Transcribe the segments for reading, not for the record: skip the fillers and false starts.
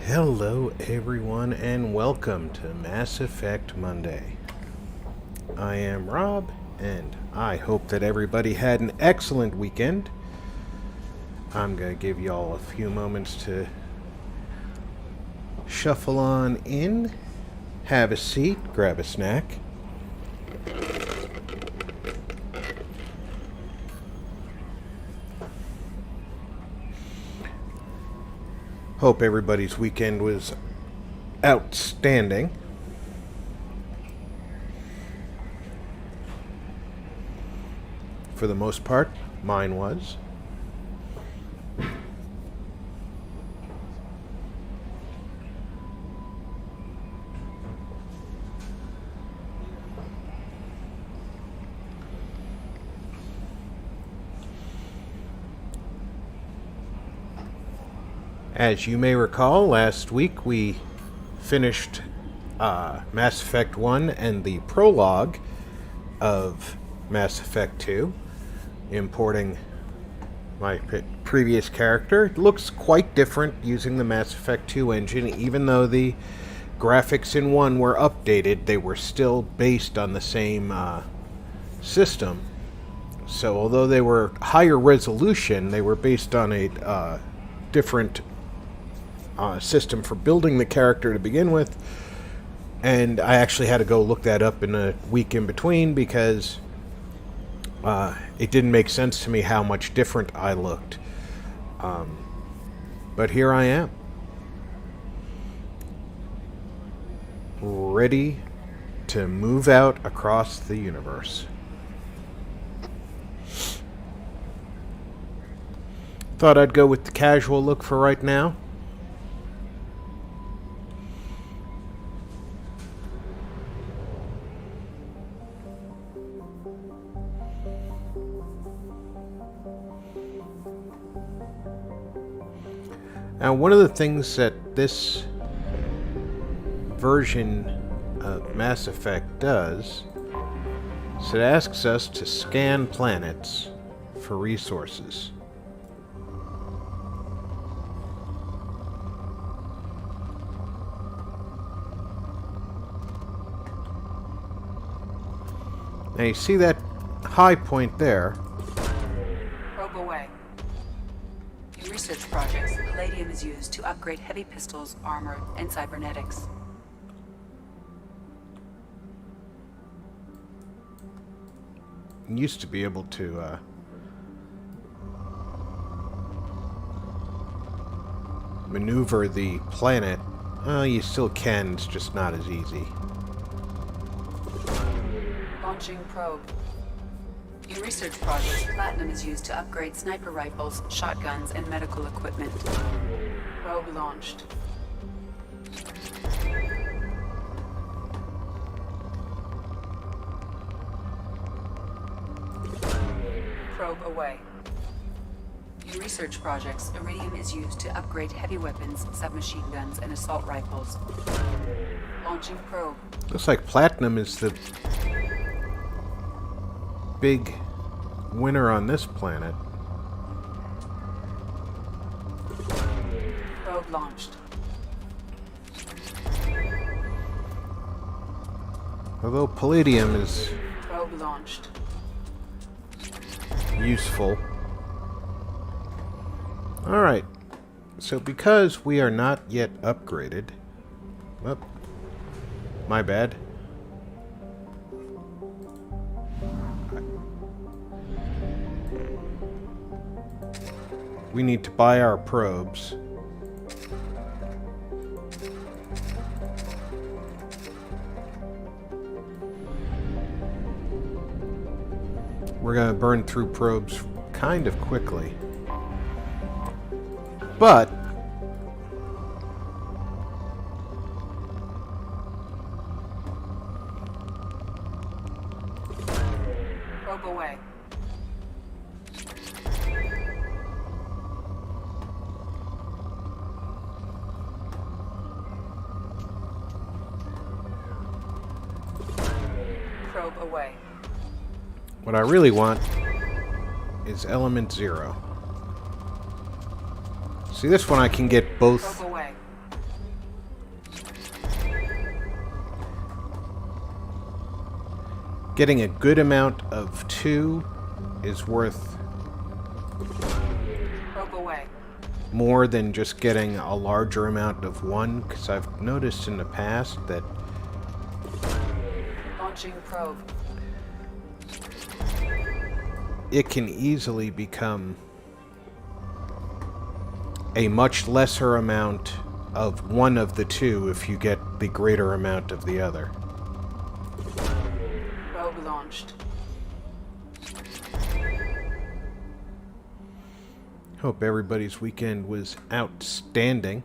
Hello, everyone, and welcome to Mass Effect Monday. I am Rob, and I hope that everybody had an excellent weekend. I'm going to give y'all a few moments to shuffle on in, have a seat, grab a snack. Hope everybody's weekend was outstanding. For the most part, mine was. As you may recall, last week we finished Mass Effect 1 and the prologue of Mass Effect 2, importing my previous character. It looks quite different using the Mass Effect 2 engine. Even though the graphics in 1 were updated, they were still based on the same system. So although they were higher resolution, they were based on a different system for building the character to begin with. And I actually had to go look that up in a week in between because it didn't make sense to me how much different I looked. But here I am, ready to move out across the universe. Thought I'd go with the casual look for right now. Now, one of the things that this version of Mass Effect does is it asks us to scan planets for resources. Now, you see that high point there? Probe away. In research projects, palladium is used to upgrade heavy pistols, armor, and cybernetics. Used to be able to maneuver the planet. You still can, it's just not as easy. Launching probe. In research projects, platinum is used to upgrade sniper rifles, shotguns, and medical equipment. Probe launched. Probe away. In research projects, iridium is used to upgrade heavy weapons, submachine guns, and assault rifles. Launching probe. Looks like platinum is the big winner on this planet. Probe launched. Although palladium is Probe launched. useful. Alright, so because we are not yet upgraded... Oh, my bad. We need to buy our probes. We're going to burn through probes kind of quickly. But Probe away. Probe away. what I really want is element 0. See, this one I can get both Probe away. Getting a good amount of 2 is worth Probe away. more than just getting a larger amount of 1, because I've noticed in the past that Launching probe. it can easily become a much lesser amount of one of the 2 if you get the greater amount of the other. Probe launched. Hope everybody's weekend was outstanding.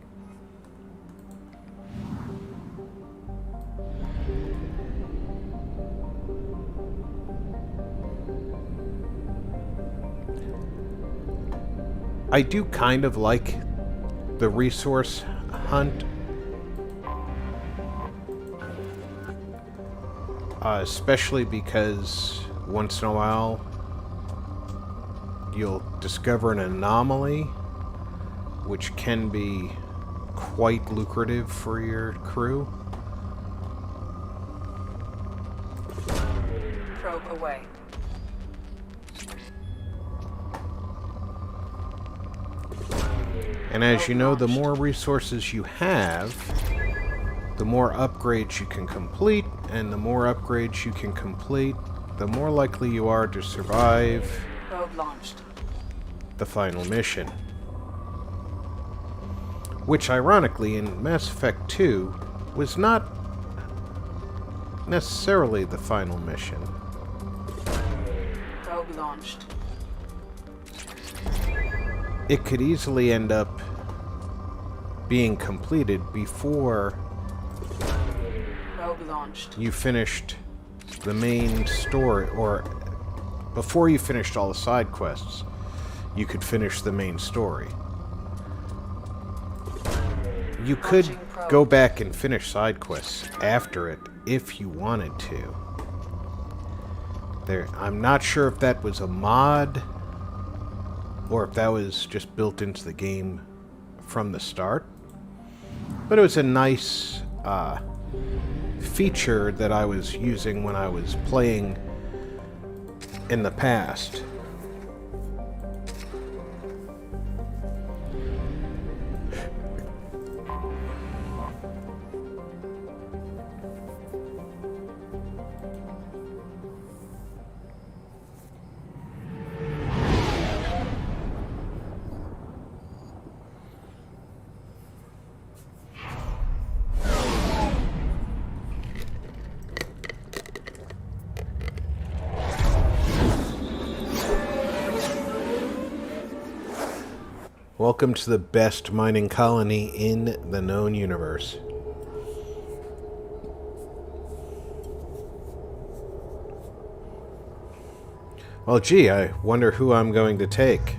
I do kind of like the resource hunt. Especially because once in a while you'll discover an anomaly which can be quite lucrative for your crew. Probe away. And as you know, the more resources you have, the more upgrades you can complete, and the more upgrades you can complete, the more likely you are to survive Probe launched. the final mission. Which, ironically, in Mass Effect 2, was not necessarily the final mission. Probe launched. It could easily end up being completed before Probe launched. you finished the main story, or before you finished all the side quests, you could finish the main story. You could go back and finish side quests after it if you wanted to. I'm not sure if that was a mod or if that was just built into the game from the start. But it was a nice feature that I was using when I was playing in the past. Welcome to the best mining colony in the known universe. Well, gee, I wonder who I'm going to take.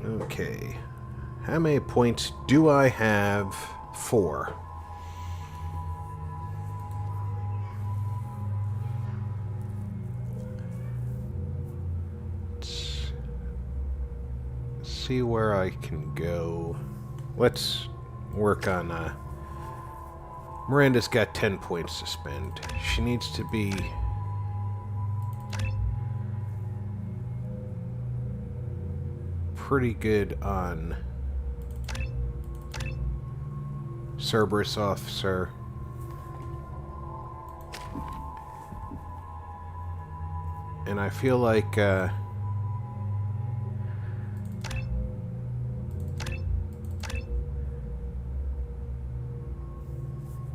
Okay. How many points do I have? 4. See where I can go. Let's work on Miranda's got 10 points to spend. She needs to be pretty good on Cerberus Officer. And I feel like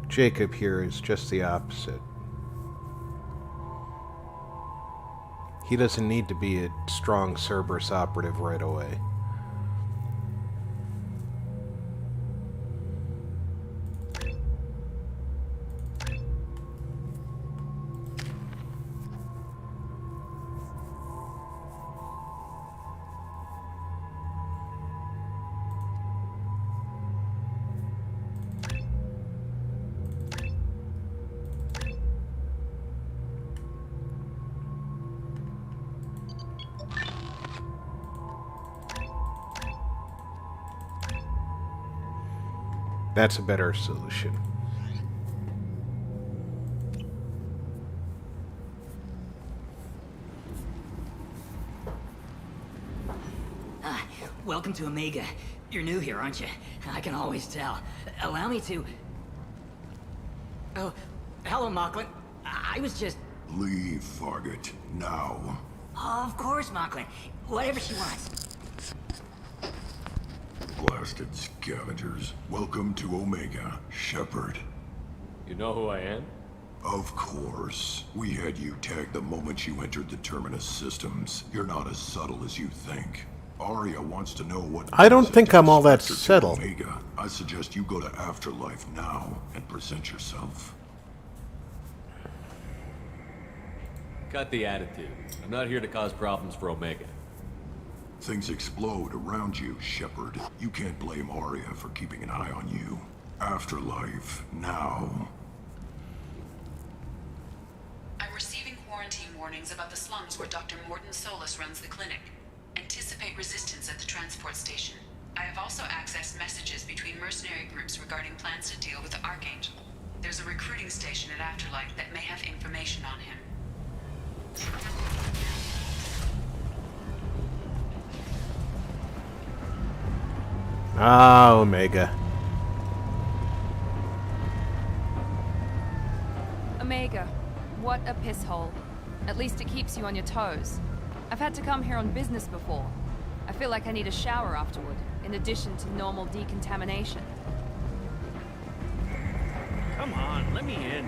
Jacob here is just the opposite. He doesn't need to be a strong Cerberus operative right away. That's a better solution. Welcome to Omega. You're new here, aren't you? I can always tell. Allow me to... Oh, hello, Mocklin. I was just... Leave, Fargate, now. Of course, Mocklin. Whatever she wants. Blasted scavengers. Welcome to Omega, Shepard. You know who I am? Of course. We had you tagged the moment you entered the Terminus systems. You're not as subtle as you think. Arya wants to know what... I don't think I'm all that to subtle. Omega. I suggest you go to Afterlife now and present yourself. Cut the attitude. I'm not here to cause problems for Omega. Things explode around you, Shepard. You can't blame Arya for keeping an eye on you. Afterlife, now. I'm receiving quarantine warnings about the slums where Dr. Morton Solus runs the clinic. Anticipate resistance at the transport station. I have also accessed messages between mercenary groups regarding plans to deal with the Archangel. There's a recruiting station at Afterlife that may have information on him. Ah, Omega. Omega, what a piss hole. At least it keeps you on your toes. I've had to come here on business before. I feel like I need a shower afterward, in addition to normal decontamination. Come on, let me in.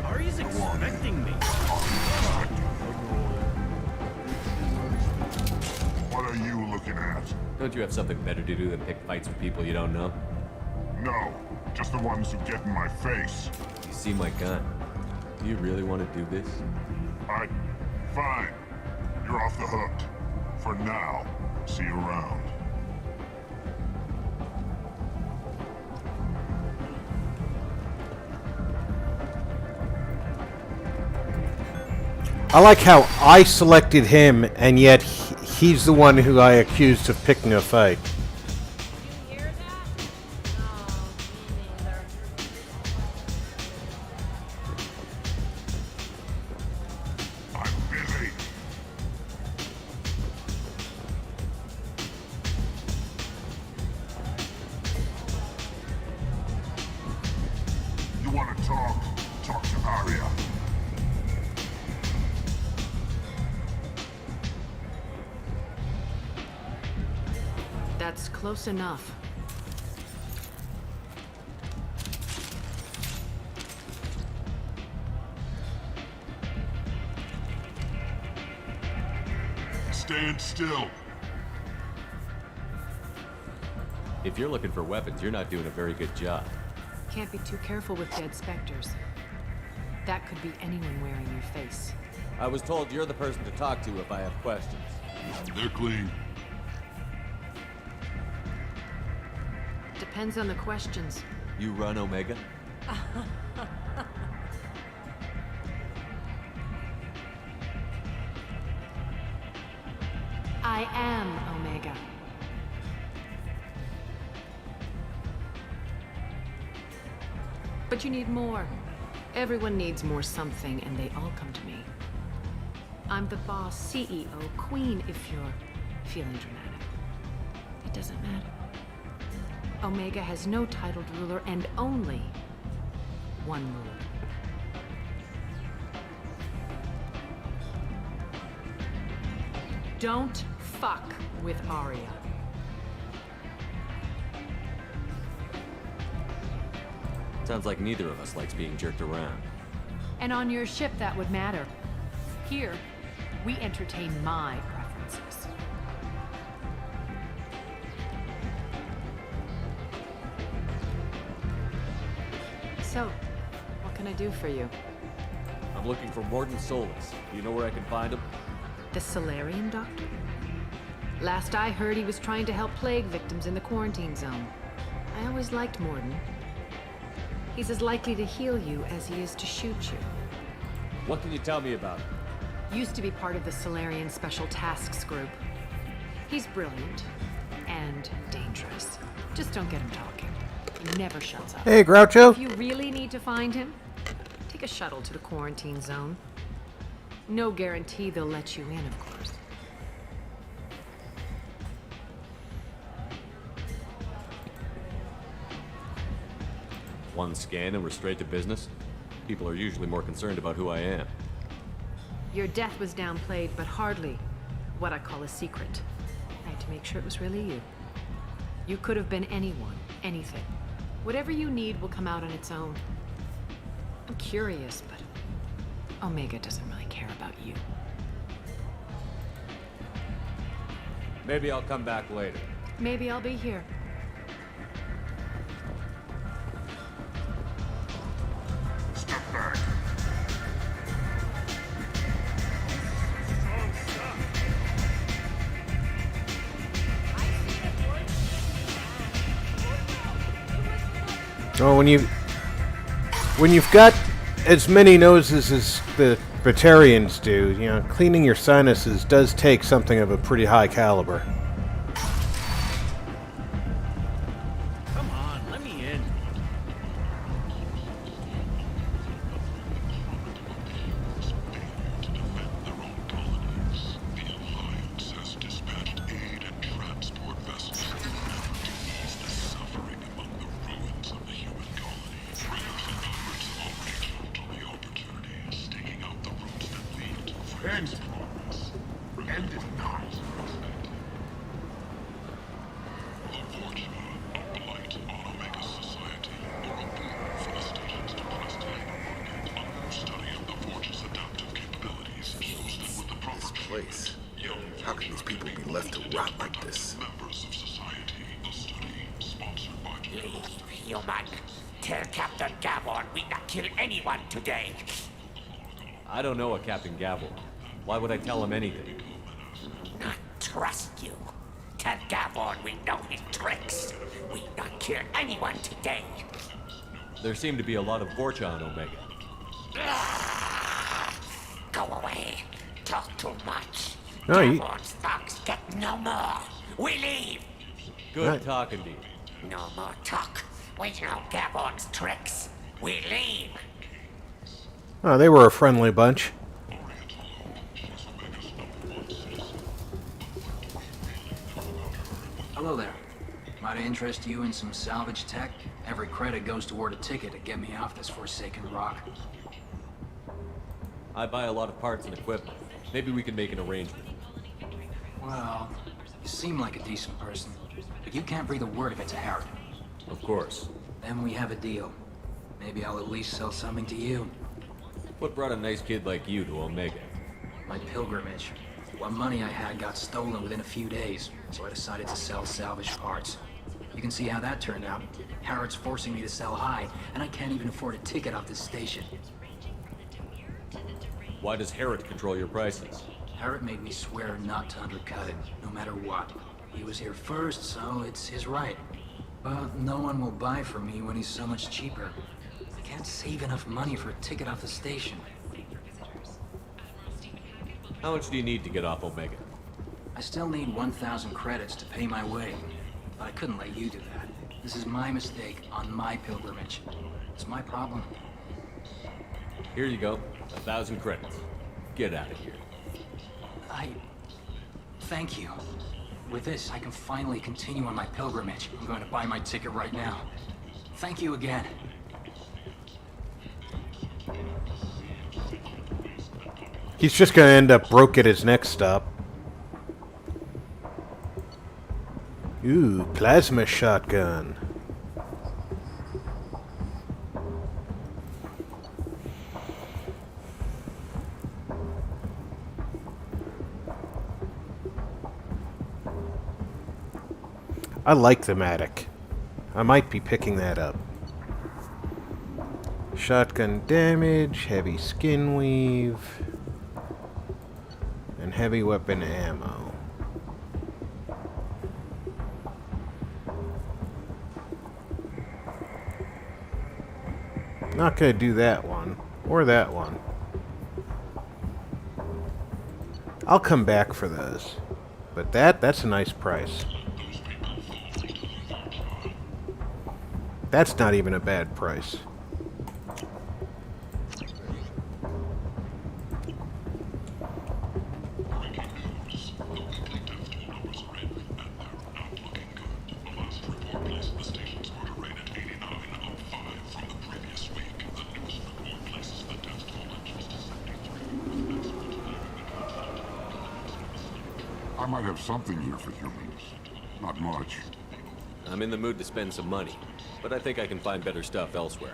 Arya's expecting me. What are you looking at? Don't you have something better to do than pick fights with people you don't know? No, just the ones who get in my face. You see my gun. Do you really want to do this? Fine. You're off the hook. For now. See you around. I like how I selected him, and yet he's the one who I accused of picking a fight. You hear that? No, me neither. I'm busy. You want to talk? Talk to Arya. That's close enough. Stand still. If you're looking for weapons, you're not doing a very good job. Can't be too careful with dead specters. That could be anyone wearing your face. I was told you're the person to talk to if I have questions. They're clean. Depends on the questions. You run Omega? I am Omega. But you need more. Everyone needs more something, and they all come to me. I'm the boss, CEO, queen, if you're feeling dramatic. It doesn't matter. Omega has no titled ruler and only one ruler. Don't fuck with Arya. Sounds like neither of us likes being jerked around. And on your ship, that would matter. Here, we entertain my preferences. So, what can I do for you? I'm looking for Morton Solus. Do you know where I can find him? The Solarian doctor? Last I heard, he was trying to help plague victims in the quarantine zone. I always liked Morton. He's as likely to heal you as he is to shoot you. What can you tell me about him? Used to be part of the Solarian Special Tasks Group. He's brilliant and dangerous. Just don't get him talking. He never shuts up. Hey, Groucho. If you really need to find him, take a shuttle to the quarantine zone. No guarantee they'll let you in, of course. One scan and we're straight to business? People are usually more concerned about who I am. Your death was downplayed, but hardly what I call a secret. I had to make sure it was really you. You could have been anyone, anything. Whatever you need will come out on its own. I'm curious, but Omega doesn't really care about you. Maybe I'll come back later. Maybe I'll be here. Step back. Oh, when you've got as many noses as the Batarians do, you know, cleaning your sinuses does take something of a pretty high caliber. Come on, let me in. Their own colonies. The Alliance has dispatched aid and transport vessels to ease the suffering among the ruins of the human colony. Traitors and pirates already jumped on the opportunity, staking out the routes that lead to freedom's promise. And if not, the Vorcha, a blight on Omega's society, or a boon for the station's depressed labor market. A new study of the Vorcha's adaptive capabilities shows that with the proper Place. young How can these people be left to rot like this? members of society, the study sponsored by Human, tell Captain Gavon we not kill anyone today. I don't know a Captain Gavel. Why would I tell him anything? Not trust you. Tell Gavon we know his tricks. We not kill anyone today. There seem to be a lot of Vorcha on Omega. Go away. Talk too much. No, you- Gavon's thugs get no more. We leave. Good Right. talking to you. No more talk. We know Gavon's tricks. We leave. Oh, they were a friendly bunch. Hello there. Might I interest you in some salvage tech? Every credit goes toward a ticket to get me off this forsaken rock. I buy a lot of parts and equipment. Maybe we can make an arrangement. Well, you seem like a decent person, but you can't breathe a word of it to Harrod. Of course. Then we have a deal. Maybe I'll at least sell something to you. What brought a nice kid like you to Omega? My pilgrimage. What money I had got stolen within a few days, so I decided to sell salvaged parts. You can see how that turned out. Harrod's forcing me to sell high, and I can't even afford a ticket off this station. Why does Herod control your prices? Harrod made me swear not to undercut it, no matter what. He was here first, so it's his right. But no one will buy from me when he's so much cheaper. I can't save enough money for a ticket off the station. How much do you need to get off Omega? I still need 1,000 credits to pay my way, but I couldn't let you do that. This is my mistake on my pilgrimage. It's my problem. Here you go. 1,000 credits. Get out of here. Thank you. With this, I can finally continue on my pilgrimage. I'm going to buy my ticket right now. Thank you again. He's just gonna end up broke at his next stop. Ooh, plasma shotgun. I like the Matic. I might be picking that up. Shotgun damage, heavy skin weave, and heavy weapon ammo. Not gonna do that one, or that one. I'll come back for those. But that's a nice price. those people fall into the Vorcha. That's not even a bad price. I might have something here for humans. Not much. I'm in the mood to spend some money, but I think I can find better stuff elsewhere.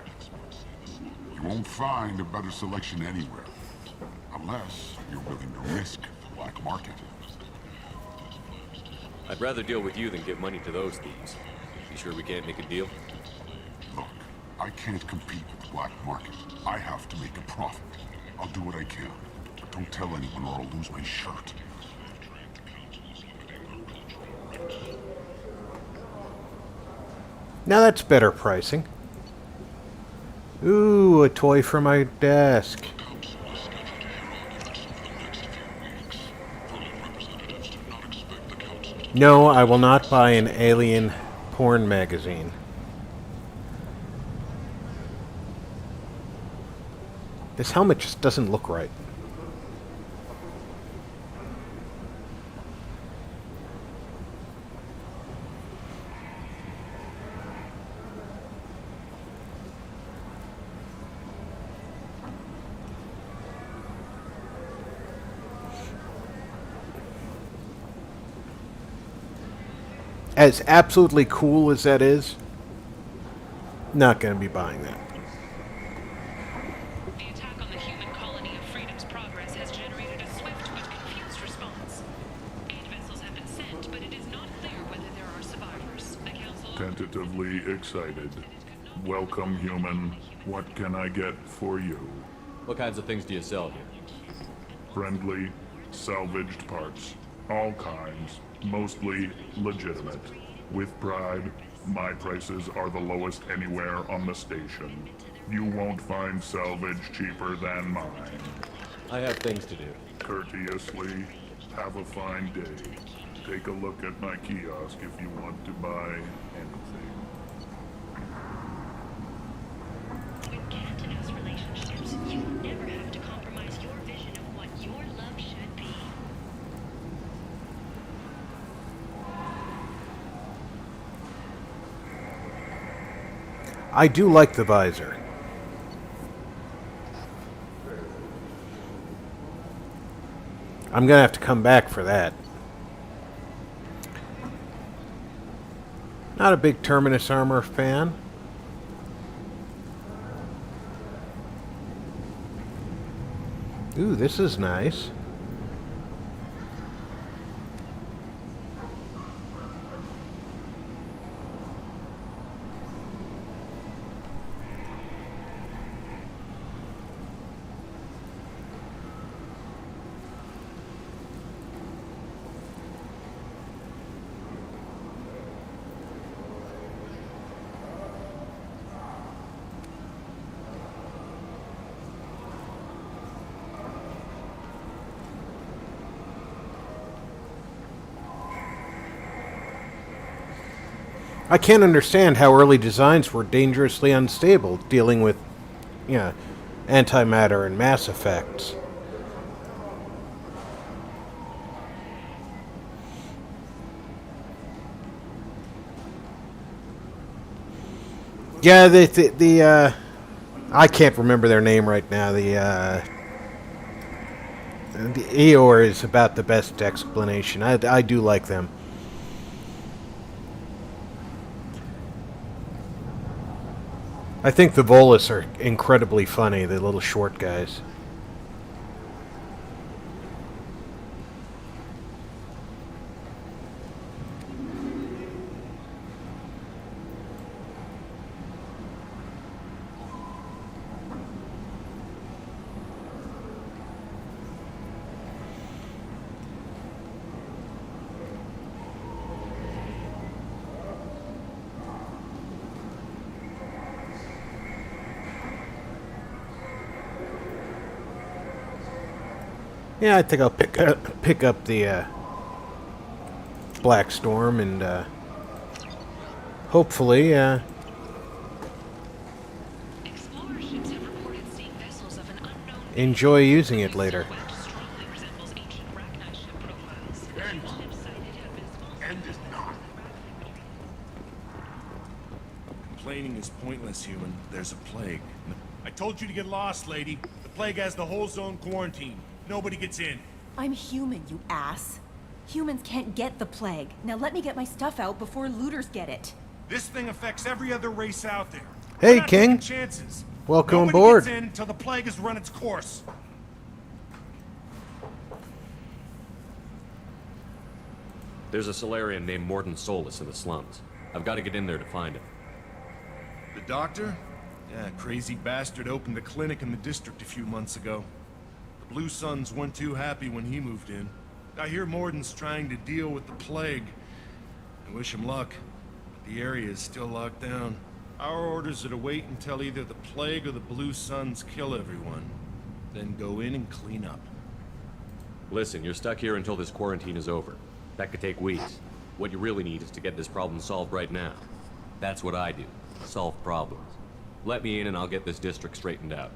You won't find a better selection anywhere. Unless you're willing to risk the black market. I'd rather deal with you than give money to those thieves. You sure we can't make a deal? Look, I can't compete with the black market. I have to make a profit. I'll do what I can. But don't tell anyone or I'll lose my shirt. Now that's better pricing. Ooh, a toy for my desk. No, I will not buy an alien porn magazine. This helmet just doesn't look right. As absolutely cool as that is, not going to be buying that. The attack on the human colony of Freedom's Progress has generated a swift but confused response. 8 vessels have been sent, but it is not clear whether there are survivors. The council... Tentatively excited. Welcome, human. What can I get for you? What kinds of things do you sell here? Friendly, salvaged parts. All kinds. Mostly legitimate. With pride, my prices are the lowest anywhere on the station. You won't find salvage cheaper than mine. I have things to do. Courteously, have a fine day. Take a look at my kiosk if you want to buy anything. With cat-to-mouse relationships, you will never have to compromise your vision of what your love should be. I do like the visor. I'm gonna have to come back for that. Not a big Terminus armor fan. Ooh, this is nice. I can't understand how early designs were dangerously unstable, dealing with, antimatter and mass effects. Yeah, I can't remember their name right now. The Eeyore is about the best explanation. I do like them. I think the Volus are incredibly funny, the little short guys. Yeah, I think I'll pick up the Black Storm and hopefully enjoy using it later. End is not. Complaining is pointless, human. There's a plague. I told you to get lost, lady. The plague has the whole zone quarantined. Nobody gets in. I'm human, you ass. Humans can't get the plague. Now let me get my stuff out before looters get it. This thing affects every other race out there. Hey, We're not King. taking chances. Welcome Nobody aboard. gets in until the plague has run its course. There's a Solarian named Morden Solus in the slums. I've got to get in there to find him. The doctor? Yeah, crazy bastard opened a clinic in the district a few months ago. The Blue Suns weren't too happy when he moved in. I hear Morden's trying to deal with the plague. I wish him luck, but the area is still locked down. Our orders are to wait until either the plague or the Blue Suns kill everyone. Then go in and clean up. Listen, you're stuck here until this quarantine is over. That could take weeks. What you really need is to get this problem solved right now. That's what I do. Solve problems. Let me in and I'll get this district straightened out.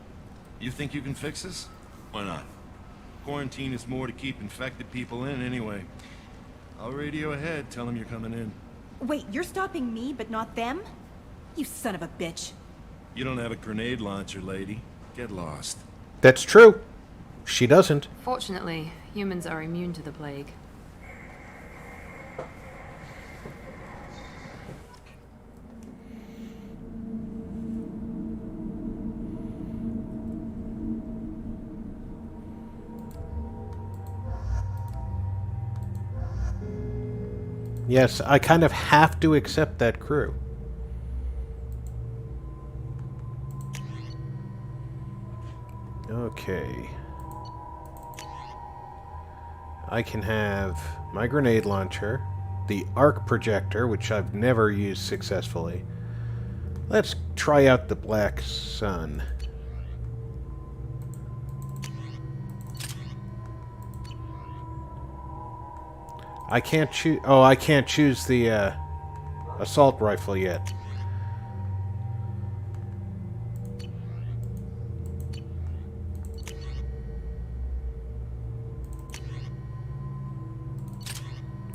You think you can fix this? Why not? Quarantine is more to keep infected people in anyway. I'll radio ahead, tell them you're coming in. Wait, you're stopping me, but not them? You son of a bitch. You don't have a grenade launcher, lady. Get lost. That's true. She doesn't. Fortunately, humans are immune to the plague. Yes, I kind of have to accept that crew. Okay. I can have my grenade launcher, the arc projector, which I've never used successfully. Let's try out the Black Sun. I can't choose. Oh, I can't choose the assault rifle yet.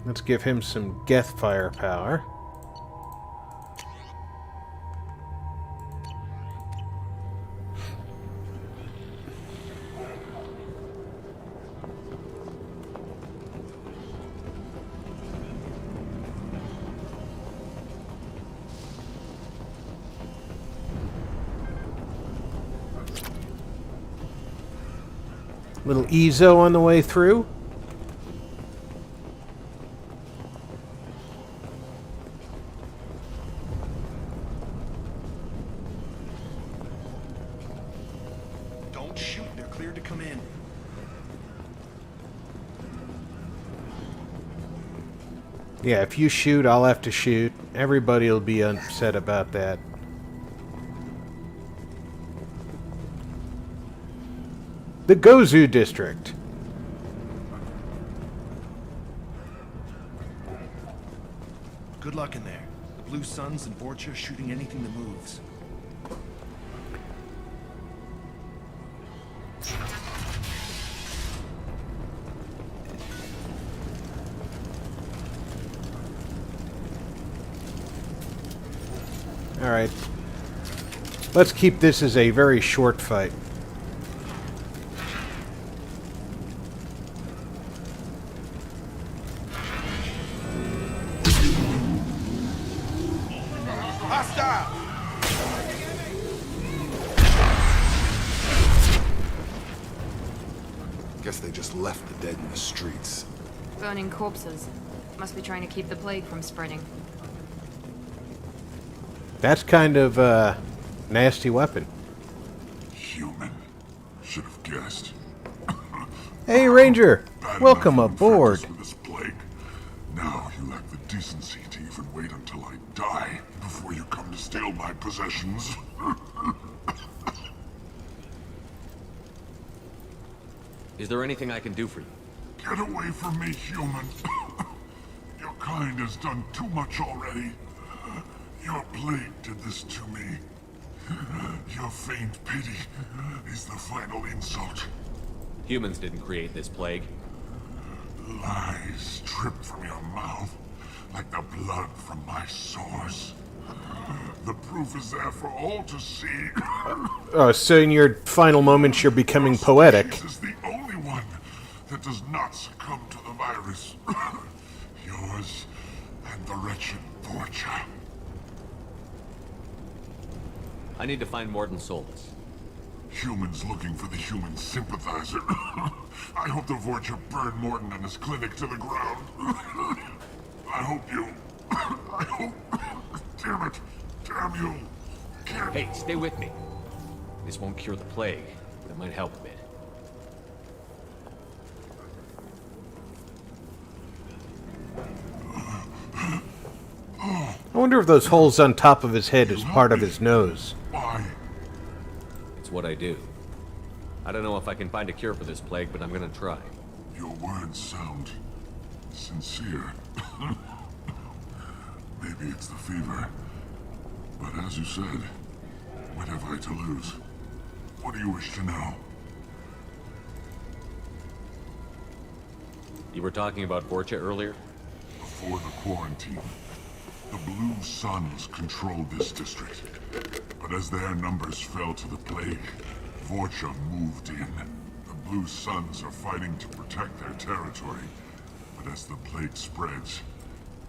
Let's give him some Geth firepower. Little Ezo on the way through. Don't shoot, they're cleared to come in. Yeah, if you shoot, I'll have to shoot. Everybody will be upset about that. The Gozu District. Good luck in there. The Blue Suns and Borgia are shooting anything that moves. Alright. Let's keep this as a very short fight. Hostile! Guess they just left the dead in the streets. Burning corpses. Must be trying to keep the plague from spreading. That's kind of a nasty weapon. Human. Should have guessed. Hey, Ranger! Bad Welcome enough you aboard. infect us with this plague. Now you lack the decency to even wait until I die before you come to steal my possessions. Is there anything I can do for you? Get away from me, human. Your kind has done too much already. Your plague did this to me. Your faint pity is the final insult. Humans didn't create this plague. Lies drip from your mouth like the blood from my sores. The proof is there for all to see. So in your final moments, you're becoming poetic. This is the only one that does not succumb to the virus. Yours and the wretched Vorcha. I need to find Morton Solus. Humans looking for the human sympathizer. I hope the Vorcha burn Morton and his clinic to the ground. I hope you... I hope... Damn it. Damn you. Can't... Hey, stay with me. This won't cure the plague, but it might help a bit. I wonder if those holes on top of his head is part of his nose. Why? It's what I do. I don't know if I can find a cure for this plague, but I'm gonna try. Your words sound... sincere. Maybe it's the fever. But as you said, what have I to lose? What do you wish to know? You were talking about Vorcha earlier? Before the quarantine, the Blue Suns controlled this district. But as their numbers fell to the plague, Vorcha moved in. The Blue Suns are fighting to protect their territory. But as the plague spreads,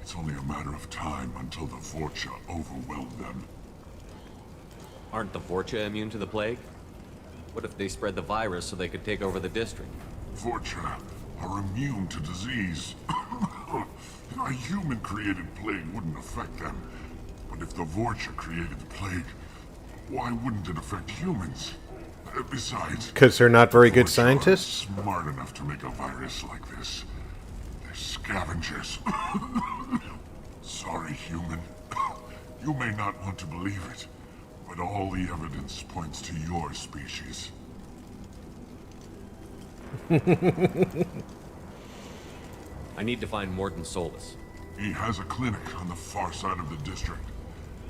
it's only a matter of time until the Vorcha overwhelm them. Aren't the Vorcha immune to the plague? What if they spread the virus so they could take over the district? Vorcha are immune to disease. A human-created plague wouldn't affect them. But if the Vorcha created the plague, why wouldn't it affect humans? Besides... Because they're not very good scientists? Smart enough to make a virus like this. They're scavengers. Sorry, human. You may not want to believe it, but all the evidence points to your species. I need to find Morton Solus. He has a clinic on the far side of the district.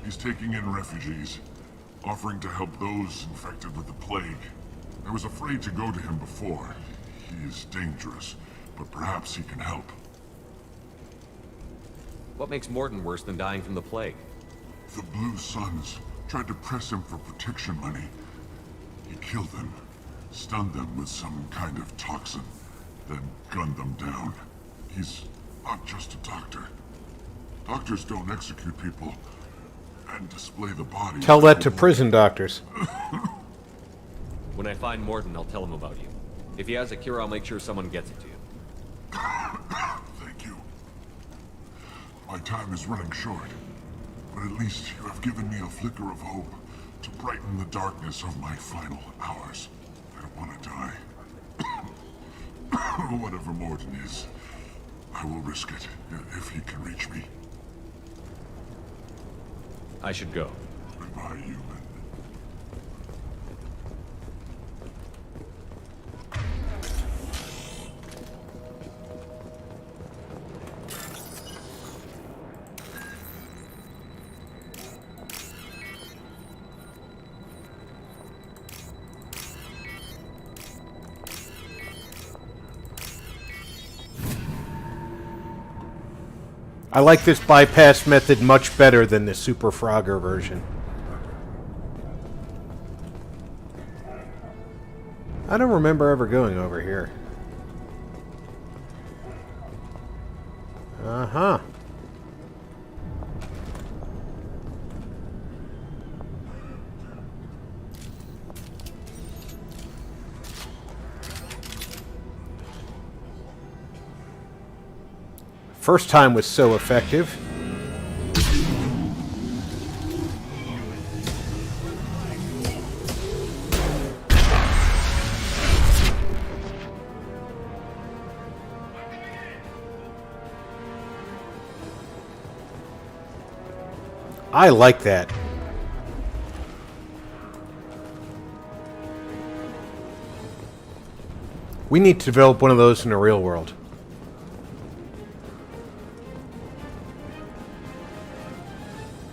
He's taking in refugees, offering to help those infected with the plague. I was afraid to go to him before. He is dangerous, but perhaps he can help. What makes Morton worse than dying from the plague? The Blue Suns tried to press him for protection money. He killed them, stunned them with some kind of toxin, then gunned them down. He's not just a doctor. Doctors don't execute people and display the body. Tell that to prison doctors. When I find Morton, I'll tell him about you. If he has a cure, I'll make sure someone gets it to you. Thank you. My time is running short, but at least you have given me a flicker of hope to brighten the darkness of my final hours. I don't want to die. Whatever Morton is, I will risk it if he can reach me. I should go. Goodbye, human. I like this bypass method much better than the Super Frogger version. I don't remember ever going over here. Uh-huh. First time was so effective. I like that. We need to develop one of those in the real world.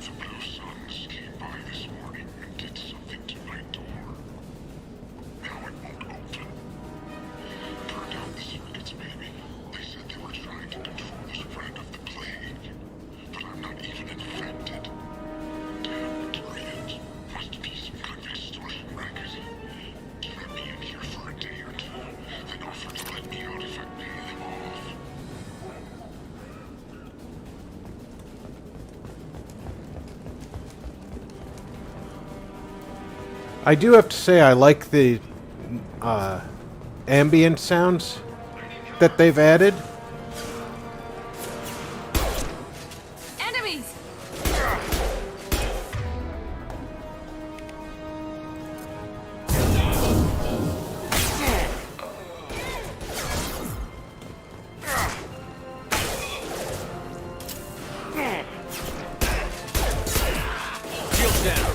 The Blue Suns came by this morning and did I do have to say I like the ambient sounds that they've added. Enemies! Shield down.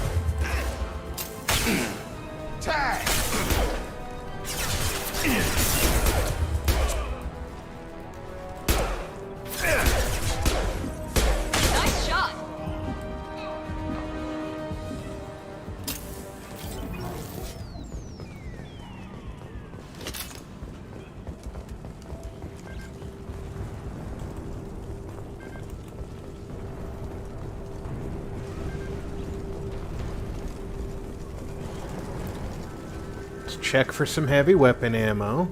Tag! Nice shot! Let's check for some heavy weapon ammo.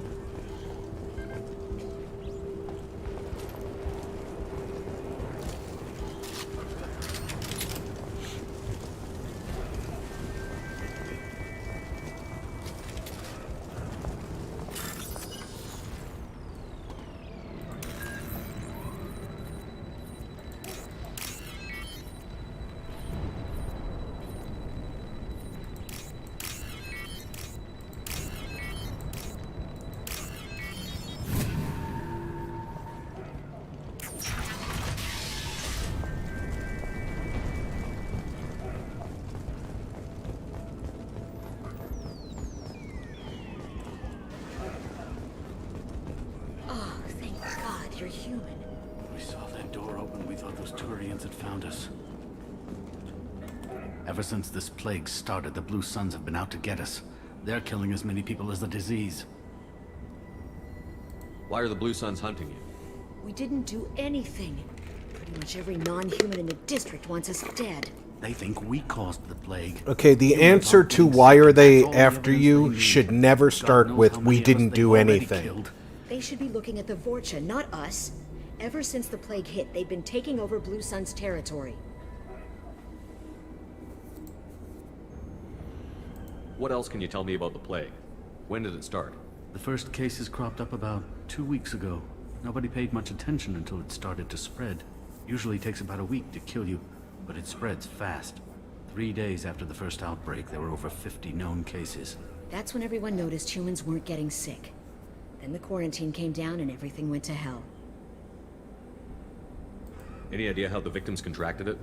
Oh, thank God you're human. We saw that door open, we thought those Turians had found us. Ever since this plague started, the Blue Suns have been out to get us. They're killing as many people as the disease. Why are the Blue Suns hunting you? We didn't do anything. Pretty much every non-human in the district wants us dead. They think we caused the plague. Okay, the answer to why are they after you should never start with we didn't do anything. They should be looking at the Vorcha, not us. Ever since the plague hit, they've been taking over Blue Sun's territory. What else can you tell me about the plague? When did it start? The first cases cropped up about 2 weeks ago. Nobody paid much attention until it started to spread. Usually takes about a week to kill you, but it spreads fast. 3 days after the first outbreak, there were over 50 known cases. That's when everyone noticed humans weren't getting sick. Then the quarantine came down and everything went to hell. Any idea how the victims contracted it?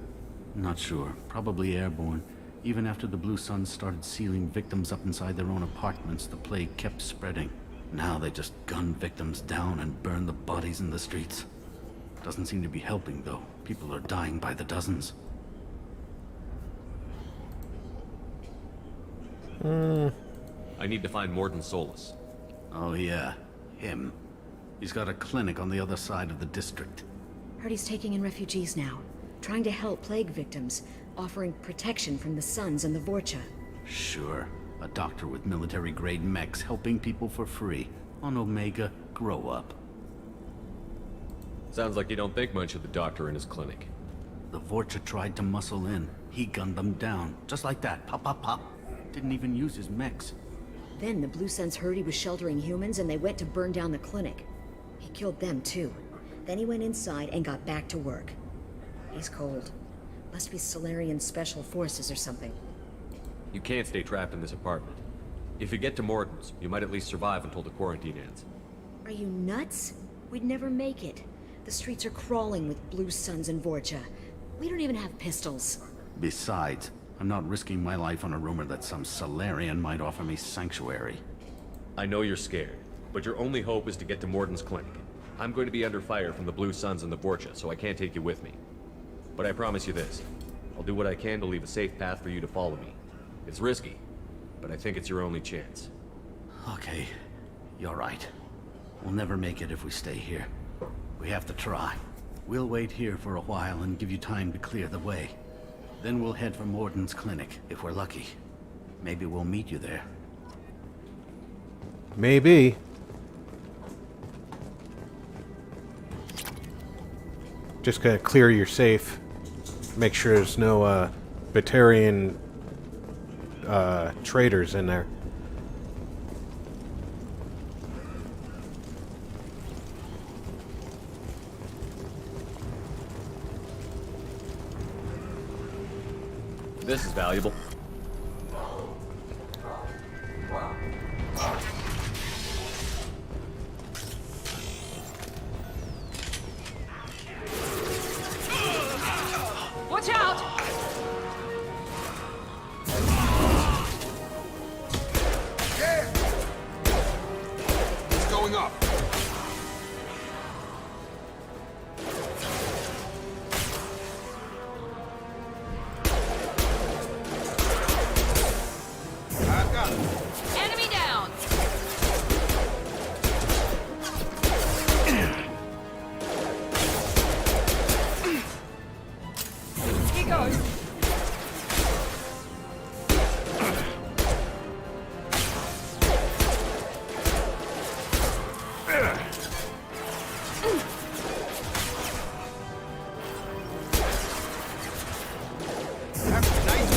Not sure. Probably airborne. Even after the Blue Suns started sealing victims up inside their own apartments, the plague kept spreading. Now they just gun victims down and burn the bodies in the streets. Doesn't seem to be helping, though. People are dying by the dozens. I need to find Morden Solus. Oh yeah, him. He's got a clinic on the other side of the district. Heard he's taking in refugees now, trying to help plague victims, offering protection from the Suns and the Vorcha. Sure. A doctor with military-grade mechs helping people for free. On Omega, grow up. Sounds like you don't think much of the doctor in his clinic. The Vorcha tried to muscle in. He gunned them down. Just like that. Pop, pop, pop. Didn't even use his mechs. Then the Blue Suns heard he was sheltering humans and they went to burn down the clinic. He killed them too. Then he went inside and got back to work. He's cold. Must be Solarian Special Forces or something. You can't stay trapped in this apartment. If you get to Morden's, you might at least survive until the quarantine ends. Are you nuts? We'd never make it. The streets are crawling with Blue Suns and Vorcha. We don't even have pistols. Besides, I'm not risking my life on a rumor that some Solarian might offer me sanctuary. I know you're scared, but your only hope is to get to Morden's clinic. I'm going to be under fire from the Blue Suns and the Vorcha, so I can't take you with me. But I promise you this. I'll do what I can to leave a safe path for you to follow me. It's risky, but I think it's your only chance. Okay, you're right. We'll never make it if we stay here. We have to try. We'll wait here for a while and give you time to clear the way. Then we'll head for Morden's clinic, if we're lucky. Maybe we'll meet you there. Maybe. Just gotta clear your safe. Make sure there's no Batarian traders in there. This is valuable. Watch out! Yeah! It's going up. I've got it. Enemy down! Here goes. That's nice.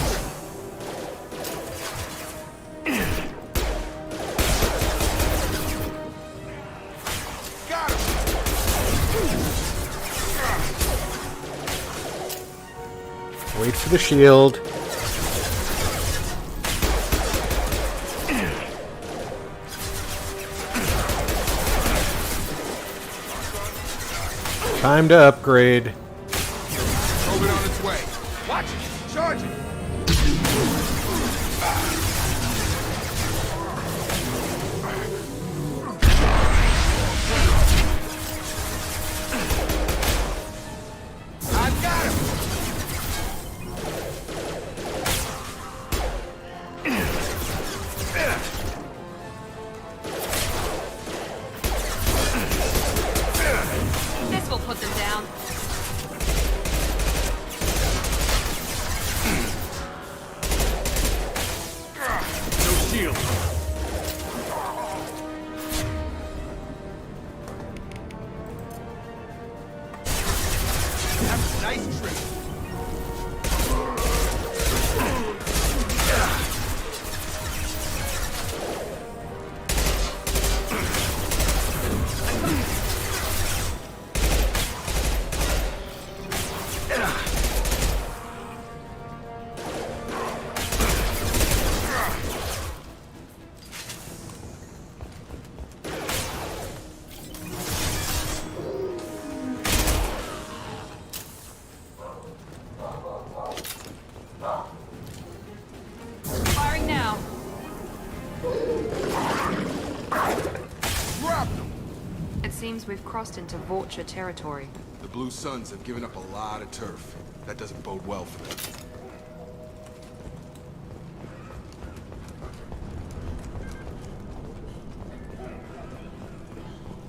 Got him. Wait for the shield. Time to upgrade. Moving on its way. Watch it. Charge it. I've got him. This will put them down. No shield. That's a nice trick. Firing now. Drop them. It seems we've crossed into Vulture territory. The Blue Suns have given up a lot of turf. That doesn't bode well for them.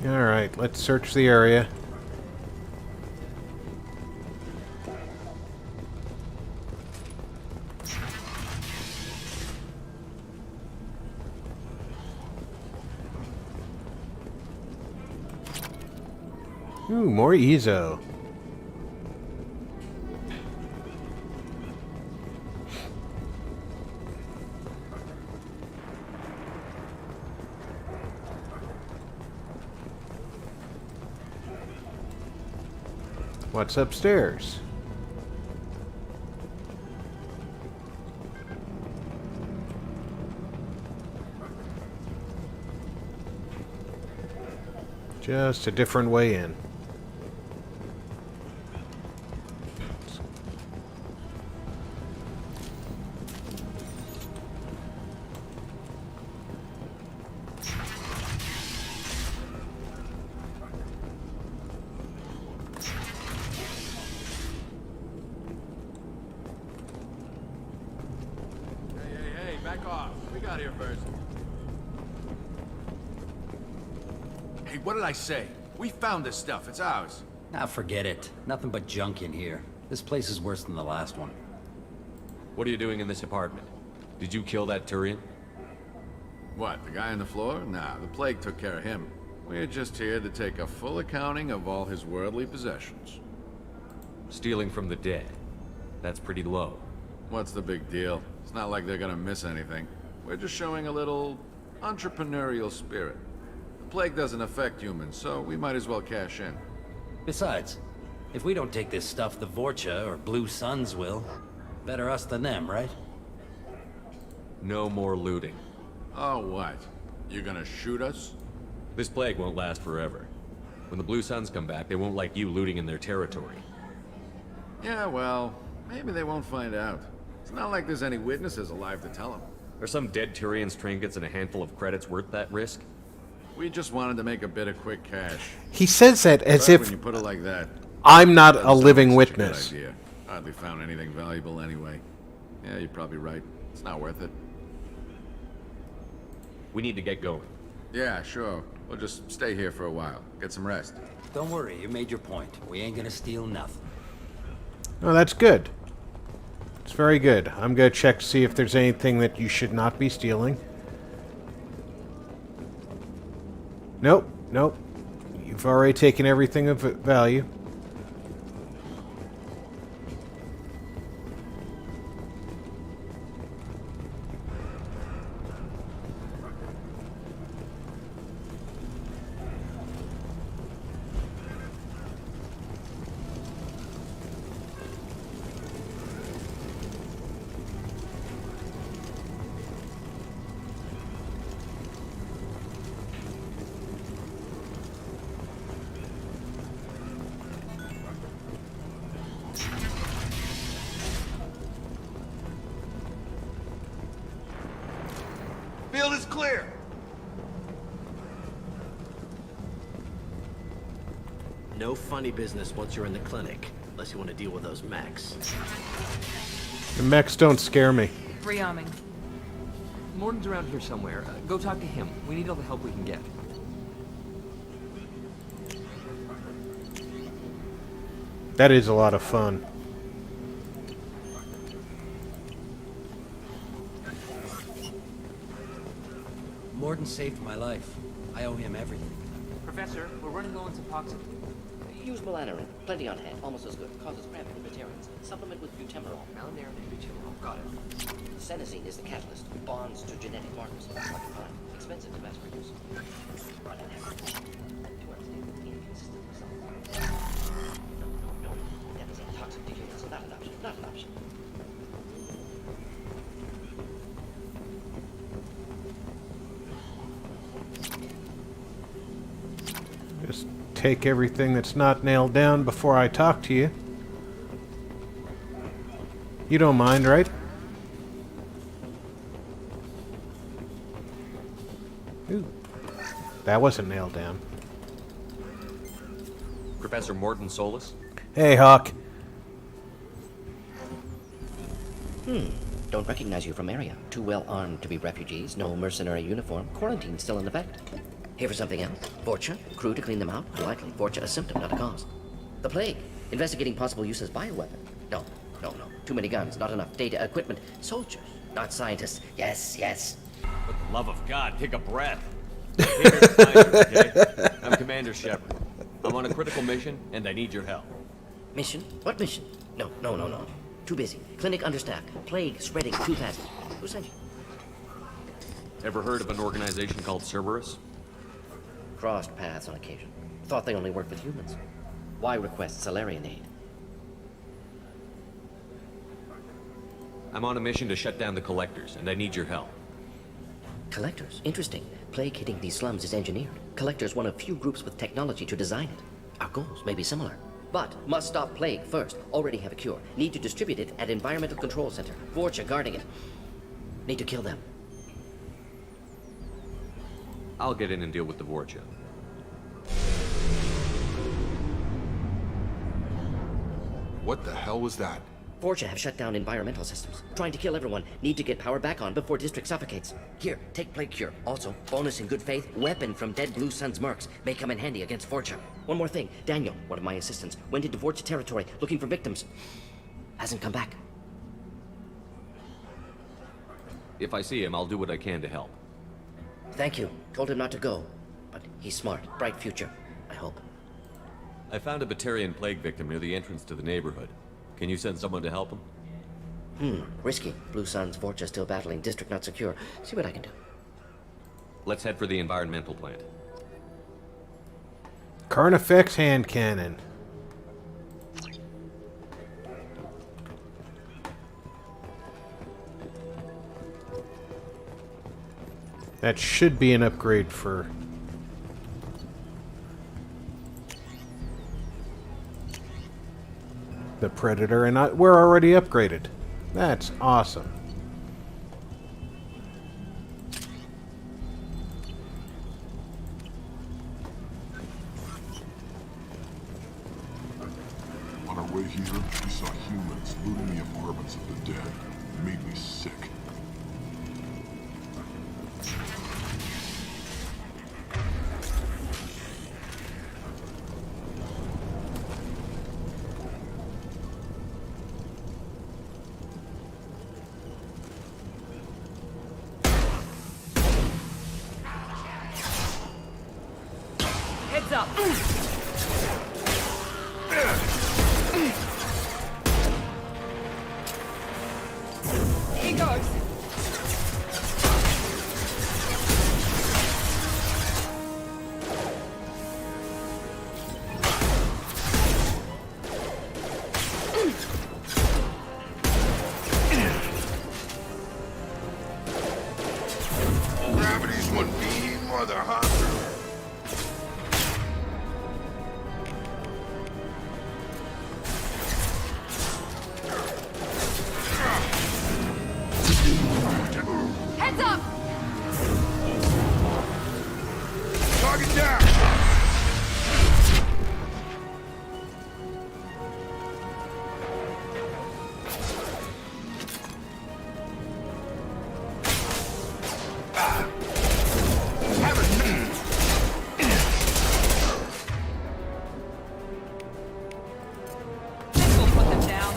Alright, let's search the area. Ooh, more Ezo. What's upstairs? Just a different way in. Hey, back off. We got here first. Hey, what did I say? We found this stuff. It's ours. Ah, forget it. Nothing but junk in here. This place is worse than the last one. What are you doing in this apartment? Did you kill that Turian? What, the guy on the floor? Nah, the plague took care of him. We're just here to take a full accounting of all his worldly possessions. Stealing from the dead. That's pretty low. What's the big deal? It's not like they're gonna miss anything. We're just showing a little entrepreneurial spirit. The plague doesn't affect humans, so we might as well cash in. Besides, if we don't take this stuff, the Vorcha or Blue Suns will. Better us than them, right? No more looting. Oh, what? You gonna shoot us? This plague won't last forever. When the Blue Suns come back, they won't like you looting in their territory. Yeah, well, maybe they won't find out. It's not like there's any witnesses alive to tell them. Are some dead Tyrion's trinkets and a handful of credits worth that risk? We just wanted to make a bit of quick cash. He says that as But if when you put it like that, I'm not a doesn't living sound like such a good witness. idea. Hardly found anything valuable anyway. Yeah, you're probably right. It's not worth it. We need to get going. Yeah, sure. We'll just stay here for a while. Get some rest. Don't worry, you made your point. We ain't gonna steal nothing. Oh, that's good. It's very good. I'm going to check to see if there's anything that you should not be stealing. Nope, nope. You've already taken everything of value. Field is clear. No funny business once you're in the clinic, unless you want to deal with those mechs. The mechs don't scare me. Rearming. Morton's around here somewhere. Go talk to him. We need all the help we can get. That is a lot of fun. Morton saved my life. I owe him everything. Professor, we're running low on Suboxone. Use melanorin. Plenty on hand. Almost as good. Causes cramping in veterans. Supplement with butemerol. Malinarin and butemerol. Got it. Senescine is the catalyst. Bonds to genetic markers. Hard to find. Expensive to mass produce. Run an average. 2 hours daily. Inconsistent results. No. That is a toxic to humans. Not an option. Not an option. Just take everything that's not nailed down before I talk to you. You don't mind, right? Ooh. That wasn't nailed down. Professor Morton Solus? Hey, Hawk. Don't recognize you from area. Too well armed to be refugees. No mercenary uniform. Quarantine still in effect. Here for something else? Vorcha? Crew to clean them out? Unlikely. Vorcha a symptom, not a cause. The plague. Investigating possible use as bioweapon. No. Too many guns, not enough data, equipment. Soldiers, not scientists. Yes. For the love of God, take a breath. I'm here to find you, okay? I'm Commander Shepard. I'm on a critical mission, and I need your help. Mission? What mission? No. Too busy. Clinic understaffed. Plague spreading too fast. Who sent you? Ever heard of an organization called Cerberus? Crossed paths on occasion. Thought they only worked with humans. Why request Salarian aid? I'm on a mission to shut down the Collectors, and I need your help. Collectors? Interesting. Plague hitting these slums is engineered. Collectors one of few groups with technology to design it. Our goals may be similar. But must stop plague first. Already have a cure. Need to distribute it at Environmental Control Center. Vorcha guarding it. Need to kill them. I'll get in and deal with the Vorcha. What the hell was that? Vorcha have shut down environmental systems. Trying to kill everyone. Need to get power back on before district suffocates. Here, take plague cure. Also, bonus in good faith, weapon from dead Blue Sun's mercs. May come in handy against Vorcha. One more thing. Daniel, one of my assistants, went into Vorcha territory looking for victims. Hasn't come back. If I see him, I'll do what I can to help. Thank you. Told him not to go. But he's smart. Bright future. I hope. I found a Batarian plague victim near the entrance to the neighborhood. Can you send someone to help him? Risky. Blue Sun's Vorcha still battling. District not secure. See what I can do. Let's head for the environmental plant. Carnifex hand cannon. That should be an upgrade for... the Predator, and we're already upgraded. That's awesome. On our way here, we saw humans looting the apartments of the dead. It made me sick. Heads up. Here goes. Gravity's one beam, mother, huh? Heads up. Target down! This will put them down.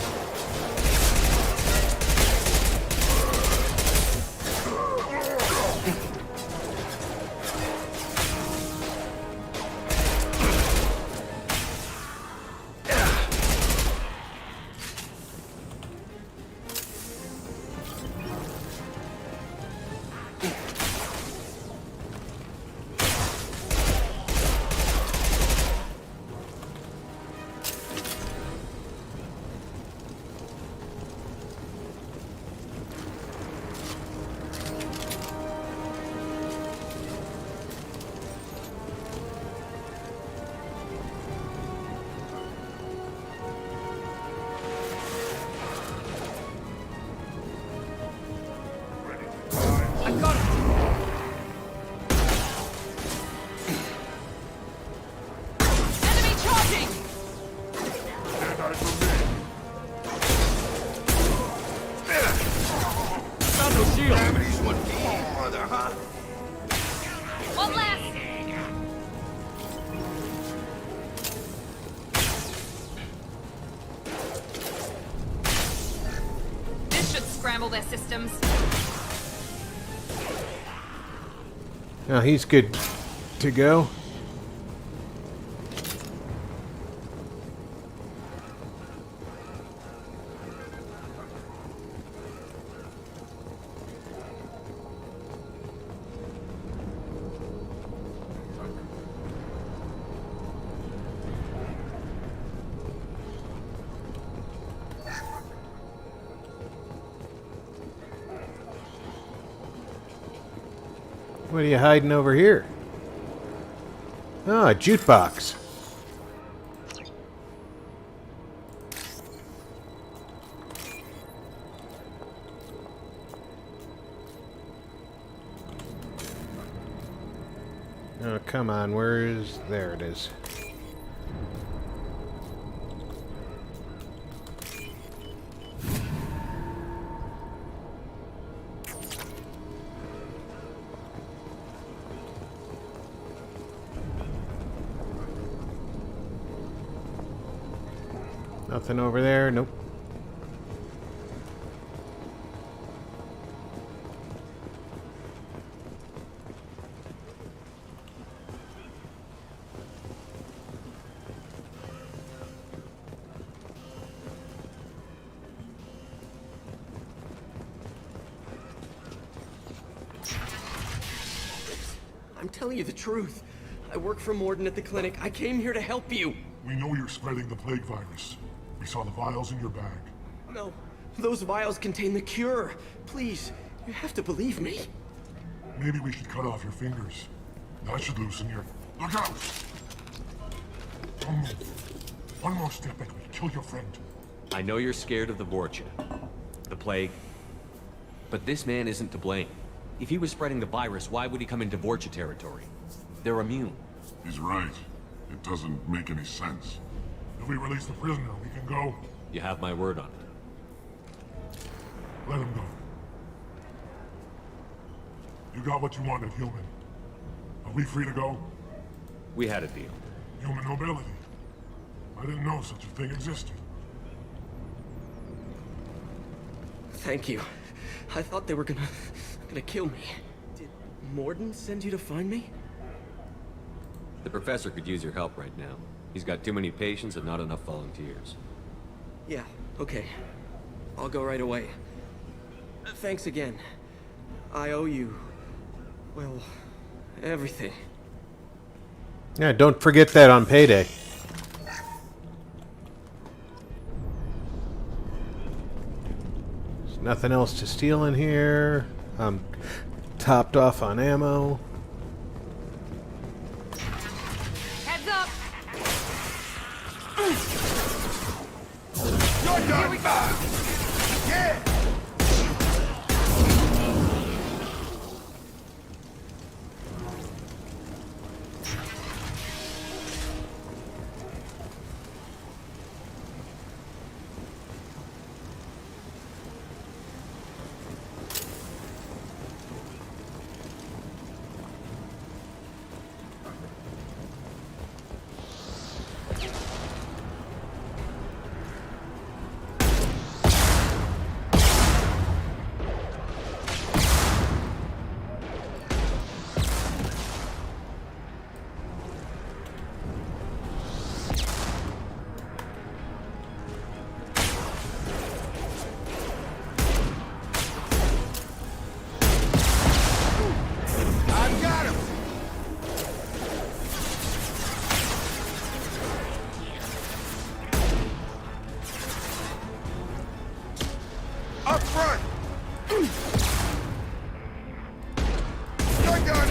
I got it. Enemy charging. Found no shield. Gravity's one beam, mother, huh? One less. This should scramble their systems. Now he's good to go. What are you hiding over here? Oh, a jukebox. Oh, come on, where is... there it is. Nothing over there, nope. I'm telling you the truth. I work for Morden at the clinic. I came here to help you. We know you're spreading the plague virus. We saw the vials in your bag. No, those vials contain the cure. Please, you have to believe me. Maybe we should cut off your fingers. That should loosen your... Look out! Don't move. One more step and we kill your friend. I know you're scared of the Vorcha, the plague, but this man isn't to blame. If he was spreading the virus, why would he come into Vorcha territory? They're immune. He's right. It doesn't make any sense. If we release the prisoner, we can go. You have my word on it. Let him go. You got what you wanted, human. Are we free to go? We had a deal. Human nobility. I didn't know such a thing existed. Thank you. I thought they were gonna kill me. Did Morden send you to find me? The professor could use your help right now. He's got too many patients and not enough volunteers. Yeah, okay. I'll go right away. Thanks again. I owe you... well, everything. Yeah, don't forget that on payday. There's nothing else to steal in here. I'm topped off on ammo. Heads up! You're done! Here we go! Yeah! Up front! You're done!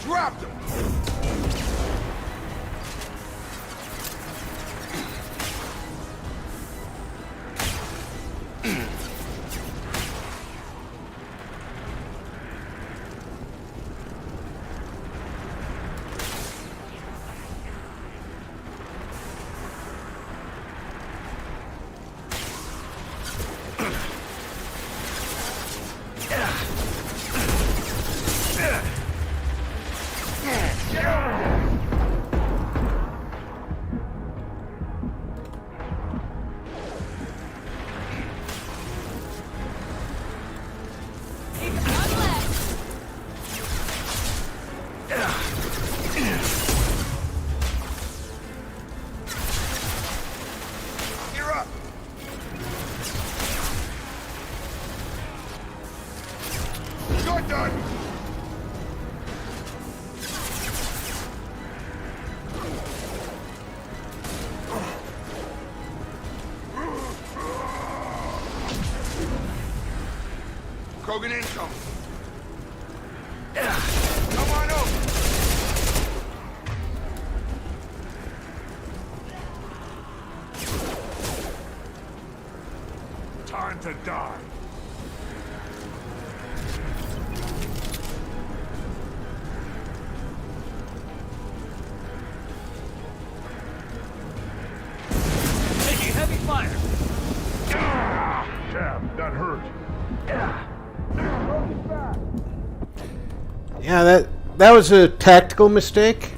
Dropped him! You're up! You're done! Kogan incoming! Come on over! Time to die. Taking heavy fire! Damn, that hurt. Yeah, that was a tactical mistake.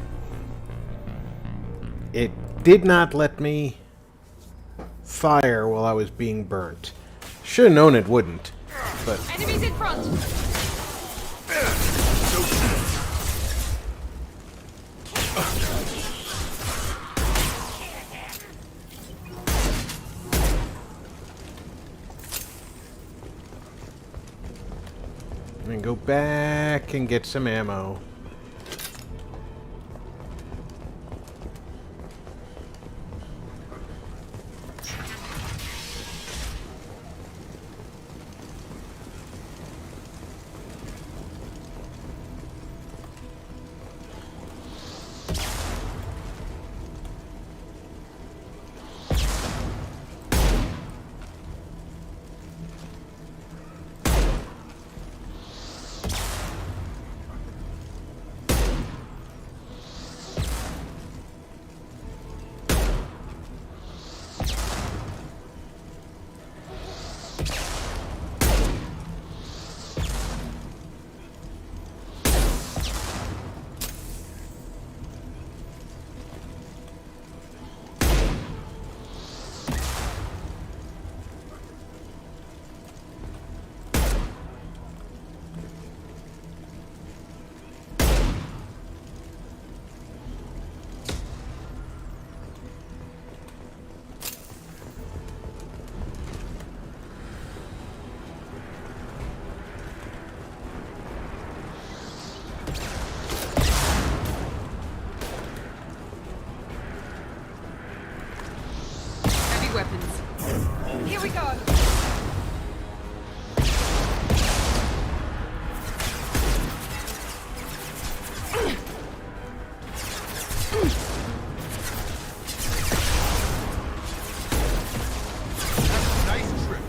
It did not let me fire while I was being burnt. Should have known it wouldn't, but... Enemies in front! And go back and get some ammo. Weapons. Here we go. Nice trip.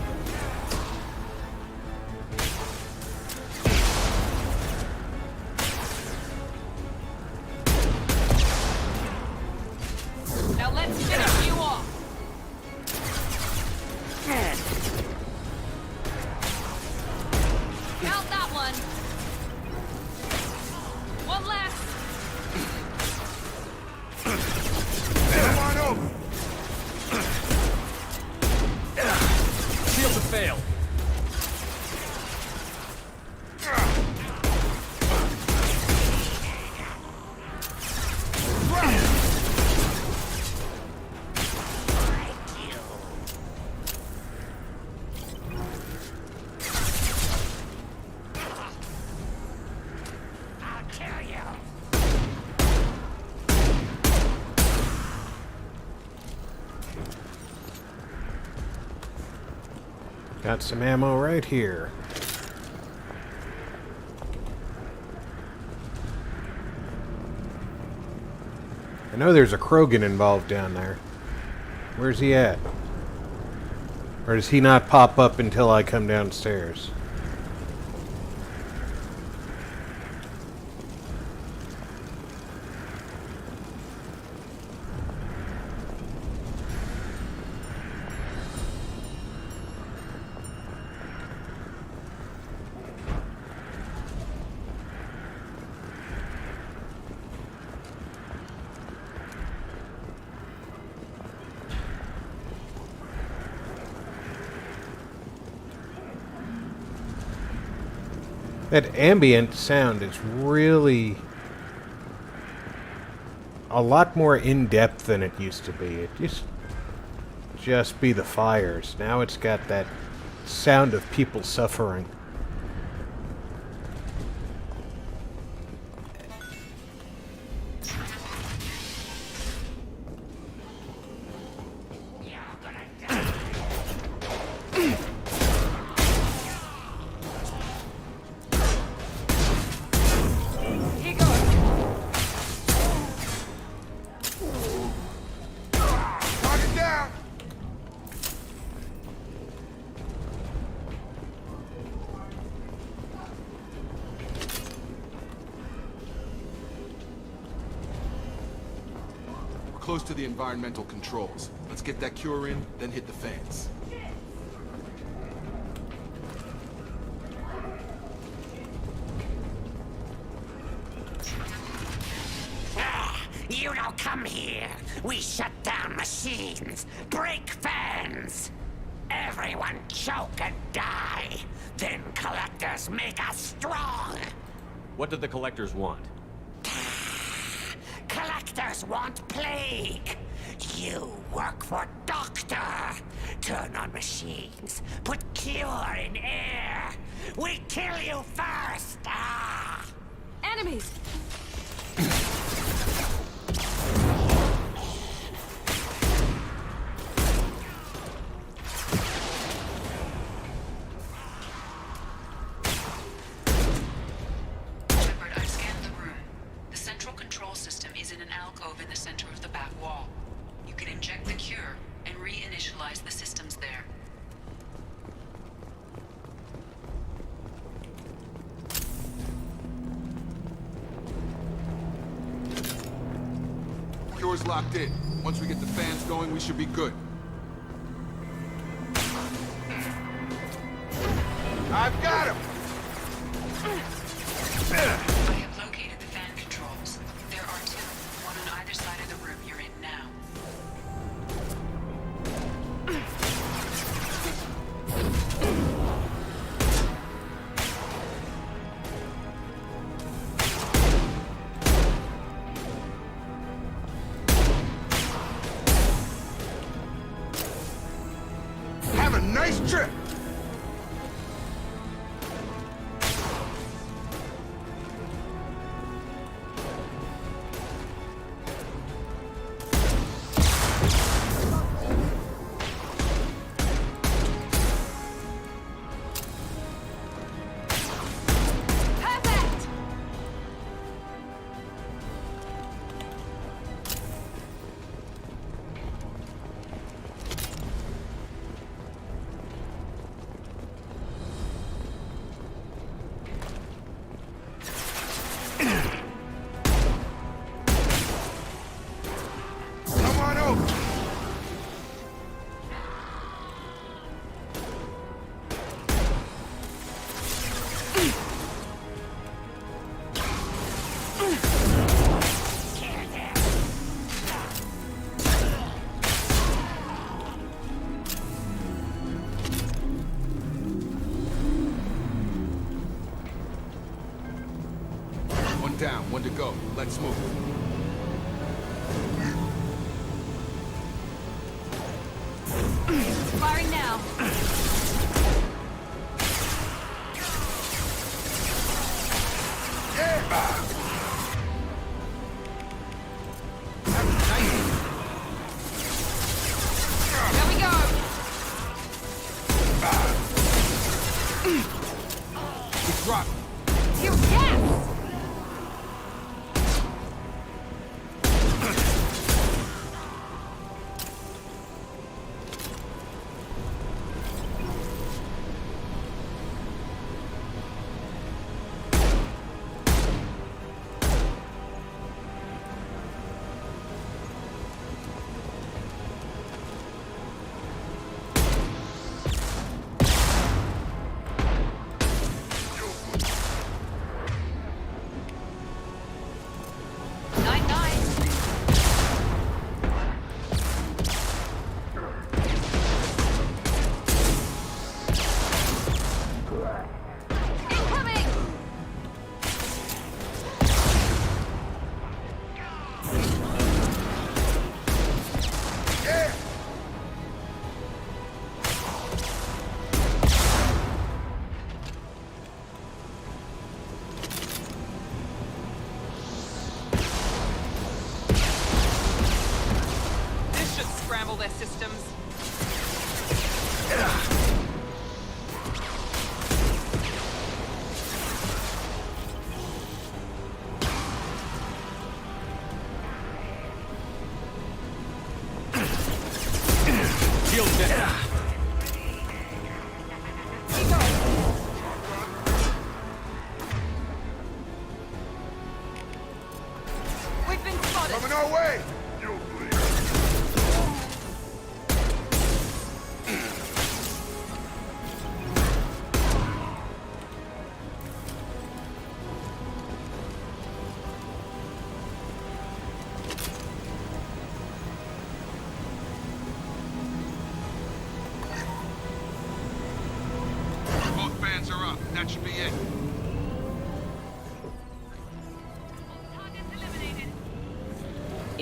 Now let's finish you off. Count that one. One less. Come on over. Shields have failed. Got some ammo right here. I know there's a Krogan involved down there. Where's he at? Or does he not pop up until I come downstairs? That ambient sound is really a lot more in-depth than it used to be. It used to just be the fires. Now it's got that sound of people suffering. Close to the environmental controls. Let's get that cure in, then hit the fans. You don't come here. We shut down machines, break fans. Everyone choke and die. Then collectors make us strong. What do the collectors want? Collectors want plague. You work for Doctor. turn on machines. Put cure in air. We kill you first! Ah! Enemies! Shepard, I've scanned the room. The central control system is in an alcove in the center of the back wall. You can inject the cure and reinitialize the systems there. Cure's locked in. Once we get the fans going, we should be good. I've got him! I have located the fan controls. There are two, one on either side of the room you're in now. Have a nice trip! Perfect! Come on over! One down, one to go. Let's move. Firing now. Here we go. We drop. Here, gas! Scramble their systems. Shield down. We've been spotted. Coming our way! Both fans are up. That should be it.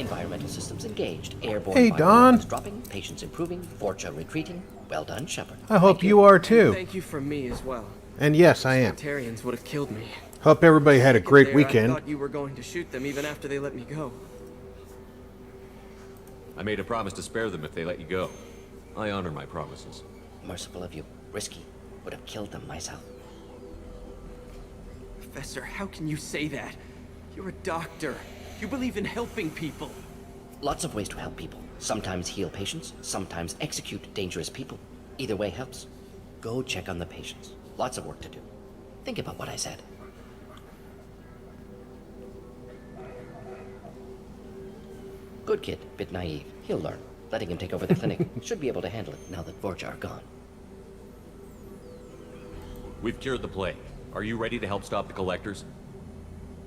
Environmental systems engaged. Airborne Hey, Don. biolevels dropping. Patients improving. Vorcha retreating. Well done, Shepard. I hope you are too. Thank you from me as well. And yes, I am. Sectarians would have killed me. Hope everybody had a great There, I weekend. thought you were going to shoot them even after they let me go. I made a promise to spare them if they let you go. I honor my promises. Merciful of you. Risky. Would have killed them myself. Professor, how can you say that? You're a doctor. You believe in helping people. Lots of ways to help people. Sometimes heal patients, sometimes execute dangerous people. Either way helps. Go check on the patients. Lots of work to do. Think about what I said. Good kid, bit naive. He'll learn. Letting him take over the clinic. Should be able to handle it now that Vorcha are gone. We've cured the plague. Are you ready to help stop the collectors?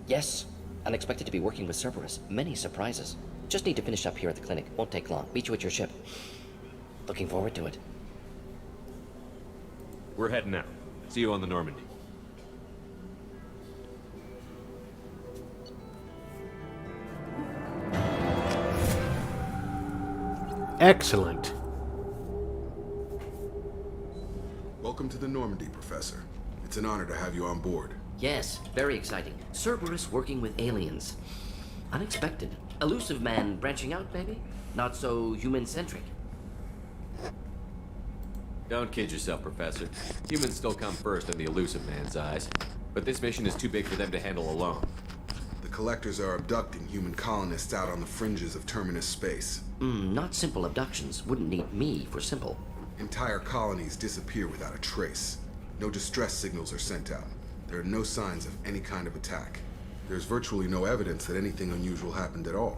Yes. Unexpected to be working with Cerberus. Many surprises. Just need to finish up here at the clinic. Won't take long. Meet you at your ship. Looking forward to it. We're heading out. See you on the Normandy. Excellent. Welcome to the Normandy, Professor. It's an honor to have you on board. Yes, very exciting. Cerberus working with aliens. Unexpected. Elusive man branching out, maybe? Not so human-centric. Don't kid yourself, Professor. Humans still come first in the elusive man's eyes. But this mission is too big for them to handle alone. The Collectors are abducting human colonists out on the fringes of Terminus space. Not simple abductions. Wouldn't need me for simple. Entire colonies disappear without a trace. No distress signals are sent out. There are no signs of any kind of attack. There's virtually no evidence that anything unusual happened at all.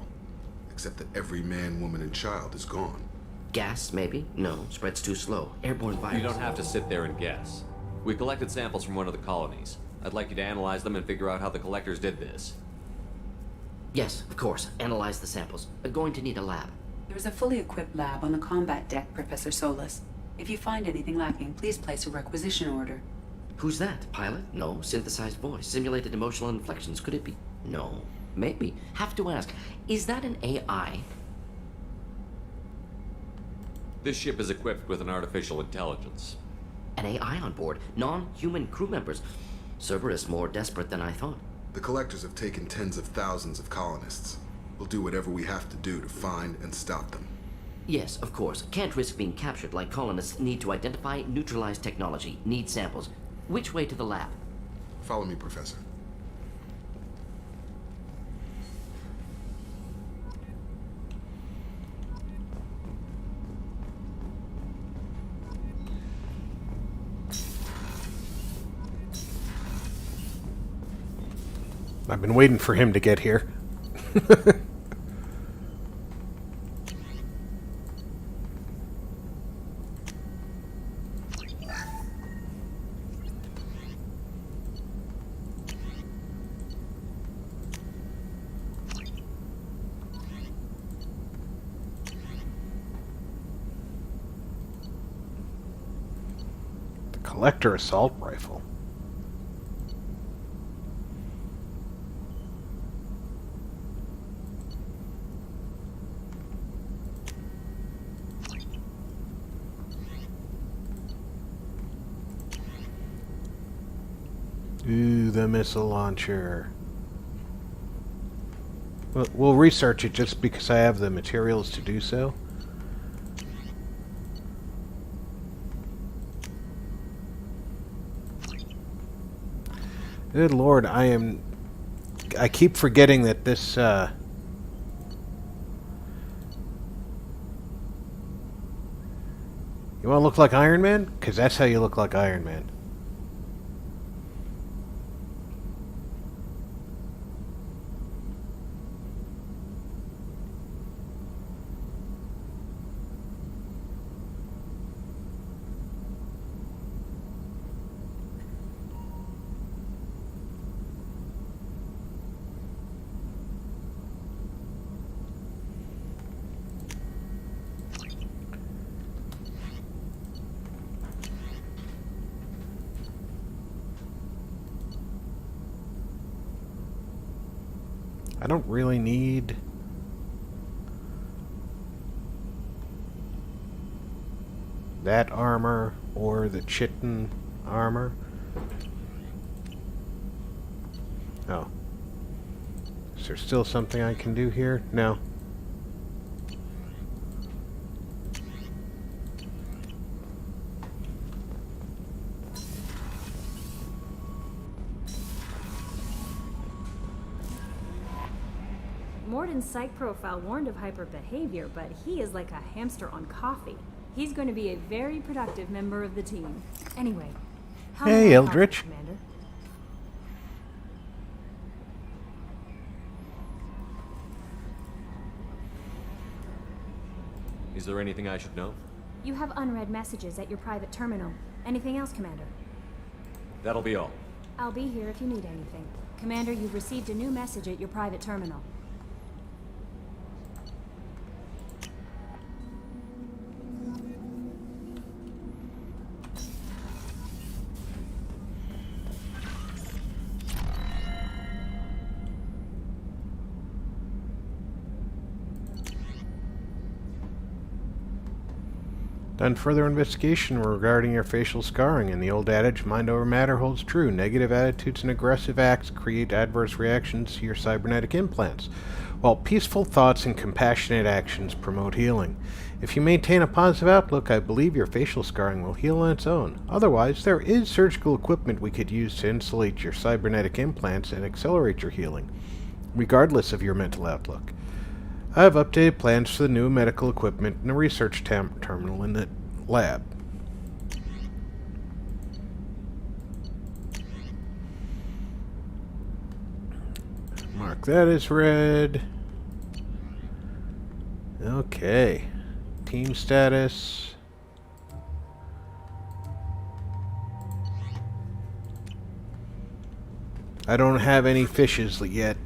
Except that every man, woman, and child is gone. Gas, maybe? No, spreads too slow. Airborne virus. You don't have to sit there and guess. We collected samples from one of the colonies. I'd like you to analyze them and figure out how the collectors did this. Yes, of course. Analyze the samples. Going to need a lab. There is a fully equipped lab on the combat deck, Professor Solis. If you find anything lacking, please place a requisition order. Who's that? Pilot? No. Synthesized voice. Simulated emotional inflections. Could it be? No. Maybe. Have to ask. Is that an AI? This ship is equipped with an artificial intelligence. An AI on board. Non-human crew members. Cerberus more desperate than I thought. The Collectors have taken tens of thousands of colonists. We'll do whatever we have to do to find and stop them. Yes, of course. Can't risk being captured like colonists need to identify, neutralize technology, need samples. Which way to the lab? Follow me, Professor. I've been waiting for him to get here. The Collector assault rifle. Ooh, the missile launcher. We'll research it just because I have the materials to do so. Good Lord, I keep forgetting that this, You want to look like Iron Man? Because that's how you look like Iron Man. I don't really need that armor or the chitin armor. Oh. Is there still something I can do here? No. Morden's psych profile warned of hyperbehavior, but he is like a hamster on coffee. He's going to be a very productive member of the team. Anyway, how may Hey, I help you, Eldritch. Commander? Is there anything I should know? You have unread messages at your private terminal. Anything else, Commander? That'll be all. I'll be here if you need anything. Commander, you've received a new message at your private terminal. Done further investigation regarding your facial scarring, and the old adage, mind over matter, holds true. Negative attitudes and aggressive acts create adverse reactions to your cybernetic implants, while peaceful thoughts and compassionate actions promote healing. If you maintain a positive outlook, I believe your facial scarring will heal on its own. Otherwise, there is surgical equipment we could use to insulate your cybernetic implants and accelerate your healing, regardless of your mental outlook. I have updated plans for the new medical equipment in a research terminal in the lab. Mark that as red. Okay. Team status. I don't have any fishes yet.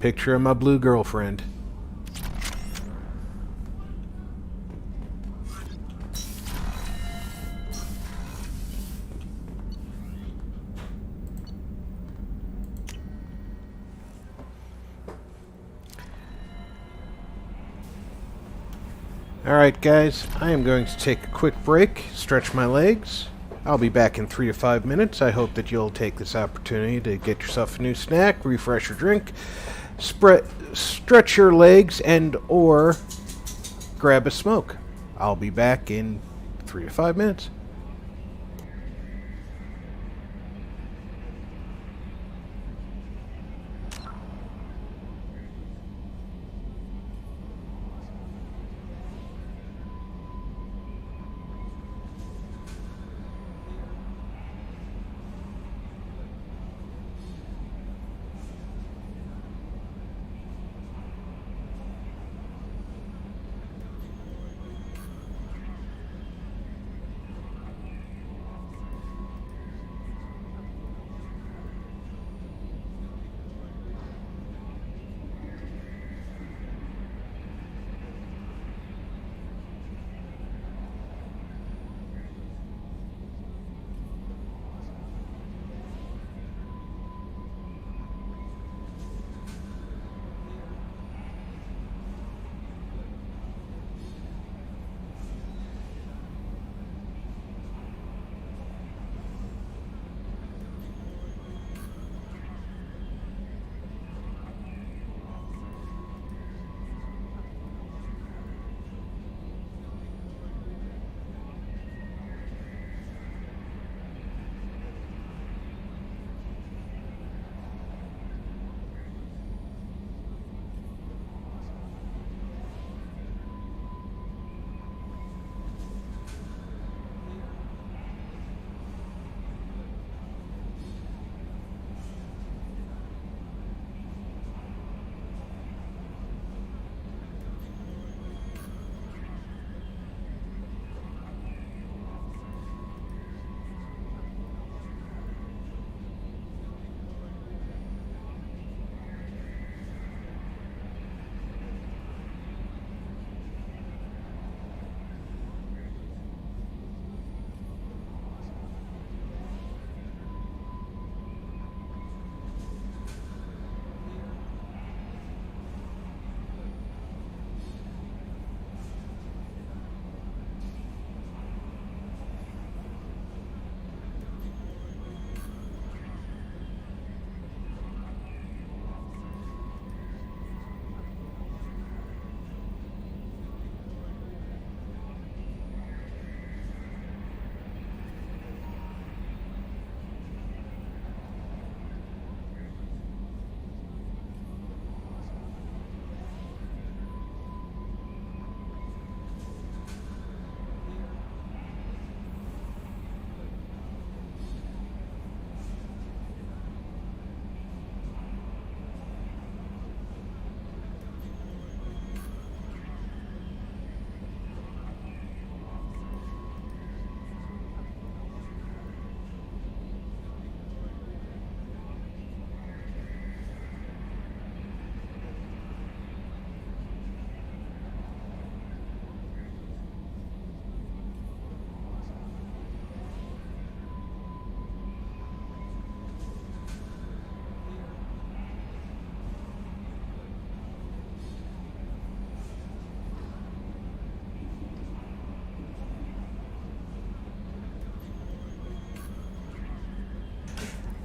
Picture of my blue girlfriend. Alright guys, I am going to take a quick break, stretch my legs. I'll be back in 3 to 5 minutes. I hope that you'll take this opportunity to get yourself a new snack, refresh your drink, stretch your legs, and or grab a smoke. I'll be back in 3 to 5 minutes.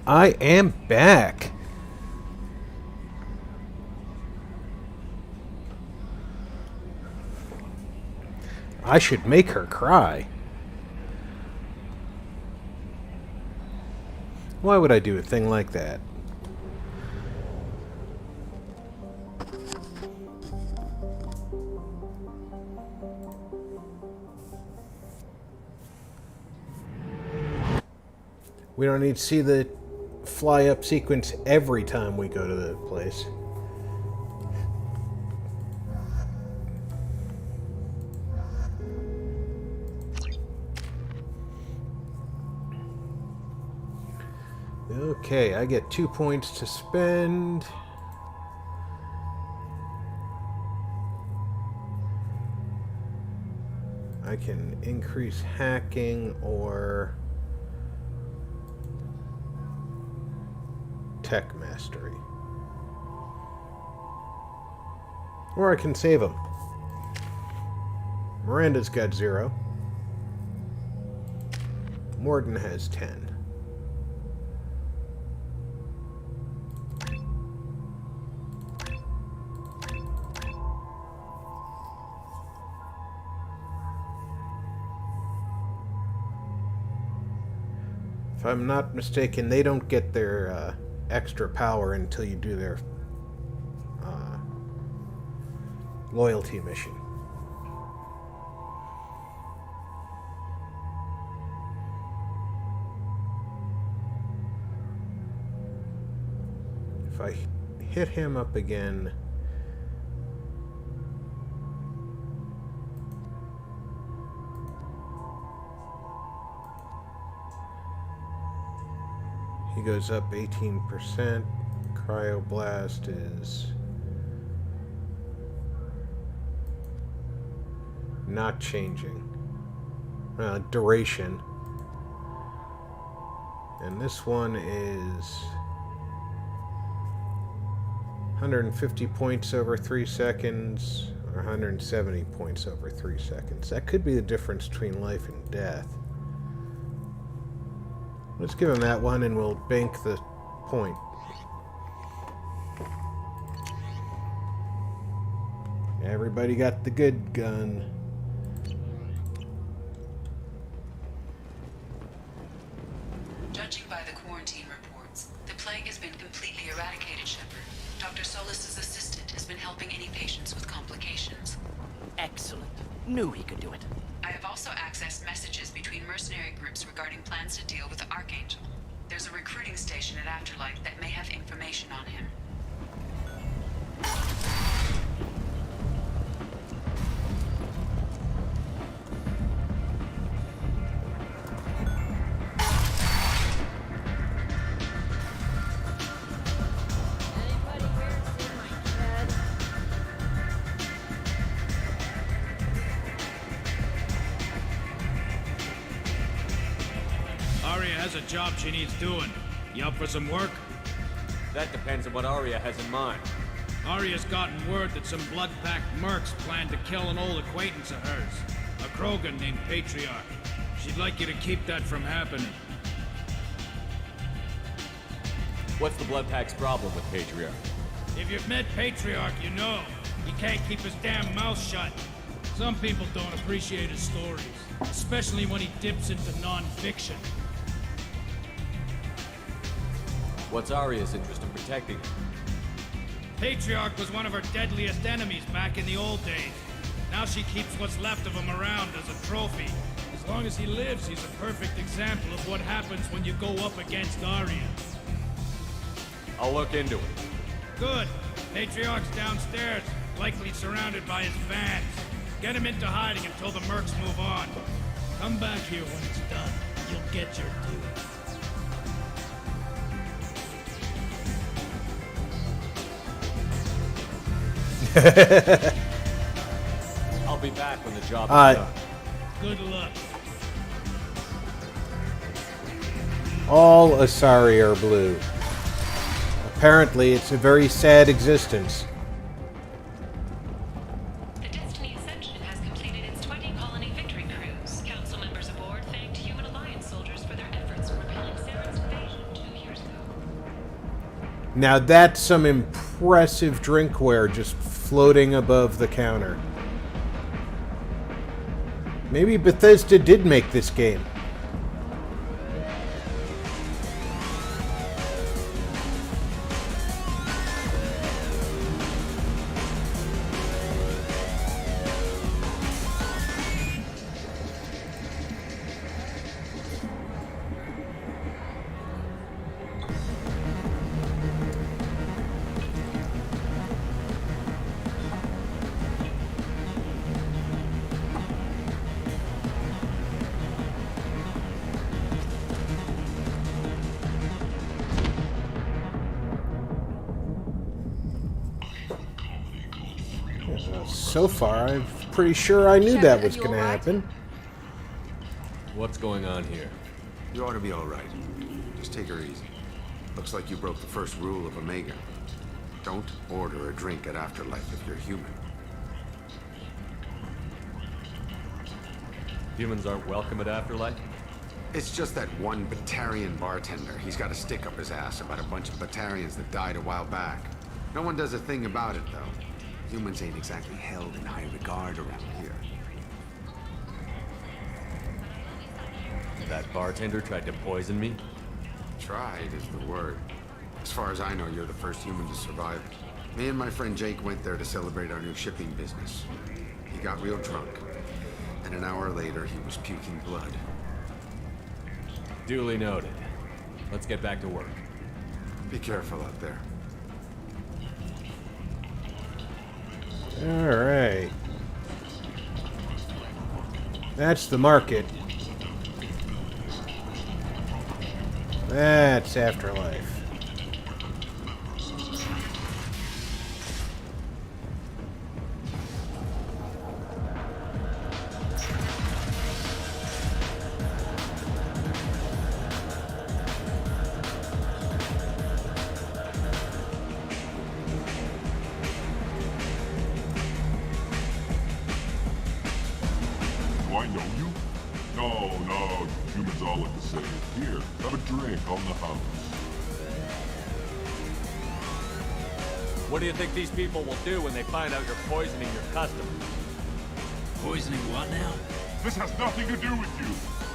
I am back. I should make her cry. Why would I do a thing like that? We don't need to see the fly up sequence every time we go to the place. Okay, I get 2 points to spend. I can increase hacking or tech mastery. Or I can save them. Miranda's got 0. Morden has 10. If I'm not mistaken, they don't get their extra power until you do their loyalty mission. If I hit him up again, he goes up 18%. Cryoblast is not changing. Duration. And this one is 150 points over 3 seconds, or 170 points over 3 seconds. That could be the difference between life and death. Let's give him that one and we'll bank the point. Everybody got the good gun. Judging by the quarantine reports, the plague has been completely eradicated, Shepard. Dr. Solis's assistant has been helping any patients with complications. Excellent. Knew he could do it. I have also accessed messages between mercenary groups regarding plans to deal with the Archangel. There's a recruiting station at Afterlight that may have information on him. Arya has a job she needs doing. You up for some work? That depends on what Arya has in mind. Arya's gotten word that some blood-packed mercs plan to kill an old acquaintance of hers. A Krogan named Patriarch. She'd like you to keep that from happening. What's the Bloodpack's problem with Patriarch? If you've met Patriarch, you know. He can't keep his damn mouth shut. Some people don't appreciate his stories. Especially when he dips into non-fiction. What's Arya's interest in protecting him? Patriarch was one of her deadliest enemies back in the old days. Now she keeps what's left of him around as a trophy. As long as he lives, he's a perfect example of what happens when you go up against Arya. I'll look into it. Good. Patriarch's downstairs, likely surrounded by his fans. Get him into hiding until the mercs move on. Come back here when it's done. You'll get your due. I'll be back when the job is done. Good luck. All Asari are blue. Apparently, it's a very sad existence. The Destiny Ascension has completed its 20-colony victory cruise. Council members aboard thanked Human Alliance soldiers for their efforts in repelling Saren's invasion 2 years ago. Now that's some impressive drinkware just floating above the counter. Maybe Bethesda did make this game. So far, I'm pretty sure I knew that was going to happen. What's going on here? You ought to be all right. Just take her easy. Looks like you broke the first rule of Omega. Don't order a drink at Afterlife if you're human. Humans aren't welcome at Afterlife? It's just that one Batarian bartender. He's got a stick up his ass about a bunch of Batarians that died a while back. No one does a thing about it, though. Humans ain't exactly held in high regard around here. That bartender tried to poison me? Tried is the word. As far as I know, you're the first human to survive. Me and my friend Jake went there to celebrate our new shipping business. He got real drunk, and an hour later he was puking blood. Duly noted. Let's get back to work. Be careful out there. Alright. That's the market. That's Afterlife. Do I know you? No, humans all look the same. Here, have a drink on the house. What do you think these people will do when they find out you're poisoning your customers? Poisoning what now? This has nothing to do with you.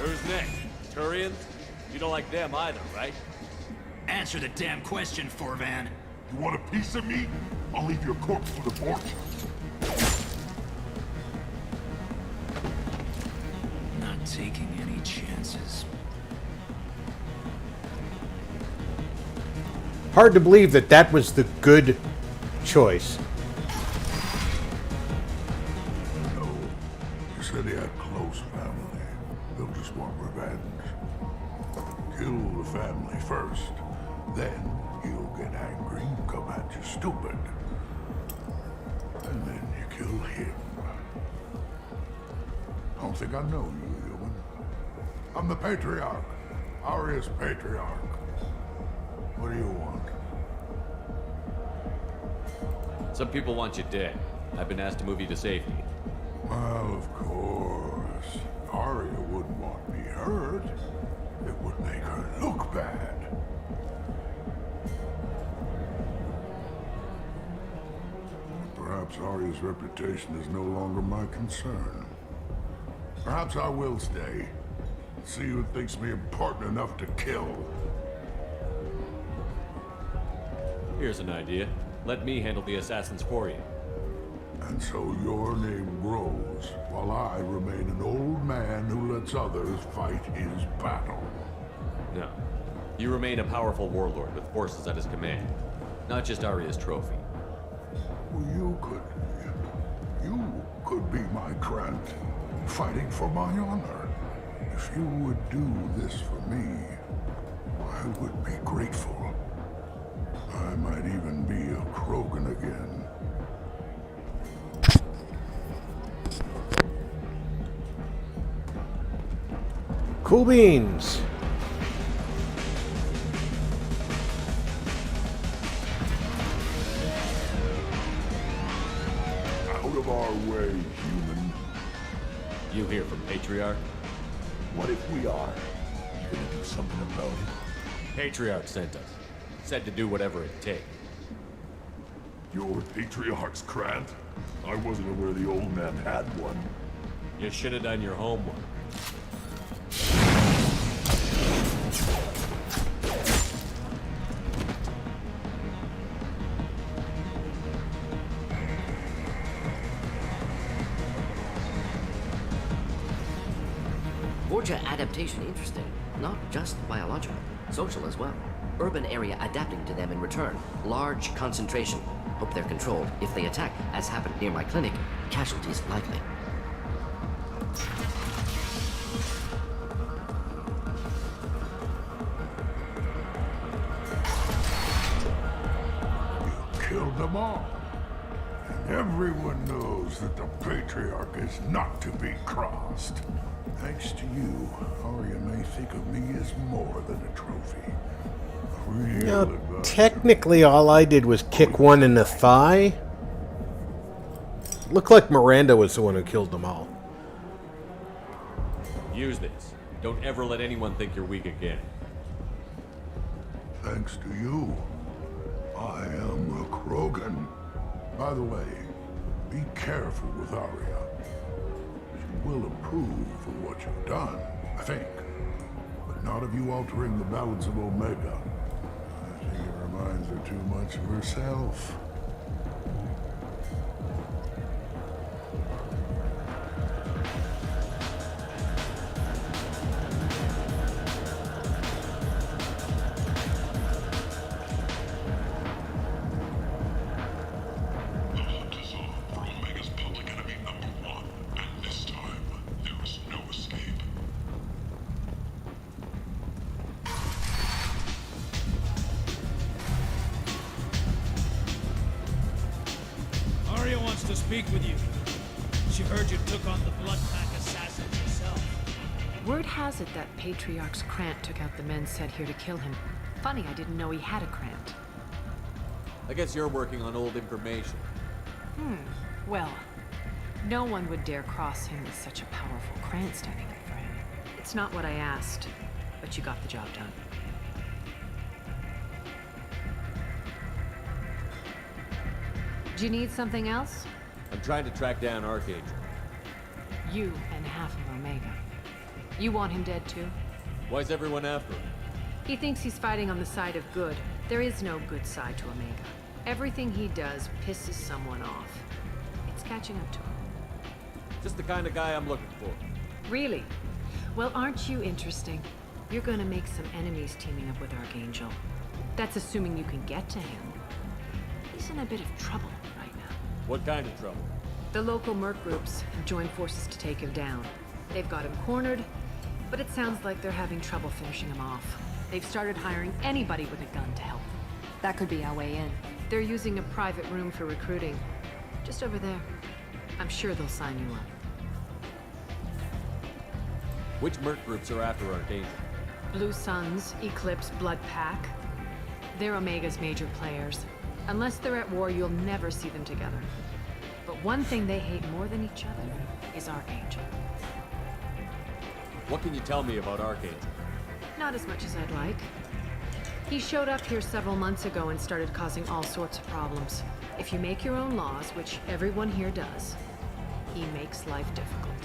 Who's next? Turians? You don't like them either, right? Answer the damn question, Forvan. You want a piece of me? I'll leave your corpse for the fortune. Not taking any chances. Hard to believe that that was the good choice. No. You said he had close family. They'll just want revenge. Kill the family first. Then he'll get angry and come at you stupid. And then you kill him. I don't think I know you, human. I'm the Patriarch. Aria's Patriarch. What do you want? Some people want you dead. I've been asked to move you to safety. Well, of course. Aria wouldn't want me hurt. It would make her look bad. Perhaps Aria's reputation is no longer my concern. Perhaps I will stay. See who thinks me important enough to kill. Here's an idea. Let me handle the assassins for you. And so your name grows, while I remain an old man who lets others fight his battle. No. You remain a powerful warlord with forces at his command. Not just Aria's trophy. Well, you could be my Grant, fighting for my honor. If you would do this for me, I would be grateful. I might even be a Krogan again. Cool beans. Out of our way, human. You here from Patriarch? What if we are? You gonna do something about it? Patriarch sent us. Said to do whatever it takes. Your Patriarch's Krant? I wasn't aware the old man had one. You should have done your homework. Vorcha adaptation interesting. Not just biological, social as well. Urban area adapting to them in return. Large concentration. Hope they're controlled. If they attack, as happened near my clinic, casualties likely. You killed them all. And everyone knows that the Patriarch is not to be crossed. Thanks to you, Arya may think of me as more than a trophy. A real Now, adventure. technically, all I did was kick one in the thigh. Looked like Miranda was the one who killed them all. Use this. Don't ever let anyone think you're weak again. Thanks to you, I am a Krogan. By the way, be careful with Arya. She will approve for what you've done, I think. But not of you altering the balance of Omega. I think it reminds her too much of herself. Arya wants to speak with you. She heard you took on the Blood Pack assassins yourself. Word has it that Patriarch's Krant took out the men sent here to kill him. Funny, I didn't know he had a Krant. I guess you're working on old information. Well, no one would dare cross him with such a powerful Krant standing up for him. It's not what I asked, but you got the job done. Do you need something else? I'm trying to track down Archangel. You and half of Omega. You want him dead too? Why's everyone after him? He thinks he's fighting on the side of good. There is no good side to Omega. Everything he does pisses someone off. It's catching up to him. Just the kind of guy I'm looking for. Really? Well, aren't you interesting? You're gonna make some enemies teaming up with Archangel. That's assuming you can get to him. He's in a bit of trouble right now. What kind of trouble? The local merc groups have joined forces to take him down. They've got him cornered, but it sounds like they're having trouble finishing him off. They've started hiring anybody with a gun to help. That could be our way in. They're using a private room for recruiting. Just over there. I'm sure they'll sign you up. Which merc groups are after Archangel? Blue Suns, Eclipse, Blood Pack. They're Omega's major players. Unless they're at war, you'll never see them together. But one thing they hate more than each other is Archangel. What can you tell me about Archangel? Not as much as I'd like. He showed up here several months ago and started causing all sorts of problems. If you make your own laws, which everyone here does, he makes life difficult.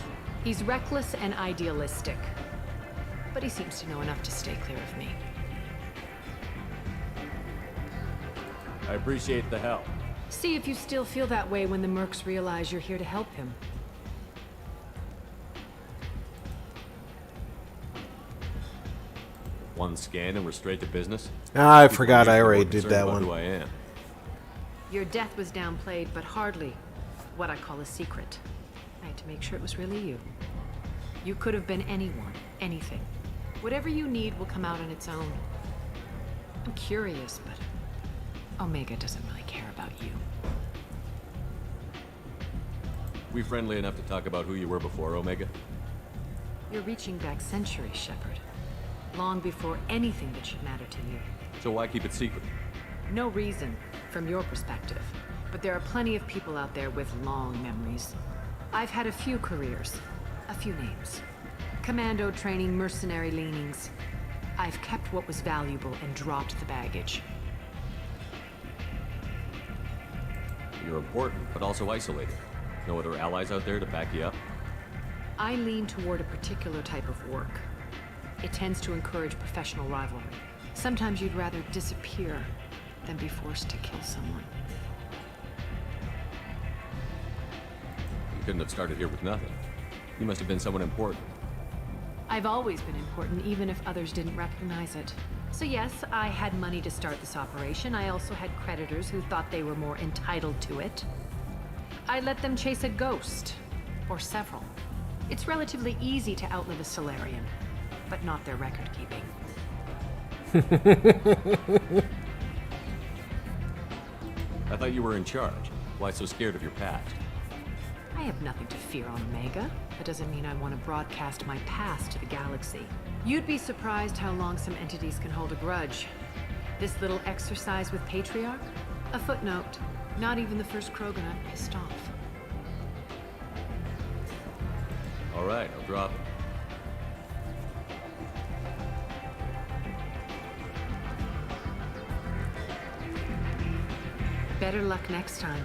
He's reckless and idealistic. But he seems to know enough to stay clear of me. I appreciate the help. See if you still feel that way when the mercs realize you're here to help him. One scan and we're straight to business? Ah, I People forgot I usually already more did concerned that about one. Who I am. Your death was downplayed, but hardly what I call a secret. I had to make sure it was really you. You could have been anyone, anything. Whatever you need will come out on its own. I'm curious, but Omega doesn't really care about you. We friendly enough to talk about who you were before, Omega? You're reaching back centuries, Shepard. Long before anything that should matter to you. So why keep it secret? No reason, from your perspective. But there are plenty of people out there with long memories. I've had a few careers, a few names. Commando training, mercenary leanings. I've kept what was valuable and dropped the baggage. you're important, but also isolated. No other allies out there to back you up? I lean toward a particular type of work. It tends to encourage professional rivalry. Sometimes you'd rather disappear than be forced to kill someone. You couldn't have started here with nothing. You must have been someone important. I've always been important, even if others didn't recognize it. So yes, I had money to start this operation. I also had creditors who thought they were more entitled to it. I let them chase a ghost, or several. It's relatively easy to outlive a Solarian, but not their record keeping. I thought you were in charge. Why so scared of your past? I have nothing to fear on Omega. That doesn't mean I want to broadcast my past to the galaxy. You'd be surprised how long some entities can hold a grudge. This little exercise with Patriarch? A footnote. Not even the first Krogan pissed off. All right, I'll drop it. Better luck next time.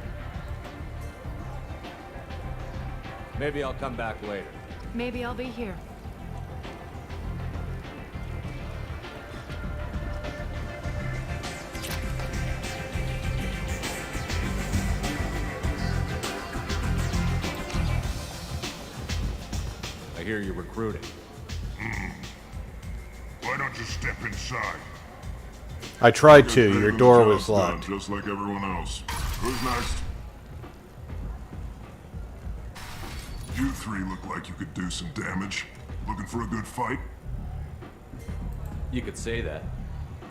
Maybe I'll come back later. Maybe I'll be here. I hear you're recruiting. Why don't you step inside? I tried Get to. paid Your when the door job's was locked. done, just like everyone else. Who's next? You three look like you could do some damage. Looking for a good fight? You could say that.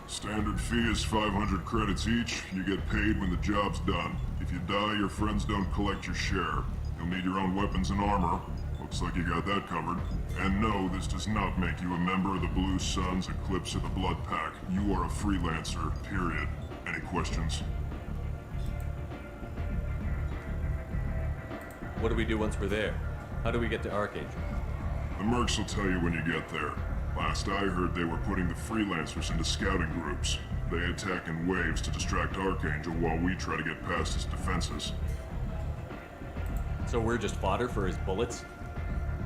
Standard fee is 500 credits each. You get paid when the job's done. If you die, your friends don't collect your share. You'll need your own weapons and armor. Looks like you got that covered. And no, this does not make you a member of the Blue Suns Eclipse of the Blood Pack. You are a freelancer, period. Any questions? What do we do once we're there? How do we get to Archangel? The mercs will tell you when you get there. Last I heard, they were putting the freelancers into scouting groups. They attack in waves to distract Archangel while we try to get past his defenses. So we're just fodder for his bullets?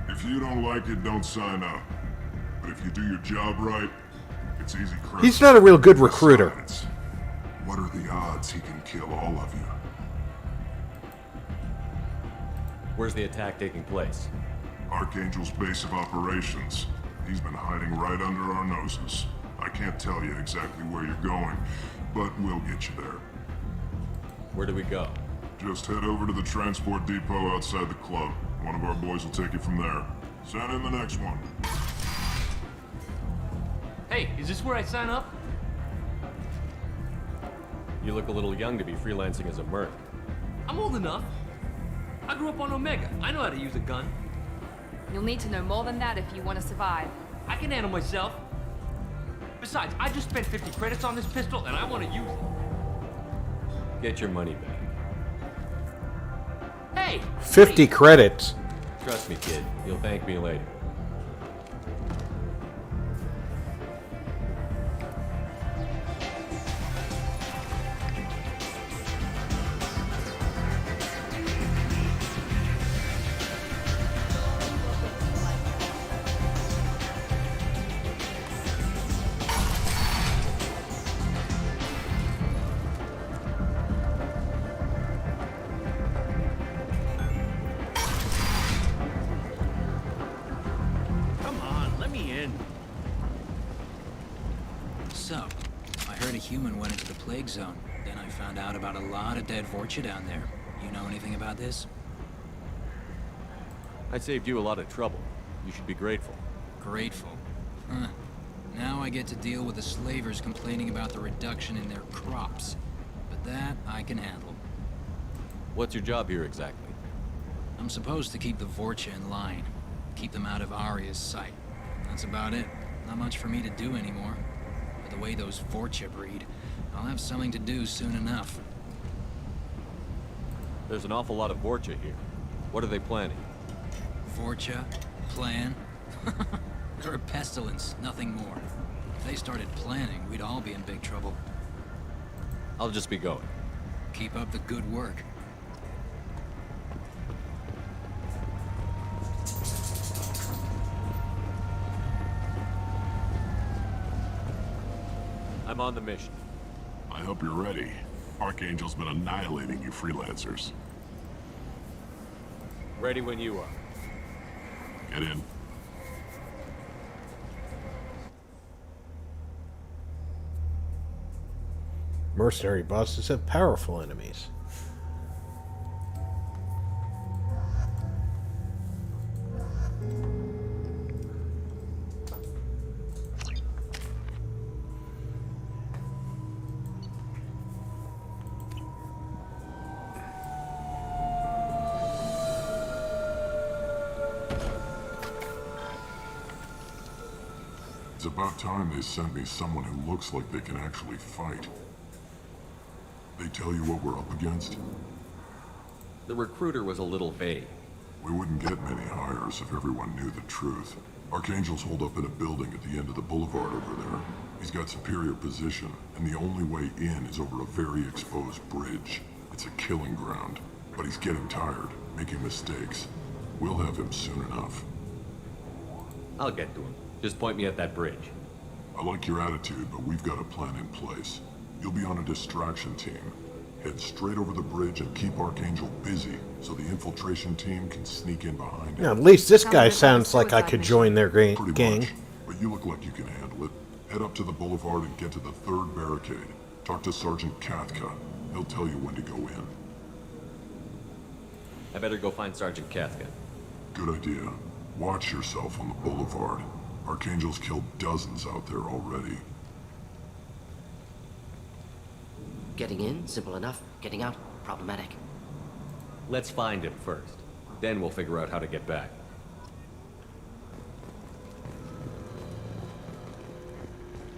If you don't like it, don't sign up. But if you do your job right, it's easy credit. He's not a real good recruiter. Besides, what are the odds he can kill all of you? Where's the attack taking place? Archangel's base of operations. He's been hiding right under our noses. I can't tell you exactly where you're going, but we'll get you there. Where do we go? Just head over to the transport depot outside the club. One of our boys will take you from there. Send in the next one. Hey, is this where I sign up? You look a little young to be freelancing as a merc. I'm old enough. I grew up on Omega. I know how to use a gun. You'll need to know more than that if you want to survive. I can handle myself. Besides, I just spent 50 credits on this pistol, and I want to use it. Get your money back. Hey! 50 credits. Trust me, kid. You'll thank me later. Come on, let me in. So, I heard a human went into the plague zone. Then I found out about a lot of dead Vorcha down there. You know anything about this? I saved you a lot of trouble. You should be grateful. Grateful. Huh. Now I get to deal with the slavers complaining about the reduction in their crops. But that I can handle. What's your job here exactly? I'm supposed to keep the Vorcha in line. Keep them out of Arya's sight. That's about it. Not much for me to do anymore. But the way those Vorcha breed, I'll have something to do soon enough. There's an awful lot of Vorcha here. What are they planning? Vorcha? Plan? They're a pestilence, nothing more. If they started planning, we'd all be in big trouble. I'll just be going. Keep up the good work. I'm on the mission. I hope you're ready. Archangel's been annihilating you freelancers. Ready when you are. Get in. Mercenary bosses have powerful enemies. It's about time they sent me someone who looks like they can actually fight. They tell you what we're up against? The recruiter was a little vague. We wouldn't get many hires if everyone knew the truth. Archangel's holed up in a building at the end of the boulevard over there. He's got superior position, and the only way in is over a very exposed bridge. It's a killing ground, but he's getting tired, making mistakes. We'll have him soon enough. I'll get to him. Just point me at that bridge. I like your attitude, but we've got a plan in place. You'll be on a distraction team. Head straight over the bridge and keep Archangel busy, so the infiltration team can sneak in behind him. Yeah, at least this guy sounds like I could join their gang. Much, but you look like you can handle it. Head up to the boulevard and get to the third barricade. Talk to Sergeant Kathka. He'll tell you when to go in. I better go find Sergeant Kathka. Good idea. Watch yourself on the boulevard. Archangel's killed dozens out there already. Getting in, simple enough. Getting out, problematic. Let's find him first. Then we'll figure out how to get back.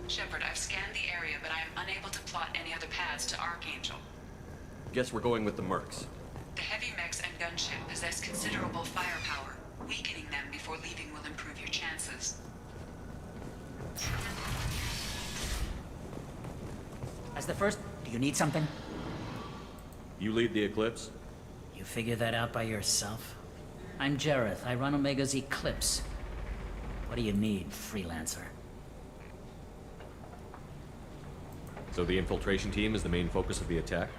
Shepard, I've scanned the area, but I am unable to plot any other paths to Archangel. Guess we're going with the Mercs. The heavy mechs and gunship possess considerable firepower. Weakening them before leaving will improve your chances. As the first, do you need something? You lead the Eclipse? You figure that out by yourself? I'm Jareth. I run Omega's Eclipse. What do you need, freelancer? So the infiltration team is the main focus of the attack?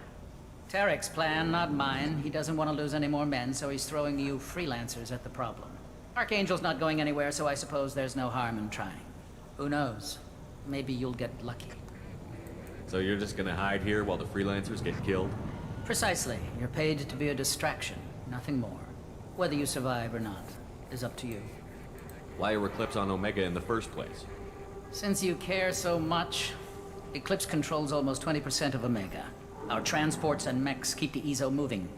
Tarek's plan, not mine. He doesn't want to lose any more men, so he's throwing you freelancers at the problem. Archangel's not going anywhere, so I suppose there's no harm in trying. Who knows? Maybe you'll get lucky. So you're just gonna hide here while the freelancers get killed? Precisely. You're paid to be a distraction, nothing more. Whether you survive or not is up to you. Why are Eclipse on Omega in the first place? Since you care so much, Eclipse controls almost 20% of Omega. Our transports and mechs keep the EZO moving.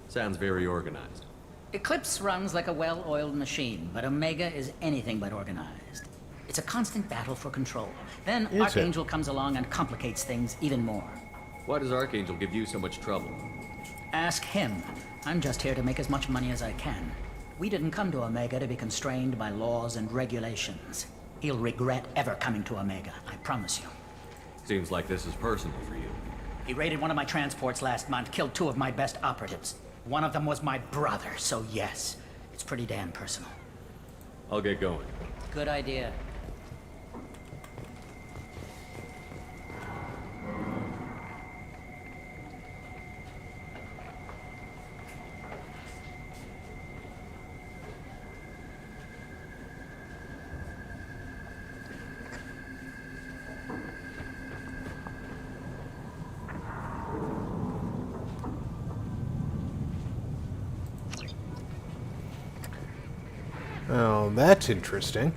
Sounds very organized. Eclipse runs like a well-oiled machine, but Omega is anything but organized. It's a constant battle for control. Then Archangel comes along and complicates things even more. Why does Archangel give you so much trouble? Ask him. I'm just here to make as much money as I can. We didn't come to Omega to be constrained by laws and regulations. He'll regret ever coming to Omega, I promise you. Seems like this is personal for you. He raided one of my transports last month, killed 2 of my best operatives. One of them was my brother, so yes, it's pretty damn personal. I'll get going. Good idea. Oh, that's interesting.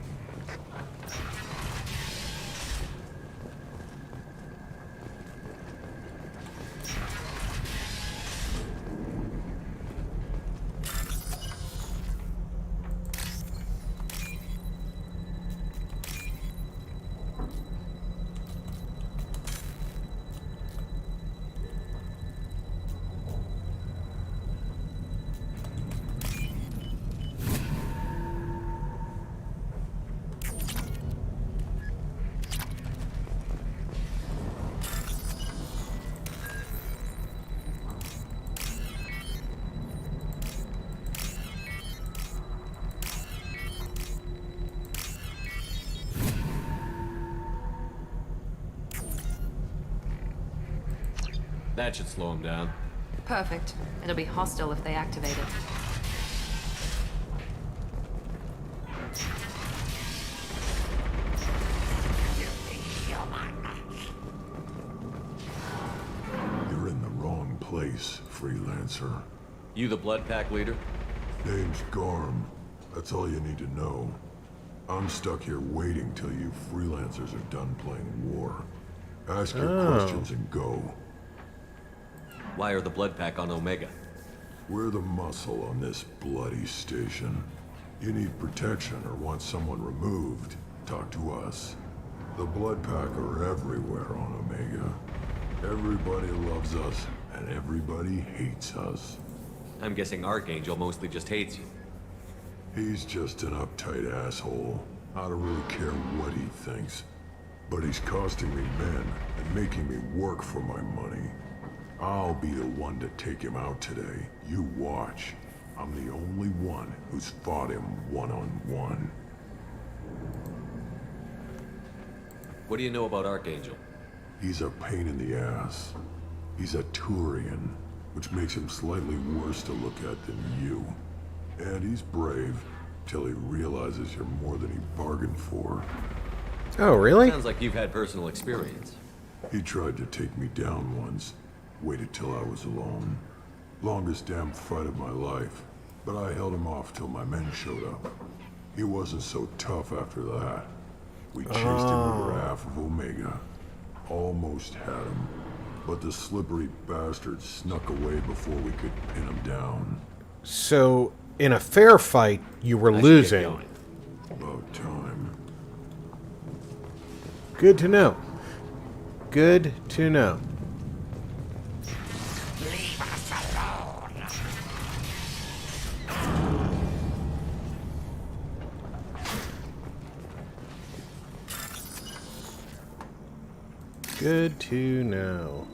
That should slow him down. Perfect. It'll be hostile if they activate it. You're in the wrong place, freelancer. You the Blood Pack leader? Name's Garm. That's all you need to know. I'm stuck here waiting till you freelancers are done playing war. Ask your questions and go. Why are the Blood Pack on Omega? We're the muscle on this bloody station. You need protection or want someone removed, talk to us. The Blood Pack are everywhere on Omega. Everybody loves us, and everybody hates us. I'm guessing Archangel mostly just hates you. He's just an uptight asshole. I don't really care what he thinks. But he's costing me men and making me work for my money. I'll be the one to take him out today. You watch. I'm the only one who's fought him one-on-one. What do you know about Archangel? He's a pain in the ass. He's a Turian, which makes him slightly worse to look at than you. And he's brave, till he realizes you're more than he bargained for. Oh, really? Sounds like you've had personal experience. He tried to take me down once. Waited till I was alone. Longest damn fight of my life. But I held him off till my men showed up. He wasn't so tough after that. We chased him over half of Omega. Almost had him. But the slippery bastard snuck away before we could pin him down. So, in a fair fight, you were losing. About time. Good to know. Good to know. Leave us alone. Good to know.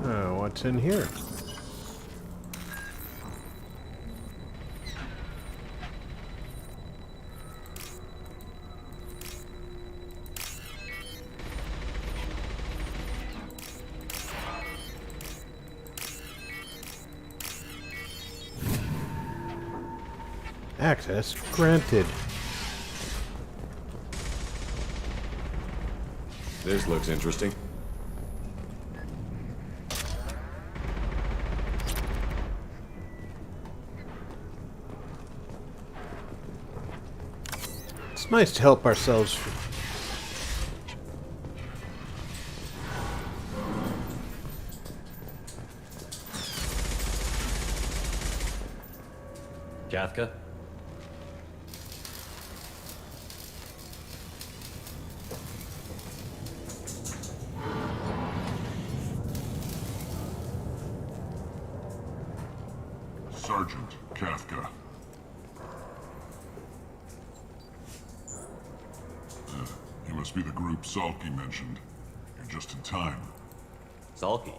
Oh, what's in here? Access granted. This looks interesting. It's nice to help ourselves. Kathka? Sergeant Kathka. You must be the group Salky mentioned. You're just in time. Salky?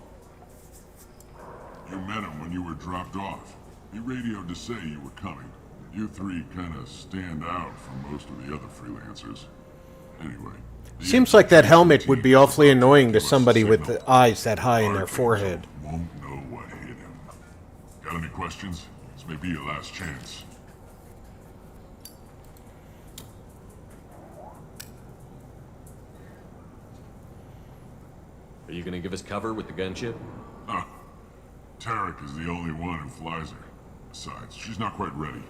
You met him when you were dropped off. He radioed to say you were coming. You three kind of stand out from most of the other freelancers. Anyway. Seems like that helmet would be awfully annoying to somebody with the eyes that high in their forehead. Won't know what hit him. Got any questions? This may be your last chance. Are you gonna give us cover with the gunship? Tarek is the only one who flies her. Besides, she's not quite ready.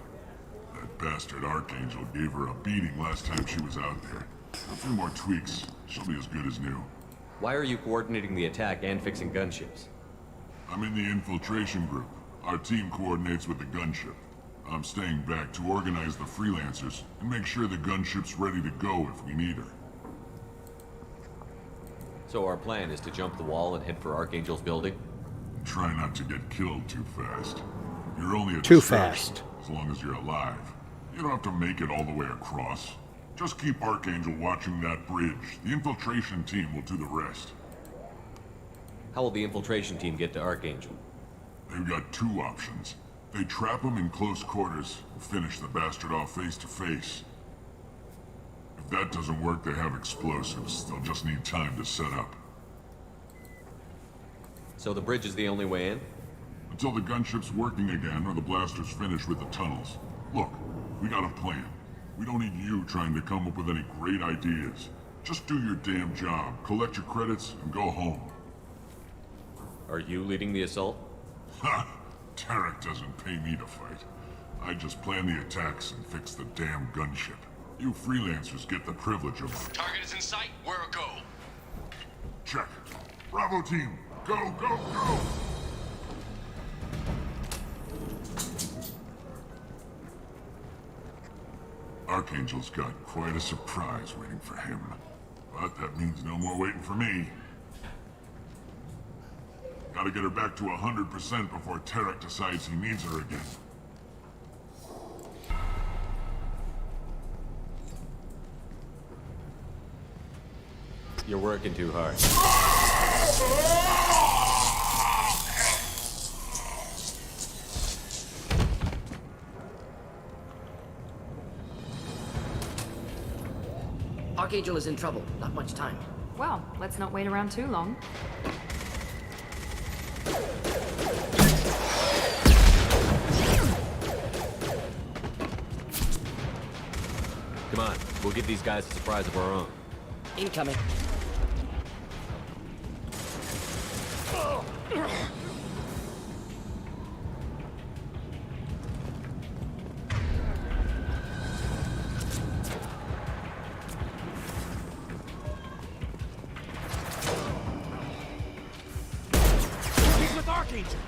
That bastard Archangel gave her a beating last time she was out there. A few more tweaks, she'll be as good as new. Why are you coordinating the attack and fixing gunships? I'm in the infiltration group. Our team coordinates with the gunship. I'm staying back to organize the freelancers and make sure the gunship's ready to go if we need her. So our plan is to jump the wall and head for Archangel's building? Try not to get killed too fast. You're only a Too distraction, fast. as long as you're alive. You don't have to make it all the way across. Just keep Archangel watching that bridge. The infiltration team will do the rest. How will the infiltration team get to Archangel? They've got two options. They trap him in close quarters and finish the bastard off face to face. If that doesn't work, they have explosives. They'll just need time to set up. So the bridge is the only way in? Until the gunship's working again or the blasters finish with the tunnels. Look, we got a plan. We don't need you trying to come up with any great ideas. Just do your damn job, collect your credits, and go home. Are you leading the assault? Ha! Tarek doesn't pay me to fight. I just plan the attacks and fix the damn gunship. You freelancers get the privilege of... Target is in sight. Where a go? Check. Bravo team, go, go, go! Archangel's got quite a surprise waiting for him. But that means no more waiting for me. Gotta get her back to 100% before Tarek decides he needs her again. You're working too hard. Archangel is in trouble. Not much time. Well, let's not wait around too long. Come on, we'll give these guys a surprise of our own. Incoming. He's with Archangel.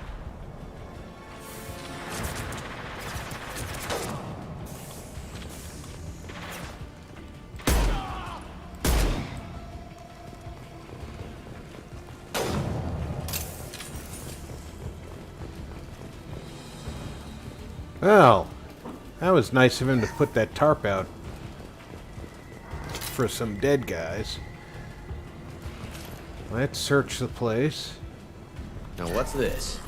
Well, that was nice of him to put that tarp out for some dead guys. Let's search the place. Now what's this?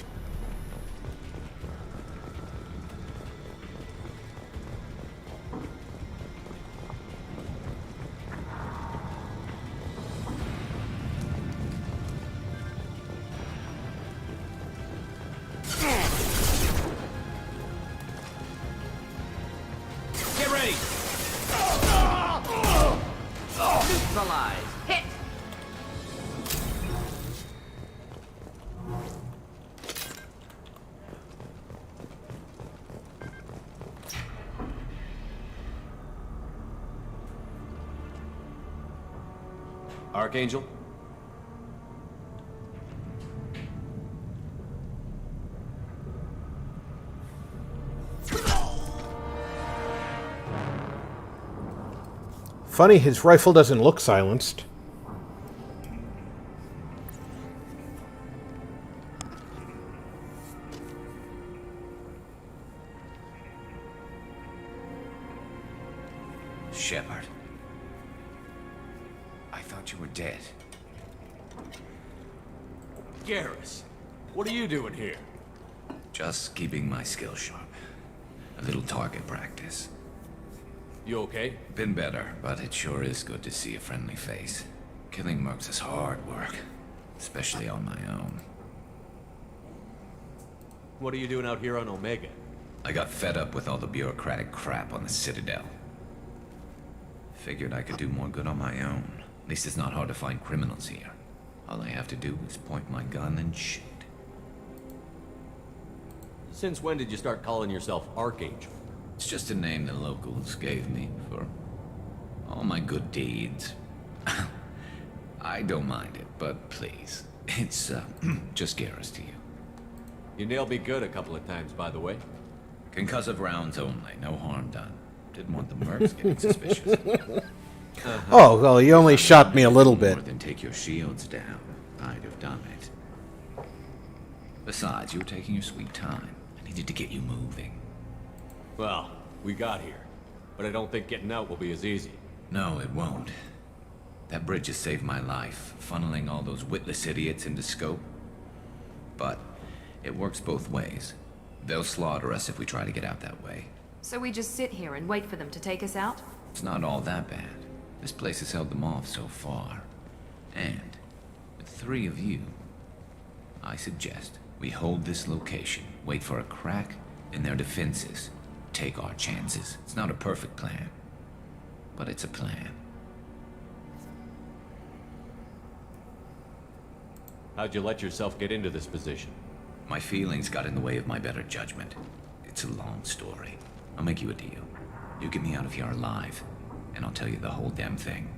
Get ready! Neutralize. Hit! Archangel? Funny, his rifle doesn't look silenced. Shepard. I thought you were dead. Garrus, what are you doing here? Just keeping my skills sharp. A little target practice. You okay? Been better, but it sure is good to see a friendly face. Killing mercs is hard work, especially on my own. What are you doing out here on Omega? I got fed up with all the bureaucratic crap on the Citadel. Figured I could do more good on my own. At least it's not hard to find criminals here. All I have to do is point my gun and shoot. Since when did you start calling yourself Archangel? It's just a name the locals gave me for all my good deeds. I don't mind it, but please, it's just Garrus to you. You nailed me good a couple of times, by the way. Concussive rounds only, no harm done. Didn't want the mercs getting suspicious. Oh, well, you only shot me a little bit. More than take your shields down. I'd have done it. Besides, you were taking your sweet time. I needed to get you moving. Well, we got here. But I don't think getting out will be as easy. No, it won't. That bridge has saved my life, funneling all those witless idiots into scope. But it works both ways. They'll slaughter us if we try to get out that way. So we just sit here and wait for them to take us out? It's not all that bad. This place has held them off so far. And with 3 of you, I suggest we hold this location, wait for a crack in their defenses, take our chances. It's not a perfect plan, but it's a plan. How'd you let yourself get into this position? My feelings got in the way of my better judgment. It's a long story. I'll make you a deal. You get me out of here alive, and I'll tell you the whole damn thing.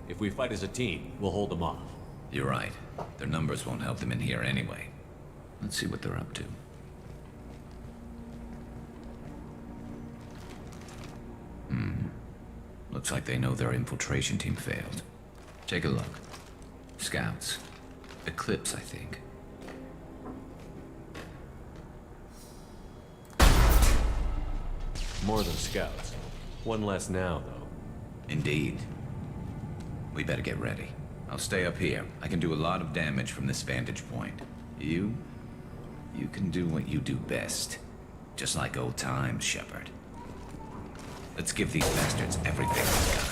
If we fight as a team, we'll hold them off. You're right. Their numbers won't help them in here anyway. Let's see what they're up to. Looks like they know their infiltration team failed. Take a look. Scouts. Eclipse, I think. More than scouts. One less now, though. Indeed. We better get ready. I'll stay up here. I can do a lot of damage from this vantage point. You can do what you do best. Just like old times, Shepard. Let's give these bastards everything we've got.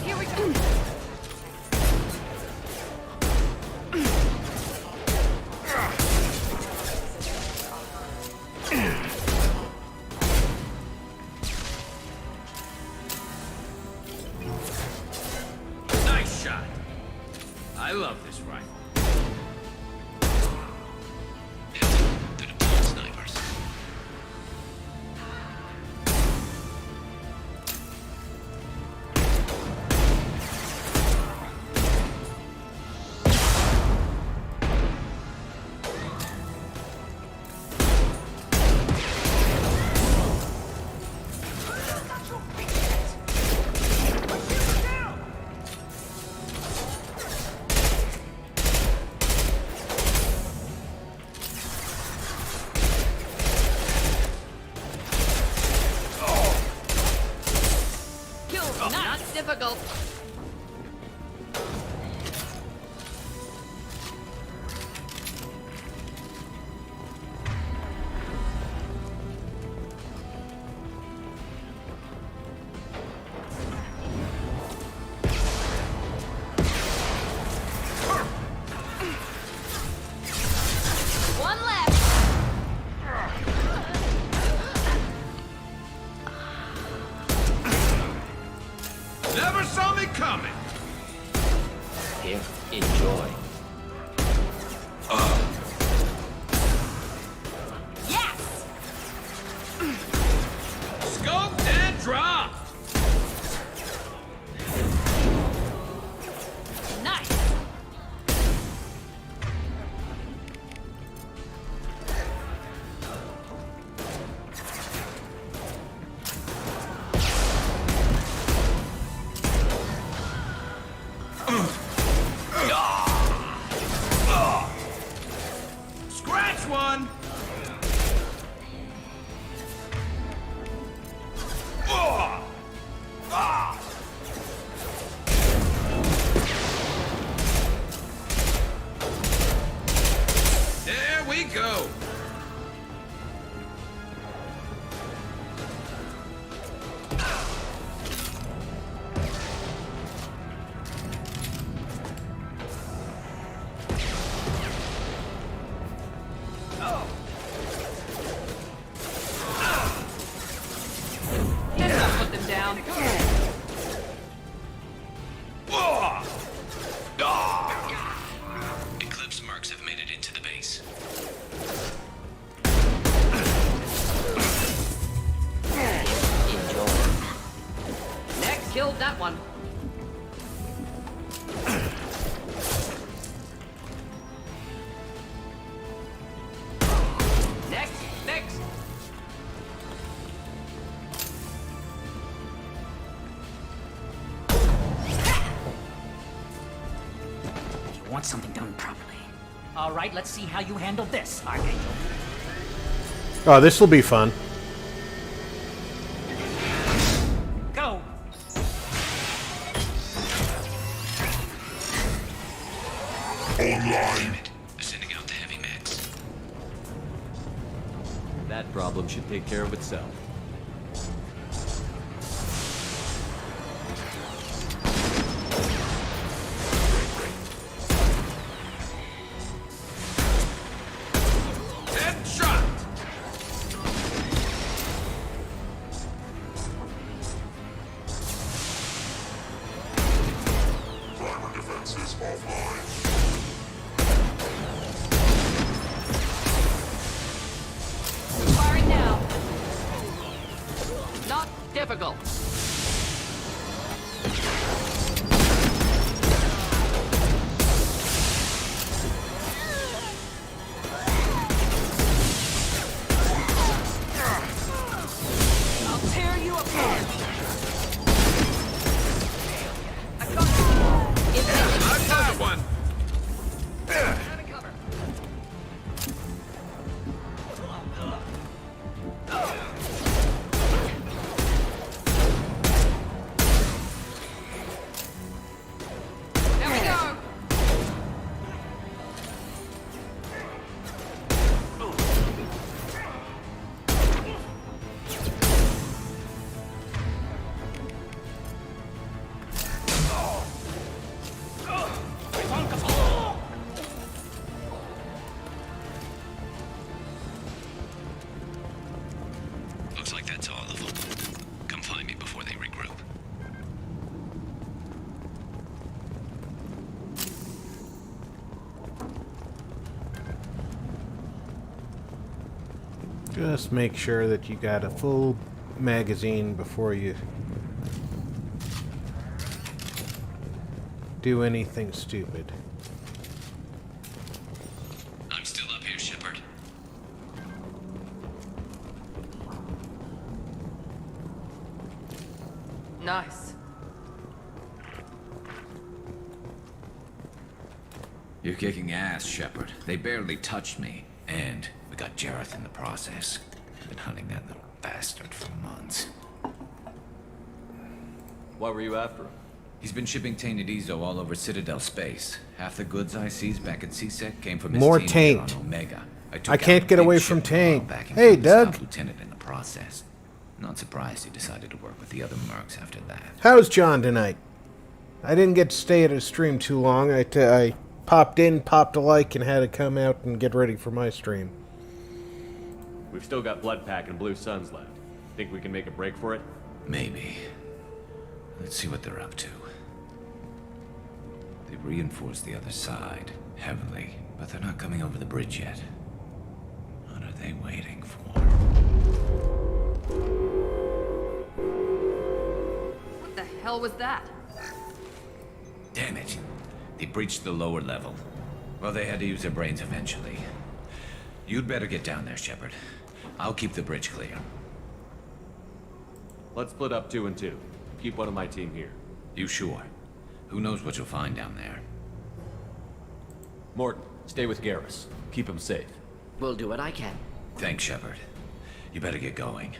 Here we go! Nice shot. I love this rifle. The deployed snipers. Not difficult. One left. Never saw me coming! Here, enjoy. Yes! Scoped and dropped! Nice! Scratch one! There we go! Guess I'll put them down. Eclipse marks have made it into the base. want something done properly. All right, let's see how you handle this, Archangel. Oh, this will be fun. Go! Online. Sending out the heavy mix. That problem should take care of itself. Headshot! Primer defenses offline. Firing now. Not difficult. I'll tear you apart. Another one! There we go. Looks like that's all of them. Come find me before they regroup. Just make sure that you got a full magazine before you do anything stupid. I'm still up here, Shepard. Nice. You're kicking ass, Shepard. They barely touched me. And we got Jareth in the process. I've been hunting that little bastard for months. Why were you after him? He's been shipping tainted Ezo all over Citadel space. Half the goods I seized back at CSEC came from his More team here on taint. Omega. I took can't out get a big away from shipment a while taint. back and Hey, killed the staff Doug. lieutenant in the process. Not surprised he decided to work with the other mercs after that. How's John tonight? I didn't get to stay at his stream too long. I popped in, popped a like, and had to come out and get ready for my stream. We've still got Bloodpack and Blue Suns left. Think we can make a break for it? Maybe. Let's see what they're up to. They reinforced the other side, heavily, but they're not coming over the bridge yet. What are they waiting for? What the hell was that? Damn it. They breached the lower level. Well, they had to use their brains eventually. You'd better get down there, Shepard. I'll keep the bridge clear. Let's split up 2 and 2. Keep one of my team here. You sure? Who knows what you'll find down there? Morton, stay with Garrus. Keep him safe. We'll do what I can. Thanks, Shepard. You better get going.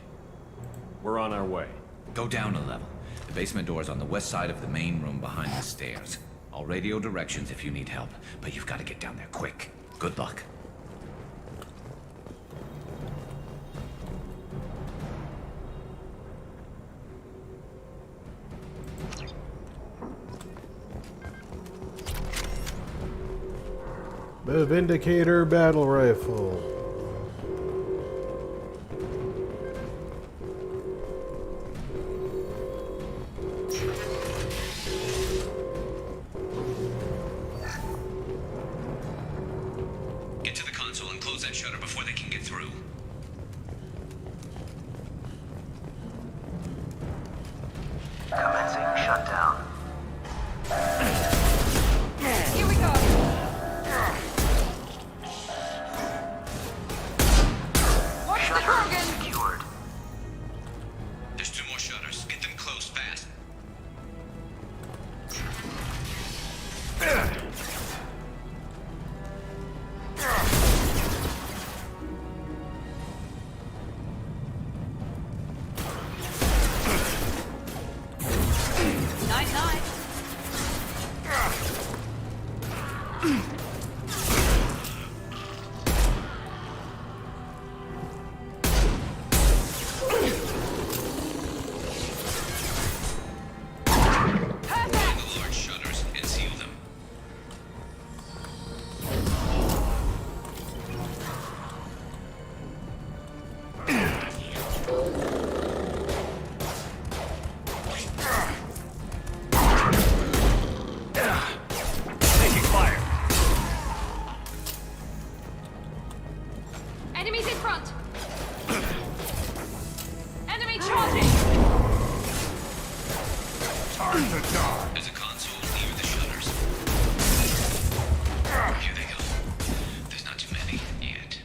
We're on our way. Go down a level. The basement door's on the west side of the main room behind the stairs. I'll radio directions if you need help, but you've got to get down there quick. Good luck. The Vindicator Battle Rifle. Get to the console and close that shutter before they can get through. Commencing shutdown. Here we go. Watch the Krogan. Secured. There's 2 more shutters. Get them closed fast. Enemies in front! Enemy charging! Time to die. There's a console near the shutters. Here they go. There's not too many yet.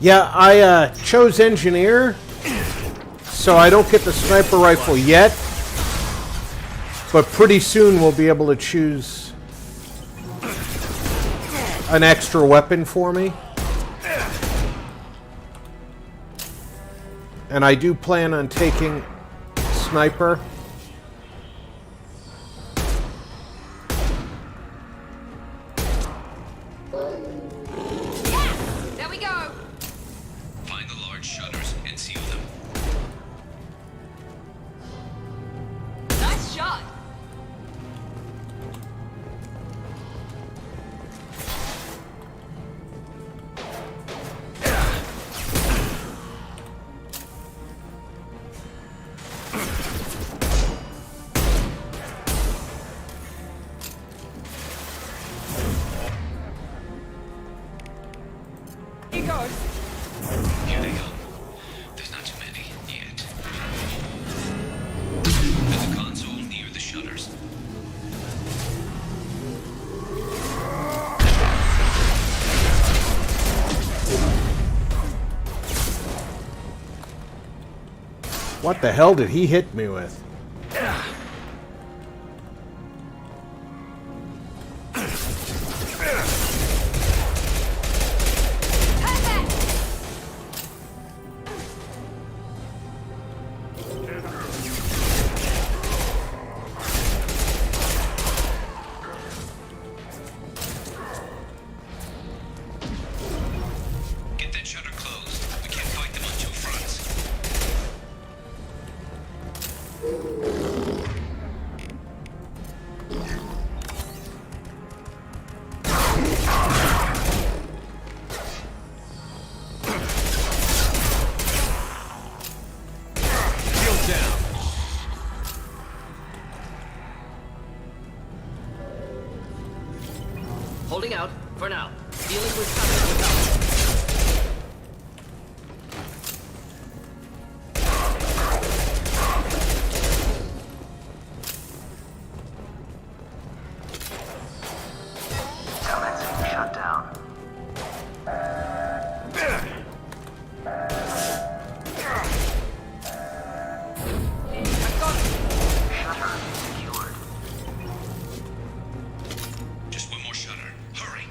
Yeah, I chose engineer, so I don't get the sniper rifle yet, but pretty soon we'll be able to choose an extra weapon for me. And I do plan on taking sniper. There we go! Find the large shutters and seal them. Nice shot! Here goes. Here they go. There's not too many yet. There's a console near the shutters. What the hell did he hit me with? Get that shutter closed. We can't fight them on two fronts. Shield down. Holding out for now. Dealing with cover without. Shut down. Shutter secured. Just one more shutter. Hurry.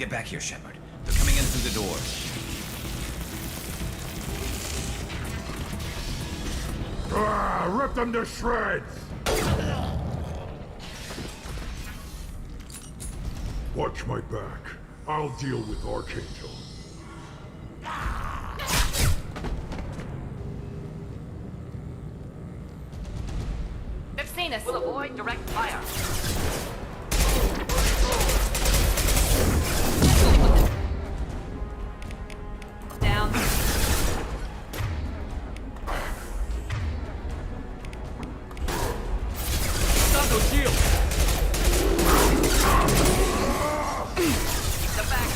Get back here, Shepard. They're coming in through the doors. Rip them to shreds! Watch my back. I'll deal with Archangel. They've seen us. We'll avoid direct fire. Down. Stop those shields! The back.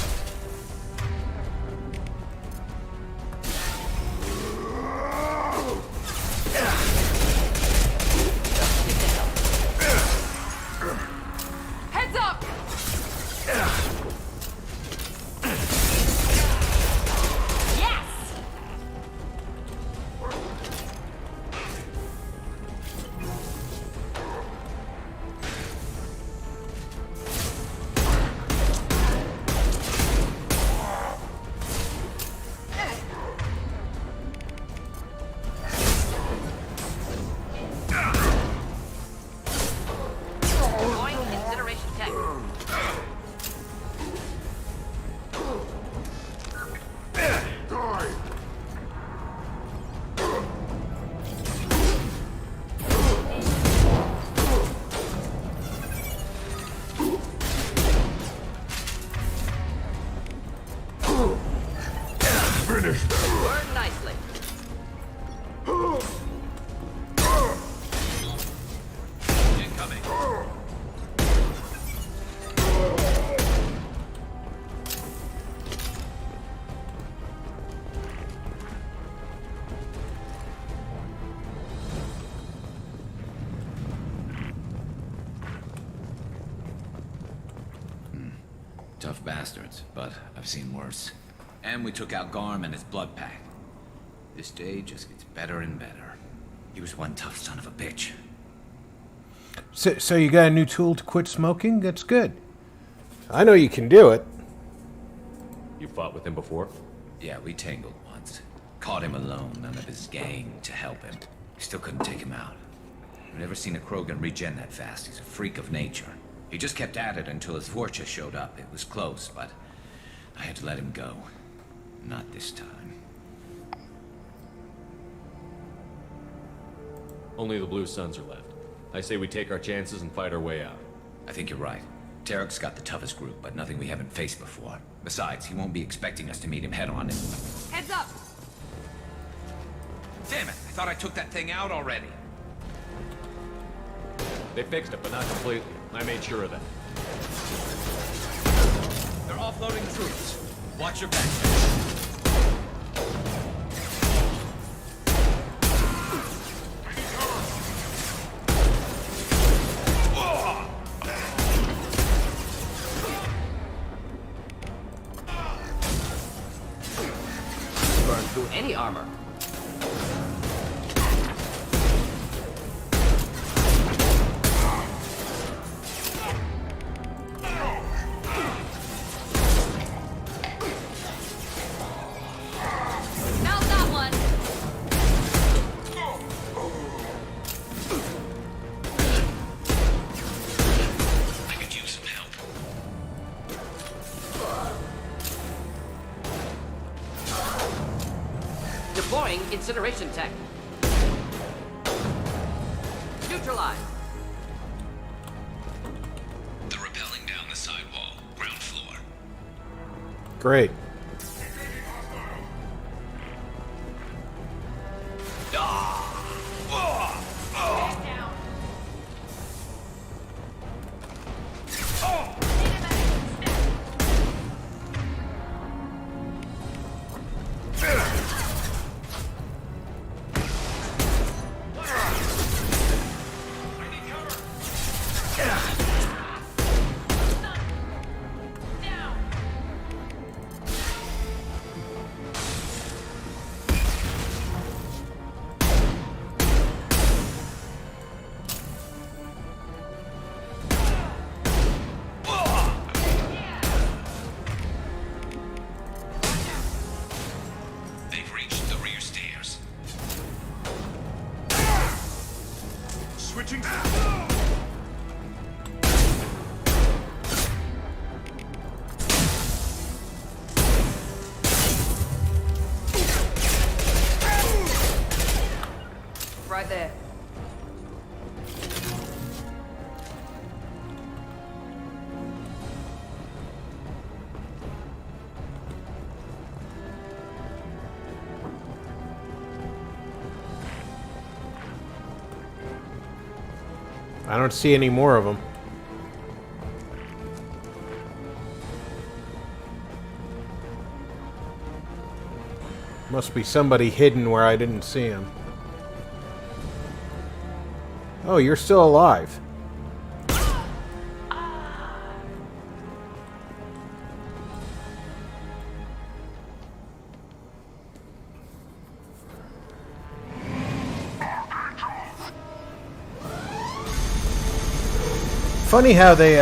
Heads up! Yes! Deploying incineration tech. Finish them! Burn nicely. Incoming. Tough bastards, but I've seen worse. And we took out Garm and his blood pack. This day just gets better and better. He was one tough son of a bitch. So you got a new tool to quit smoking? That's good. I know you can do it. You fought with him before? Yeah, we tangled once. Caught him alone, none of his gang to help him. Still couldn't take him out. I've never seen a Krogan regen that fast. He's a freak of nature. He just kept at it until his Vorcha showed up. It was close, but I had to let him go. Not this time. Only the Blue Suns are left. I say we take our chances and fight our way out. I think you're right. Tarek's got the toughest group, but nothing we haven't faced before. Besides, he won't be expecting us to meet him head-on. Heads up! Damn it! I thought I took that thing out already. They fixed it, but not completely. I made sure of that. They're offloading troops. Watch your back. Burn through any armor. Found that one! I could use some help. Deploying incineration tech. Neutralize. They're rappelling down the sidewall, ground floor. Great. Switching. Right there. I don't see any more of them. Must be somebody hidden where I didn't see him. Oh, you're still alive. Funny how they,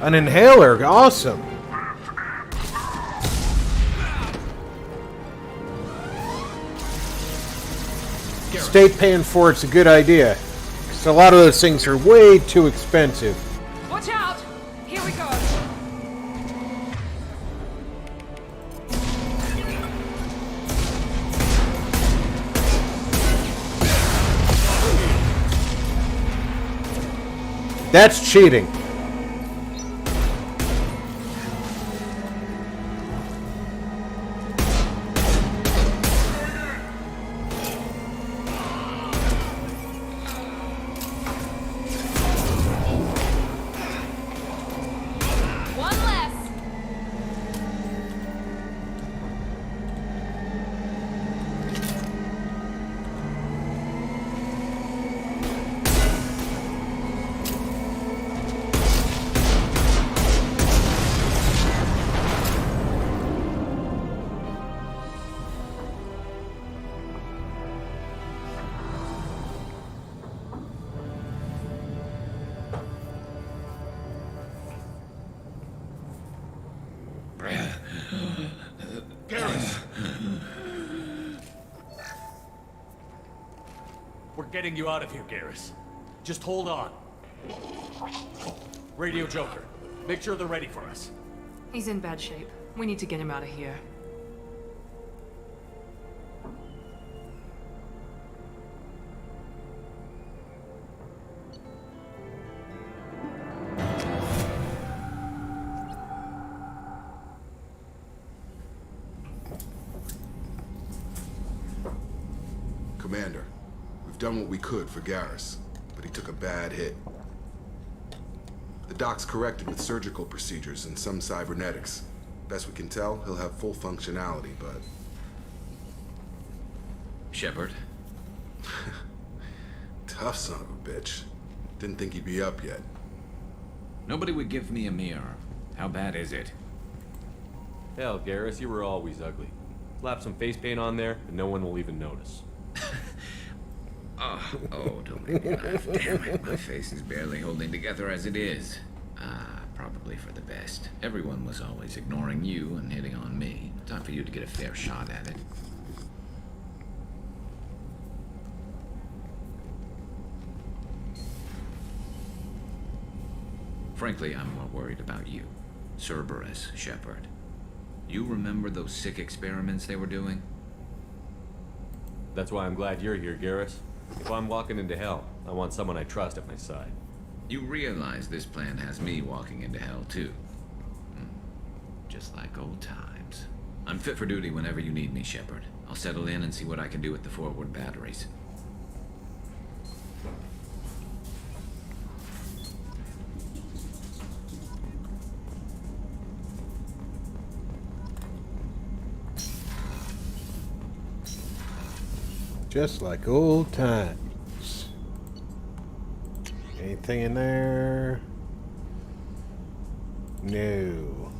an inhaler, awesome. State paying for it's a good idea. So a lot of those things are way too expensive. Watch out! Here we go. That's cheating. One less. We're getting you out of here, Garrus. Just hold on. Radio Joker, make sure they're ready for us. He's in bad shape. We need to get him out of here. Commander, we've done what we could for Garrus, but he took a bad hit. The doc's corrected with surgical procedures and some cybernetics. Best we can tell, he'll have full functionality, but... Shepard? Tough son of a bitch. Didn't think he'd be up yet. Nobody would give me a mirror. How bad is it? Hell, Garrus, you were always ugly. Slap some face paint on there, and no one will even notice. Oh, don't make me laugh. Damn it, my face is barely holding together as it is. Probably for the best. Everyone was always ignoring you and hitting on me. Time for you to get a fair shot at it. Frankly, I'm more worried about you. Cerberus, Shepard. You remember those sick experiments they were doing? That's why I'm glad you're here, Garrus. If I'm walking into hell, I want someone I trust at my side. You realize this plan has me walking into hell, too. Just like old times. I'm fit for duty whenever you need me, Shepard. I'll settle in and see what I can do with the forward batteries. Just like old times. Anything in there? No.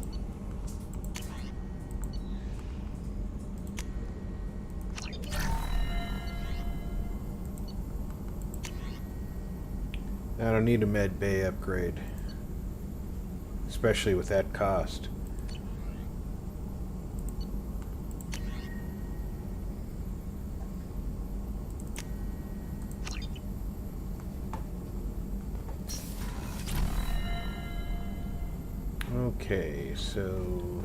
I don't need a med bay upgrade. Especially with that cost. Okay, so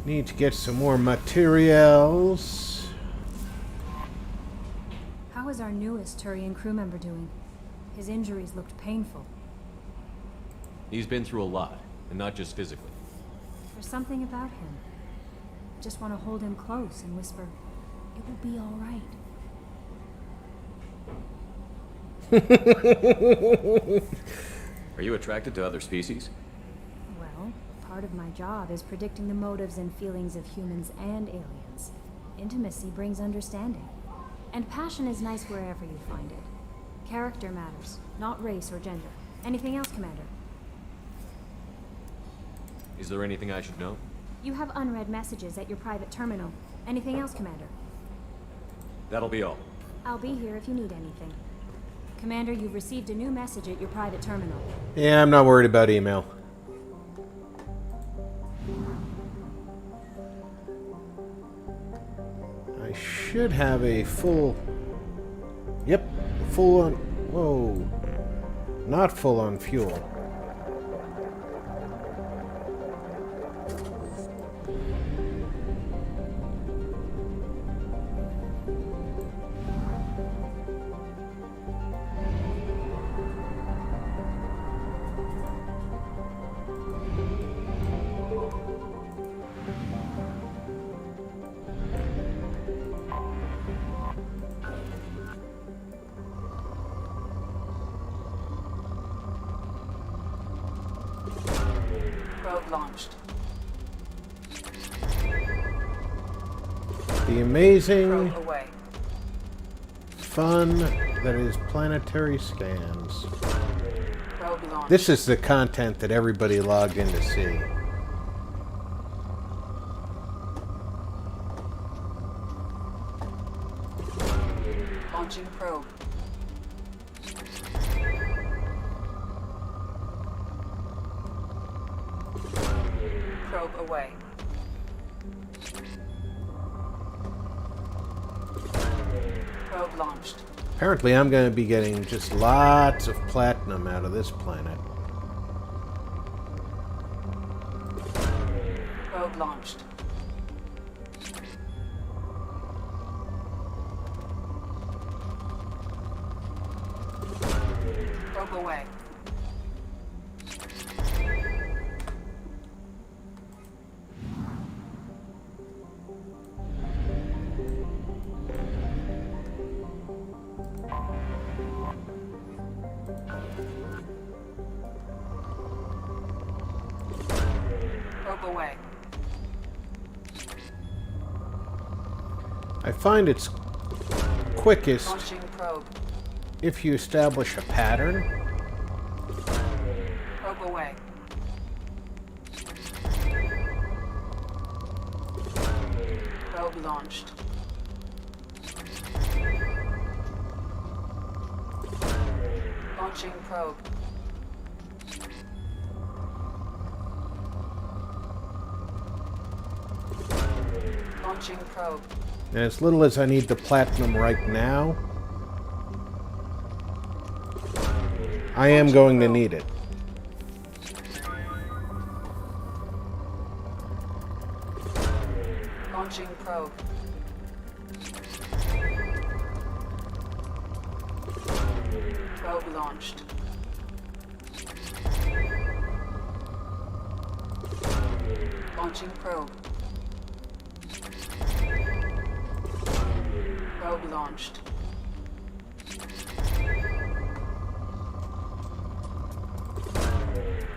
need to get some more materials. How is our newest Turian crew member doing? His injuries looked painful. He's been through a lot, and not just physically. There's something about him. I just want to hold him close and whisper, "It will be all right." Are you attracted to other species? Well, part of my job is predicting the motives and feelings of humans and aliens. Intimacy brings understanding. And passion is nice wherever you find it. Character matters, not race or gender. Anything else, Commander? Is there anything I should know? You have unread messages at your private terminal. Anything else, Commander? That'll be all. I'll be here if you need anything. Commander, you've received a new message at your private terminal. Yeah, I'm not worried about email. I should have a full... Yep, full on... Whoa. Not full on fuel. Probe launched. The amazing Probe away. fun that is planetary scans. Probe launched. This is the content that everybody logged in to see. Launching probe. Probe away. Probe launched. Apparently I'm going to be getting just lots of platinum out of this planet. Probe launched. Probe away. Probe away. I find it's quickest Launching probe. if you establish a pattern. Probe away. Probe launched. Launching probe. Launching probe. And as little as I need the platinum right now, I am going to need it. Launching probe. Probe launched. Launching probe. Probe launched.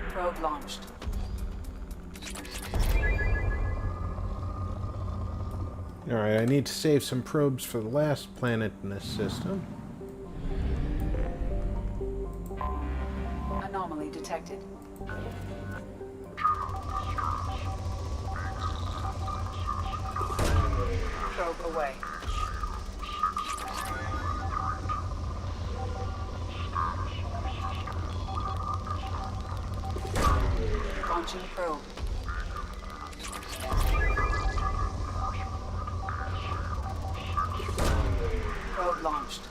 Probe launched. Alright, I need to save some probes for the last planet in this system. Anomaly detected. Probe away. Launching probe. Probe launched.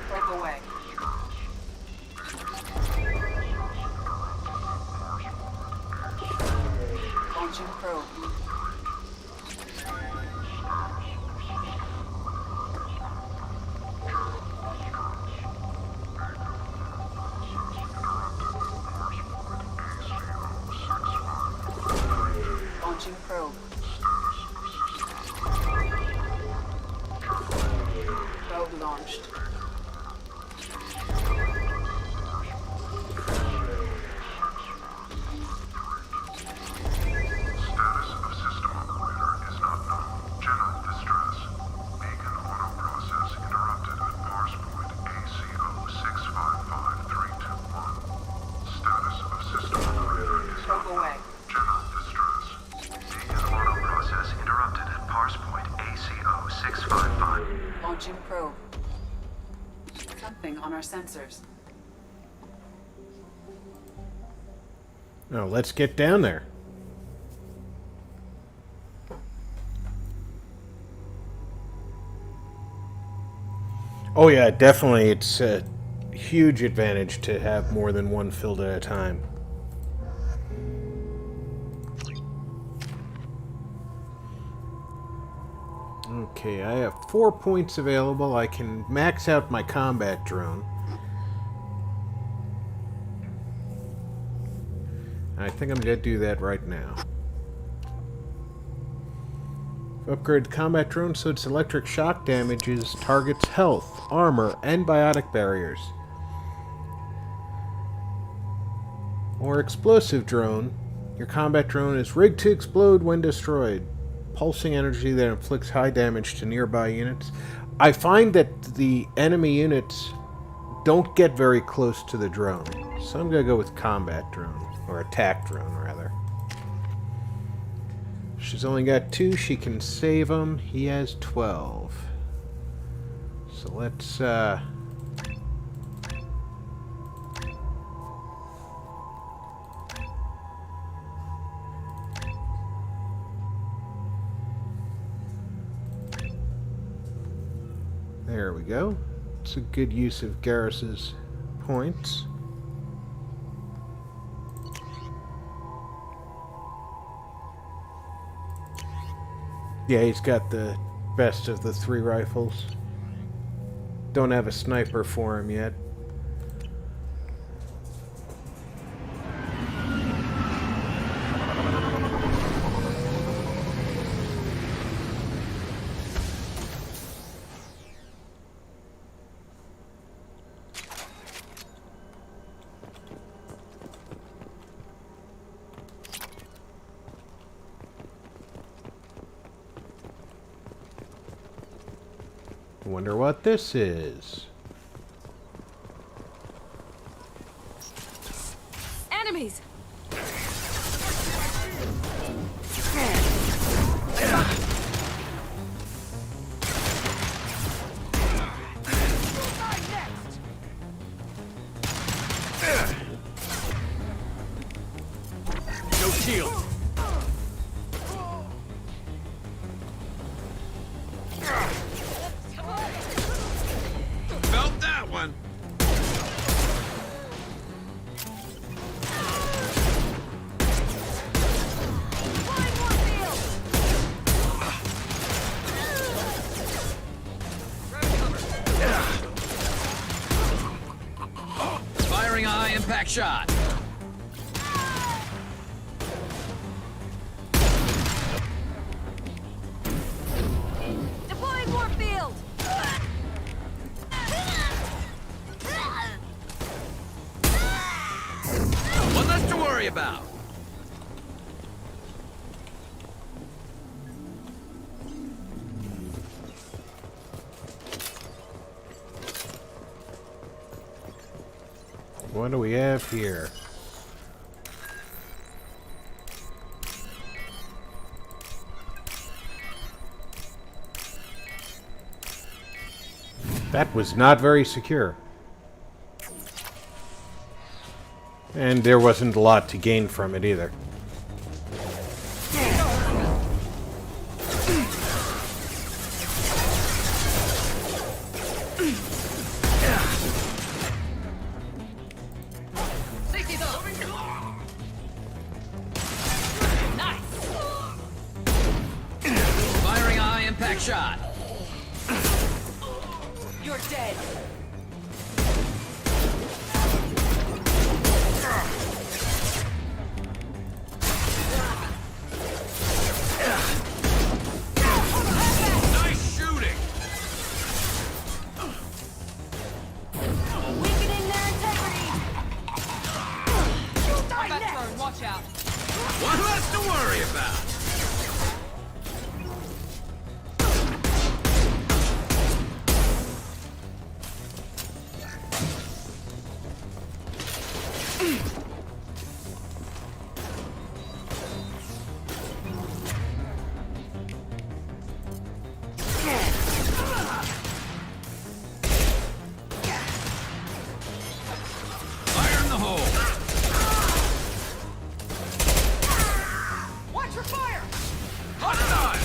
Probe away. Launching probe. Launching probe. Probe launched. Launching probe. Something on our sensors. Now let's get down there. Oh yeah, definitely. It's a huge advantage to have more than one filled at a time. Okay, I have 4 points available. I can max out my combat drone. I think I'm going to do that right now. Upgrade the combat drone so its electric shock damages targets' health, armor, and biotic barriers. Or explosive drone. Your combat drone is rigged to explode when destroyed. Pulsing energy that inflicts high damage to nearby units. I find that the enemy units don't get very close to the drone. So I'm going to go with combat drone. Or attack drone, rather. She's only got 2. She can save them. He has 12. So let's, there we go. It's a good use of Garrus's points. Yeah, he's got the best of the 3 rifles. Don't have a sniper for him yet. Wonder what this is. Enemies! No shield. Felt that one. Firing a high impact shot. Deploying more field! One less to worry about. What do we have here? That was not very secure. And there wasn't a lot to gain from it either. Nice! shot. You're dead. Nice shooting! Weakening their integrity. Combat turn, watch out. One less to worry about! Fire in the hole! Watch for fire! Hostile!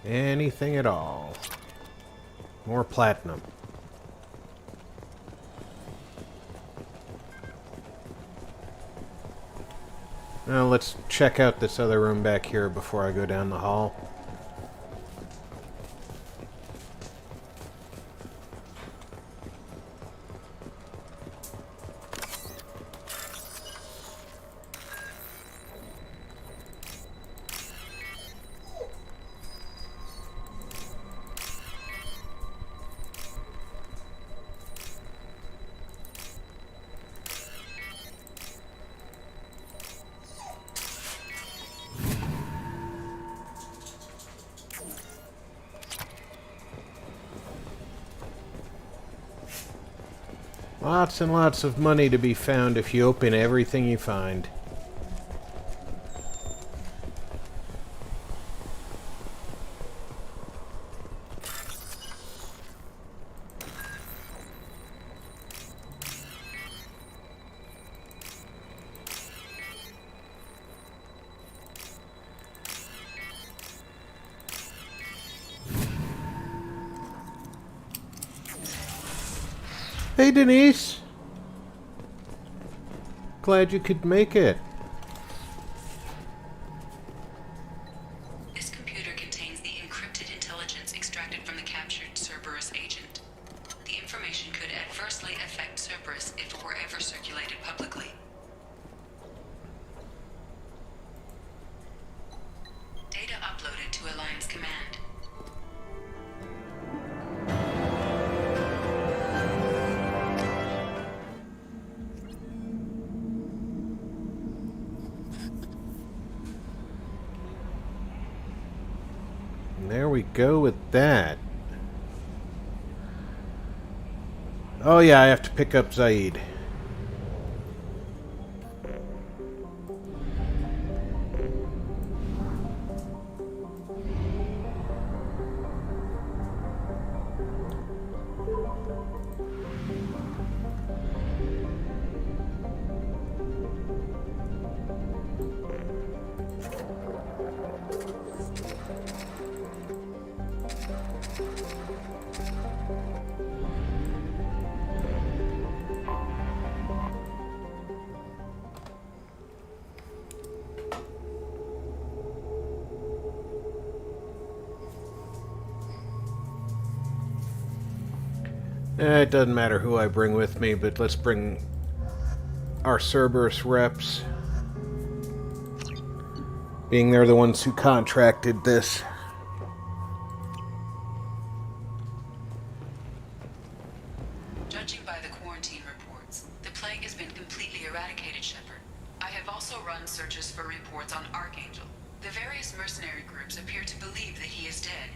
Anything at all. More platinum. Now let's check out this other room back here before I go down the hall. Lots and lots of money to be found if you open everything you find. Hey, Denise. Glad you could make it. This computer contains the encrypted intelligence extracted from the captured Cerberus agent. The information could adversely affect Cerberus if it were ever circulated publicly. Data uploaded to Alliance Command. There we go with that. Oh yeah, I have to pick up Zaid. It doesn't matter who I bring with me, but let's bring our Cerberus reps. Being they're the ones who contracted this. Judging by the quarantine reports, the plague has been completely eradicated, Shepard. I have also run searches for reports on Archangel. The various mercenary groups appear to believe that he is dead.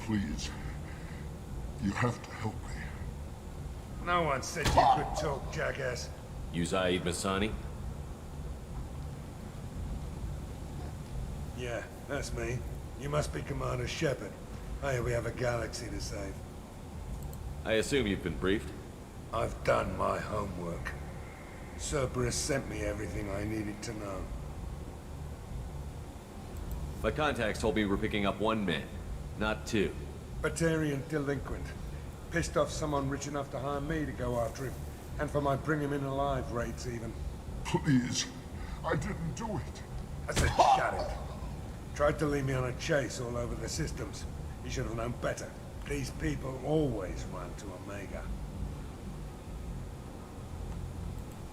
Please. You have to help me. No one said you could talk, jackass. You Zaid Masani? Yeah, that's me. You must be Commander Shepard. Hey, we have a galaxy to save. I assume you've been briefed? I've done my homework. Cerberus sent me everything I needed to know. My contacts told me we're picking up 1 man, not 2. Batarian delinquent. Pissed off someone rich enough to hire me to go after him. And for my bring him in alive rates even. Please, I didn't do it. I said shut it. Tried to lead me on a chase all over the systems. He should have known better. These people always run to Omega.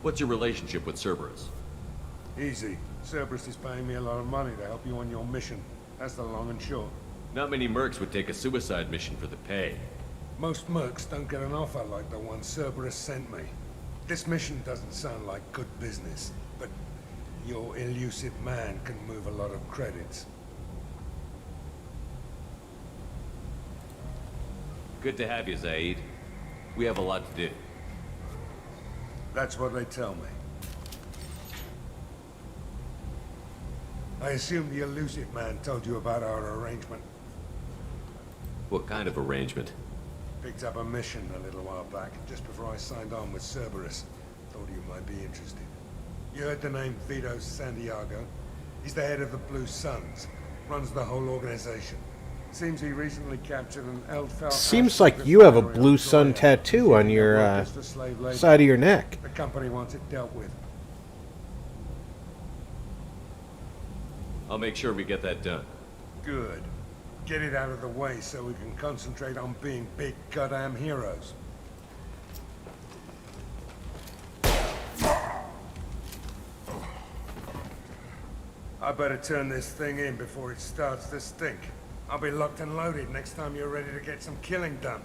What's your relationship with Cerberus? Easy. Cerberus is paying me a lot of money to help you on your mission. That's the long and short. Not many mercs would take a suicide mission for the pay. Most mercs don't get an offer like the one Cerberus sent me. This mission doesn't sound like good business, but your elusive man can move a lot of credits. Good to have you, Zaid. We have a lot to do. That's what they tell me. I assume the elusive man told you about our arrangement. What kind of arrangement? Picked up a mission a little while back, just before I signed on with Cerberus. Thought you might be interested. You heard the name Vito Santiago? He's the head of the Blue Suns. Runs the whole organization. Seems he recently captured an Eldfell... Seems like you have a blue sun tattoo on your side of your neck. The company wants it dealt with. I'll make sure we get that done. Good. Get it out of the way so we can concentrate on being big goddamn heroes. I better turn this thing in before it starts to stink. I'll be locked and loaded next time you're ready to get some killing done.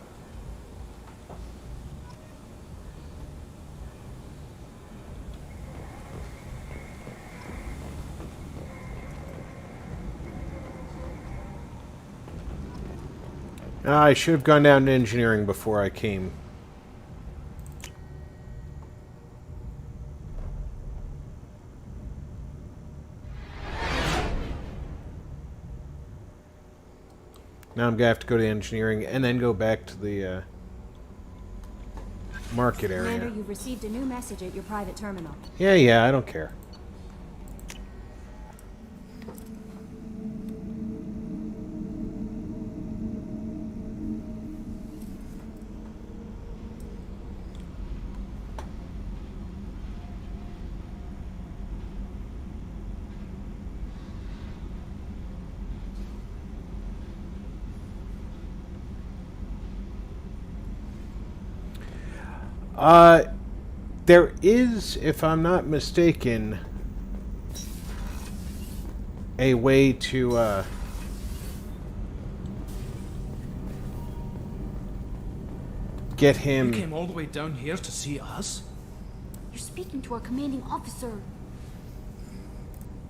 I should have gone down to engineering before I came. Now I'm going to have to go to engineering and then go back to the market area. Commander, you've received a new message at your private terminal. Yeah, I don't care. There is, if I'm not mistaken, a way to, get him... You came all the way down here to see us? You're speaking to our commanding officer.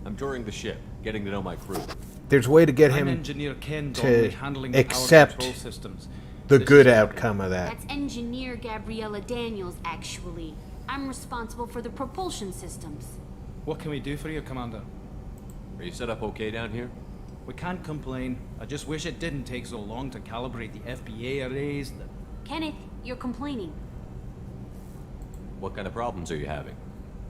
I'm touring the ship, getting to know my crew. There's a way to get him Engineer Ken Donnelly, handling the power accept control systems. the good outcome of that. That's Engineer Gabriella Daniels, actually. I'm responsible for the propulsion systems. What can we do for you, Commander? Are you set up okay down here? We can't complain. I just wish it didn't take so long to calibrate the FBA arrays. Kenneth, you're complaining. What kind of problems are you having?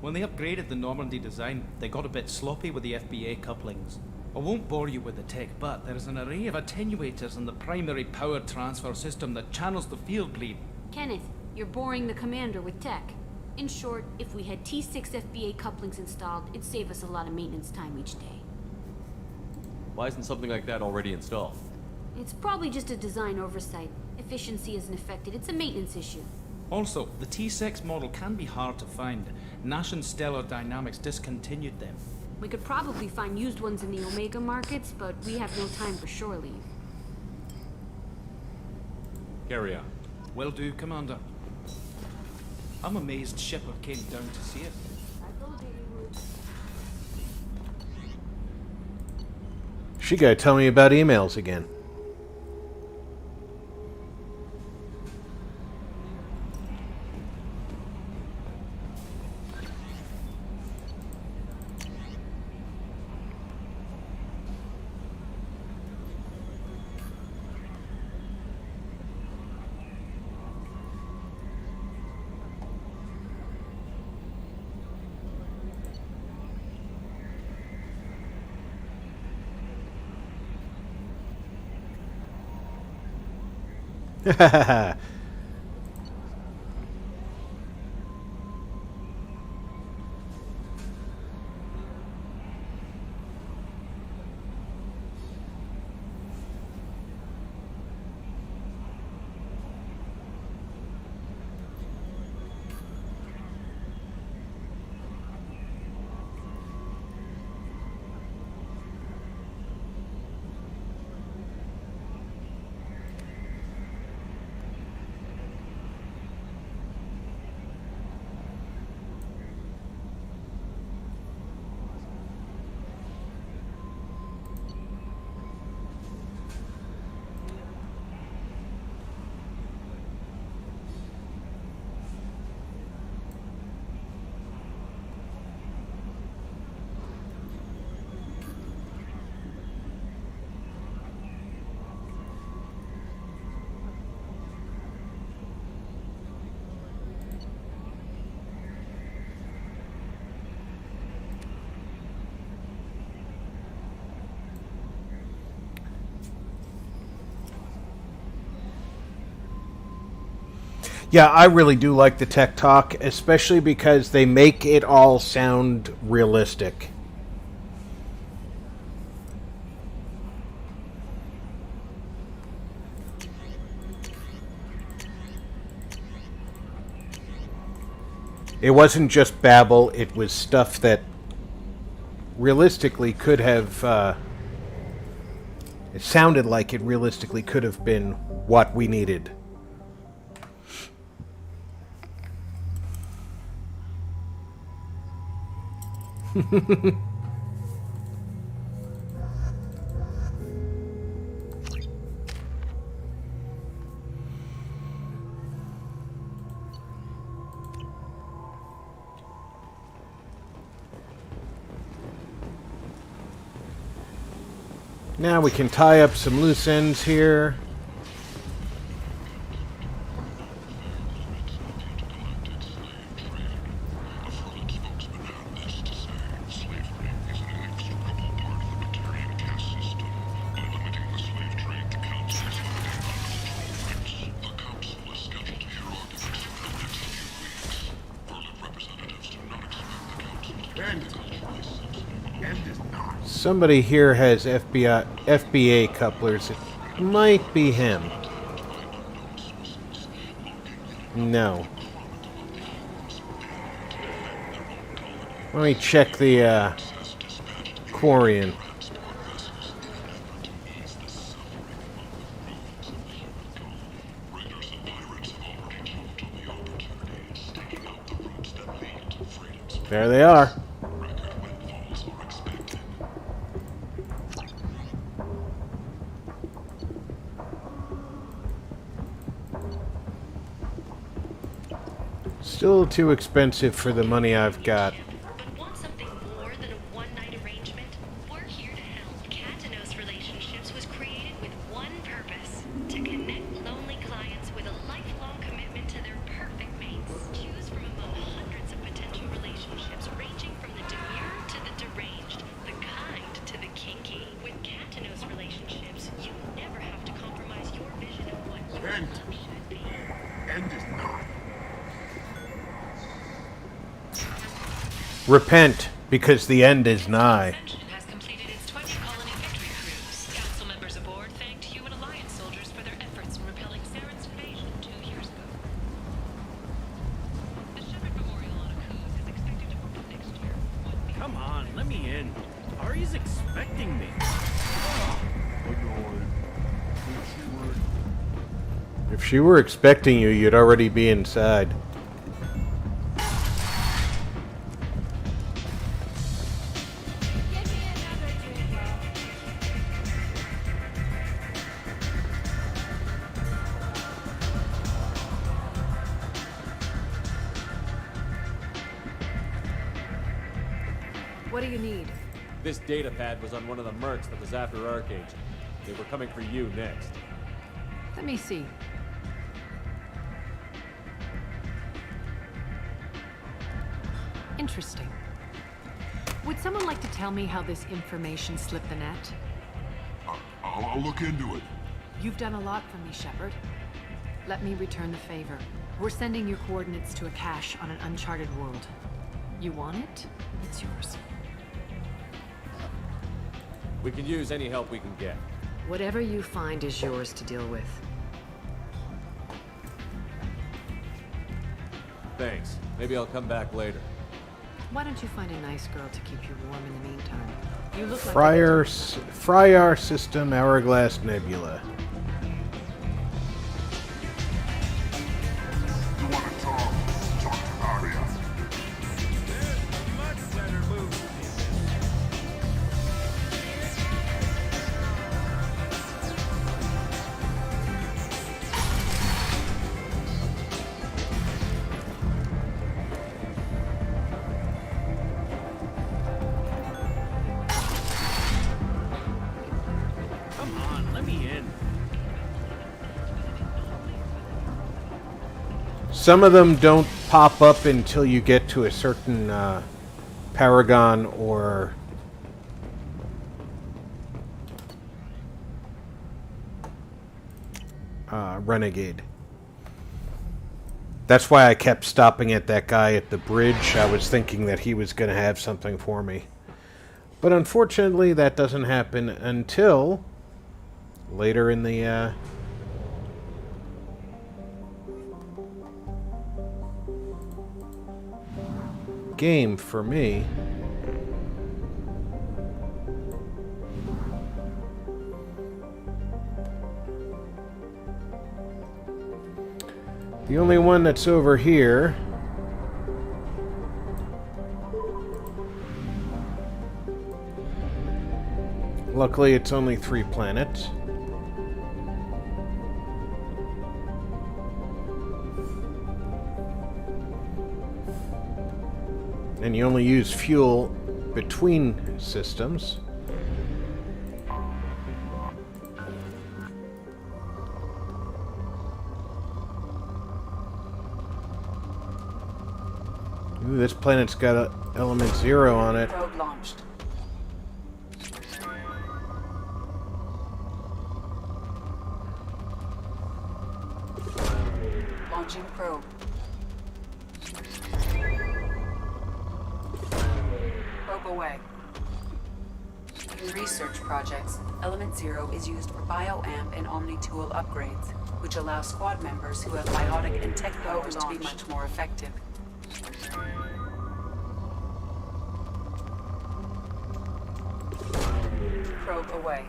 When they upgraded the Normandy design, they got a bit sloppy with the FBA couplings. I won't bore you with the tech, but there is an array of attenuators in the primary power transfer system that channels the field bleed. Kenneth, you're boring the commander with tech. In short, if we had T6 FBA couplings installed, it'd save us a lot of maintenance time each day. Why isn't something like that already installed? It's probably just a design oversight. Efficiency isn't affected, it's a maintenance issue. Also, the T6 model can be hard to find. Nash and Stellar Dynamics discontinued them. We could probably find used ones in the Omega markets, but we have no time for shore leave. Carry on. Will do, Commander. I'm amazed Shepard came down to see it. She gotta tell me about emails again. Yeah, I really do like the tech talk, especially because they make it all sound realistic. It wasn't just babble, it was stuff that realistically could have... it sounded like it realistically could have been what we needed. Now we can tie up some loose ends here. Somebody here has FBA couplers. It might be him. No. Let me check the Quarian. There they are. Still too expensive for the money I've got. But want something more than a one-night arrangement? We're here to help. Katanos Relationships was created with one purpose: to connect lonely clients with a lifelong commitment to their perfect mates. Choose from among hundreds of potential relationships, ranging from the demure to the deranged, the kind to the kinky. With Katanos Relationships, you never have to compromise your vision of what your love should be. End is not. Repent, because the end is nigh. Has completed its 20 colony victory cruise. Council members aboard thanked human alliance soldiers for their efforts in repelling Saren's invasion 2 years ago. The Shepard Memorial on a cruise is expected to open next year. Come on, let me in. Ari's expecting me. If she were expecting you, you'd already be inside. What do you need? This data pad was on one of the mercs that was after Archangel. They were coming for you next. Let me see. Interesting. Would someone like to tell me how this information slipped the net? I'll look into it. You've done a lot for me, Shepard. Let me return the favor. We're sending your coordinates to a cache on an uncharted world. You want it? It's yours. We can use any help we can get. Whatever you find is yours to deal with. Thanks. Maybe I'll come back later. Why don't you find a nice girl to keep you warm in the meantime? You look like Fryer System Hourglass Nebula. You want to talk? Talk to Aria. Much better move. Come on, let me in. Some of them don't pop up until you get to a certain Paragon or Renegade. That's why I kept stopping at that guy at the bridge. I was thinking that he was going to have something for me. But unfortunately, that doesn't happen until later in the game for me. The only one that's over here luckily it's only 3 planets. And you only use fuel between systems. Ooh, this planet's got a element 0 on it. Probe launched. Launching probe. Probe away. In research projects, Element 0 is used for bioamp and omni-tool upgrades, which allow squad members who have biotic and tech powers to be much more effective. Probe away.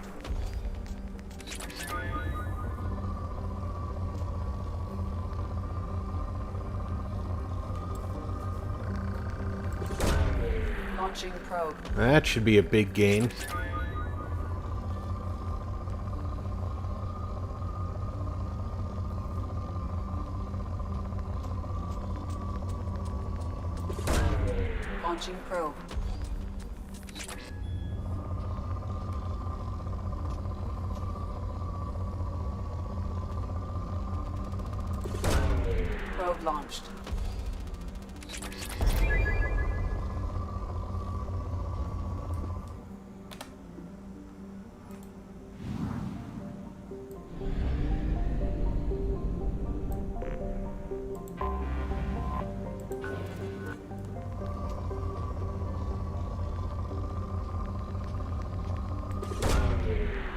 Launching probe. That should be a big gain. Launching probe. Probe launched.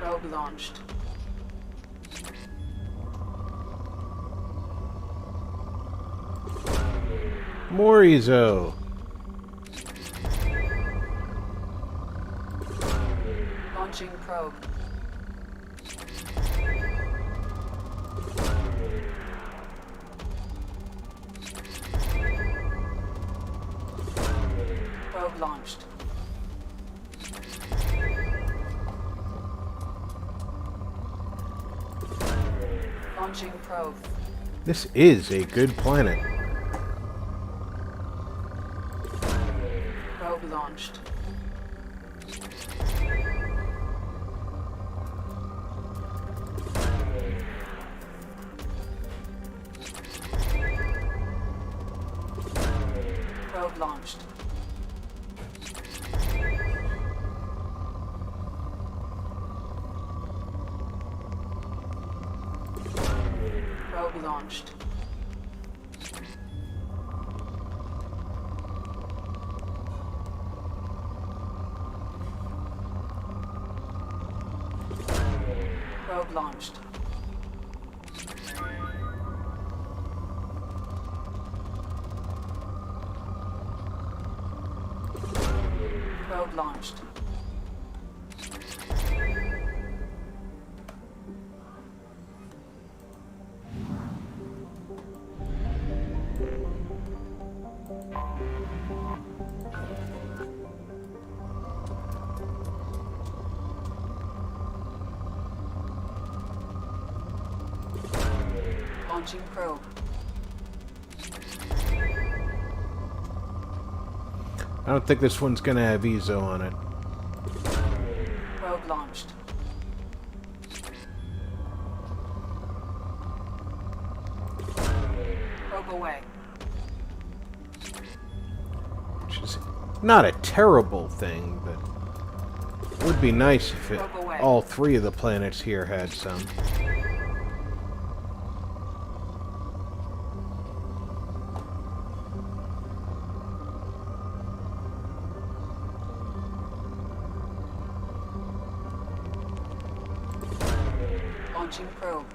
Probe launched. Morizo. Launching probe. Probe launched. Launching probe. This is a good planet. Probe launched. Probe launched. Probe launched. Probe launched. Probe launched. Launching probe. I don't think this one's gonna have EZO on it. Probe launched. Probe away. Which is not a terrible thing, but it would be nice if all three of the planets here had some. Launching probe.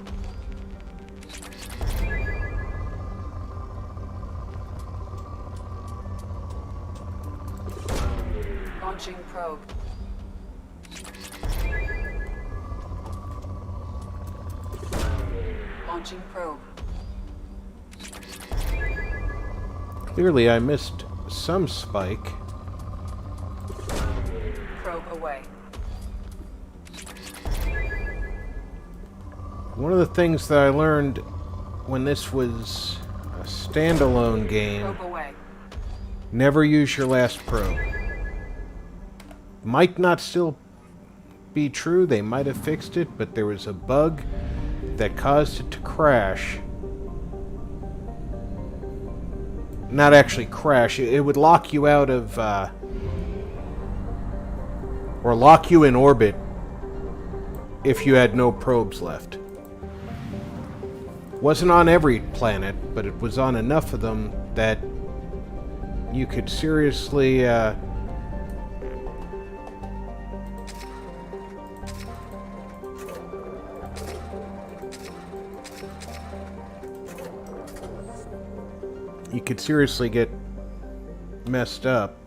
Launching probe. Launching probe. Clearly I missed some spike. Probe away. One of the things that I learned when this was a standalone game, Probe away. never use your last probe. Might not still be true, they might have fixed it, but there was a bug that caused it to crash. Not actually crash, it would lock you out of, or lock you in orbit if you had no probes left. Wasn't on every planet, but it was on enough of them that you could seriously, you could seriously get messed up.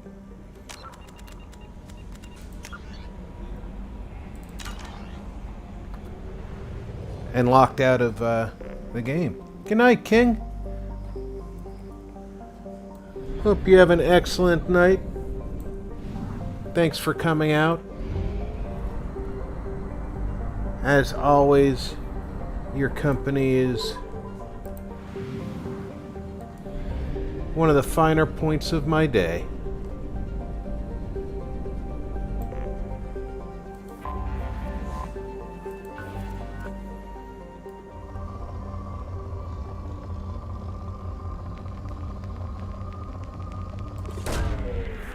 And locked out of the game. Good night, King. Hope you have an excellent night. Thanks for coming out. As always, your company is one of the finer points of my day.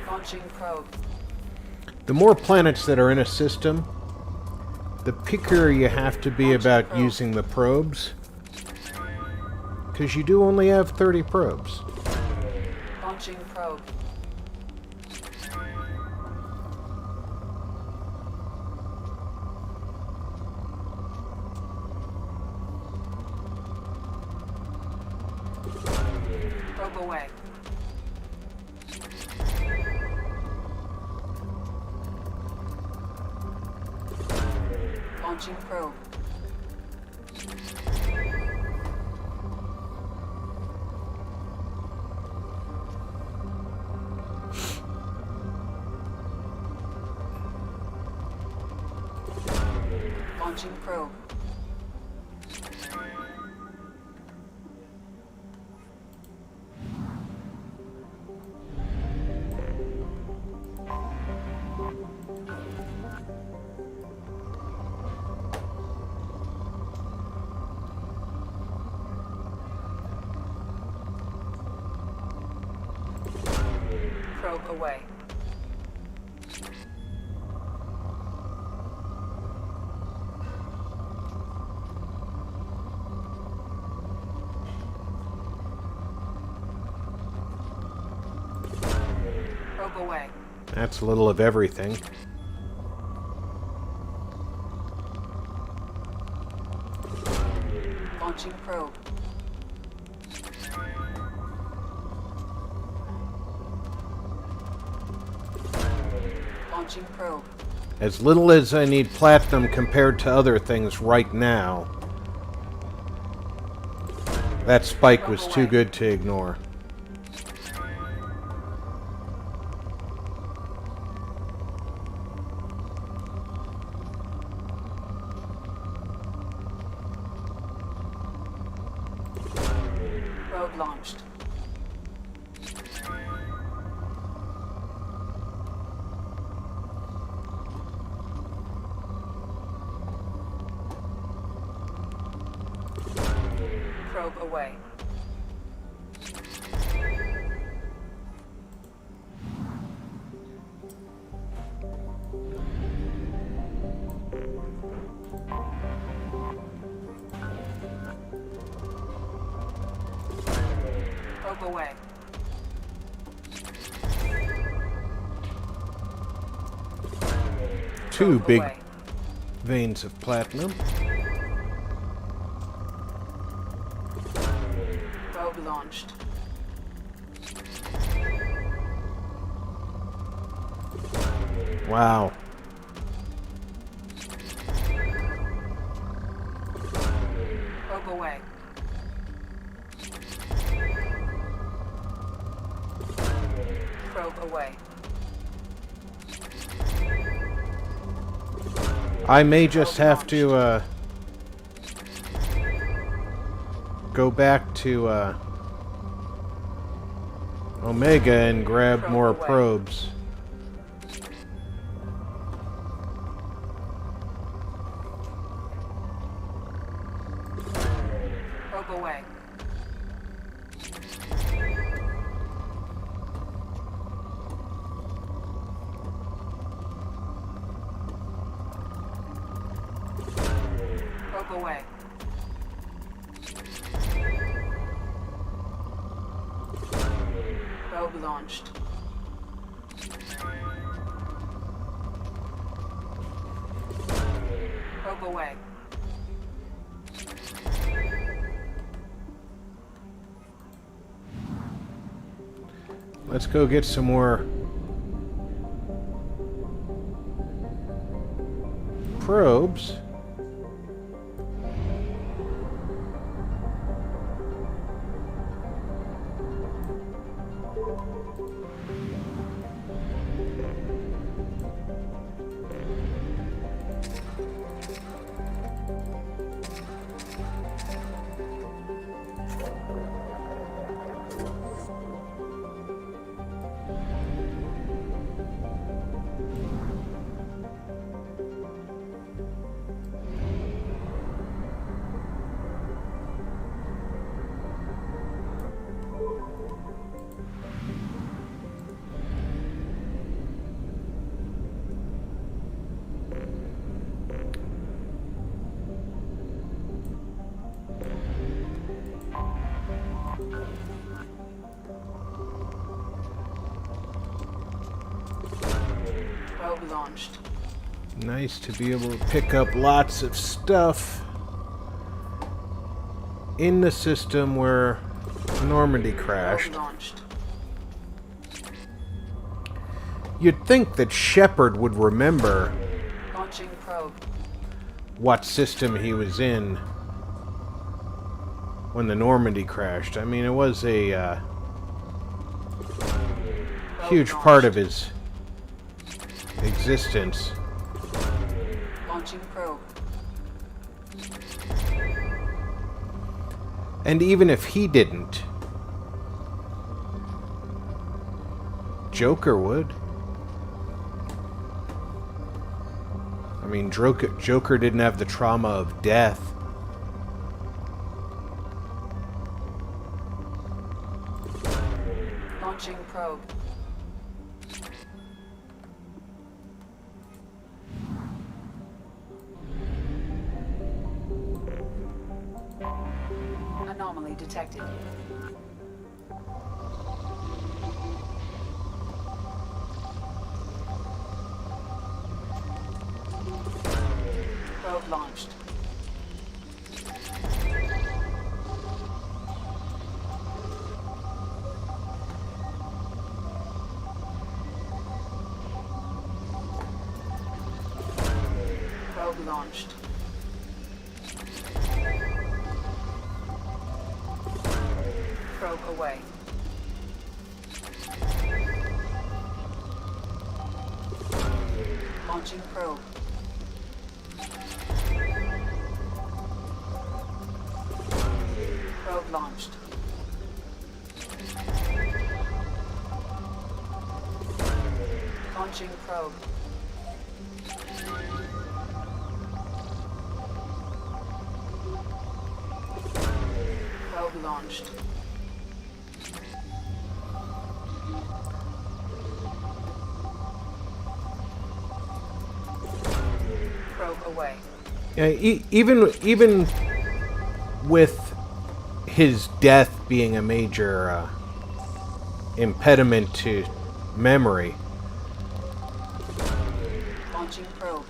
Launching probe. The more planets that are in a system, the pickier you have to be about using the probes. Because you do only have 30 probes. Launching probe. Probe away. Launching probe. Launching probe. Probe away. Probe away. That's a little of everything. Launching probe. Launching probe. As little as I need platinum compared to other things right now. That spike was too good to ignore. Probe launched. Probe away. Probe away. Two big veins of platinum. Probe launched. Wow. Probe away. Probe away. I may just have to go back to Omega and grab more probes. Probe away. Probe away. Probe launched. Probe away. Let's go get some more probes. Probe launched. Nice to be able to pick up lots of stuff in the system where Normandy crashed. Probe launched. You'd think that Shepard would remember Launching probe. what system he was in when the Normandy crashed. I mean, it was a huge part of his existence. Launching probe. And even if he didn't, Joker would. I mean, Joker didn't have the trauma of death. Launching probe. Anomaly detected. Probe launched. Probe launched. Probe away. Launching probe. Probe launched. Launching probe. Probe launched. Probe away. Yeah, even with his death being a major impediment to memory, Launching probe.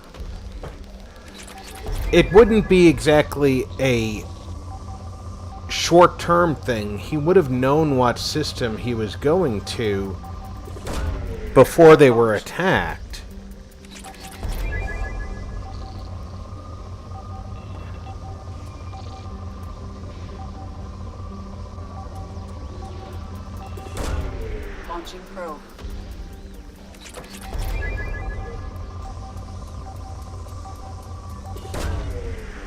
it wouldn't be exactly a short-term thing. He would have known what system he was going to before they were attacked. Launching probe.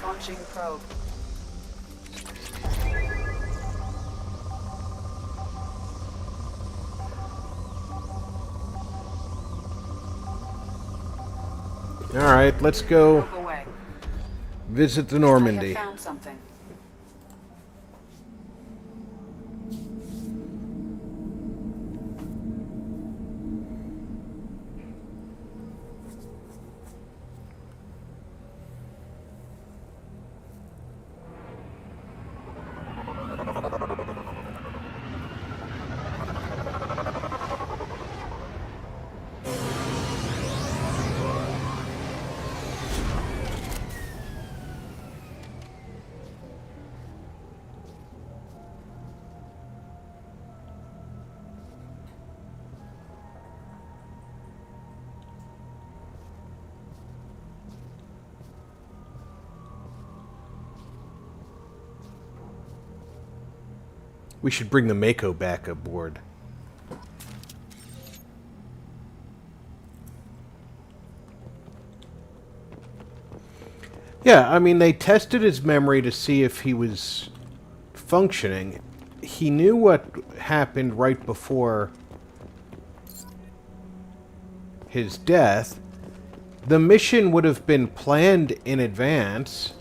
Launching probe. Alright, let's go Probe away. visit the I Normandy. have found something. We should bring the Mako back aboard. Yeah, I mean, they tested his memory to see if he was functioning. He knew what happened right before his death. The mission would have been planned in advance.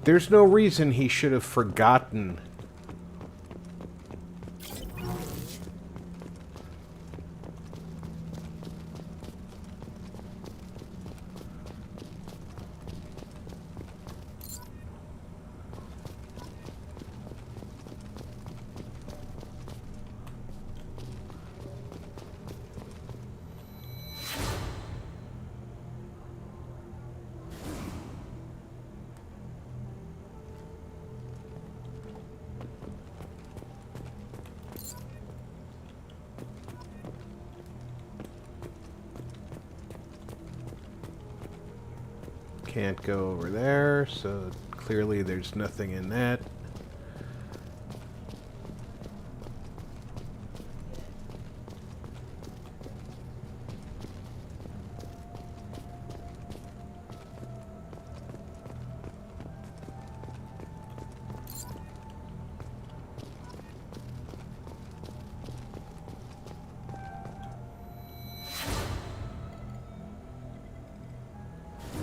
There's no reason he should have forgotten. Can't go over there, so clearly there's nothing in that.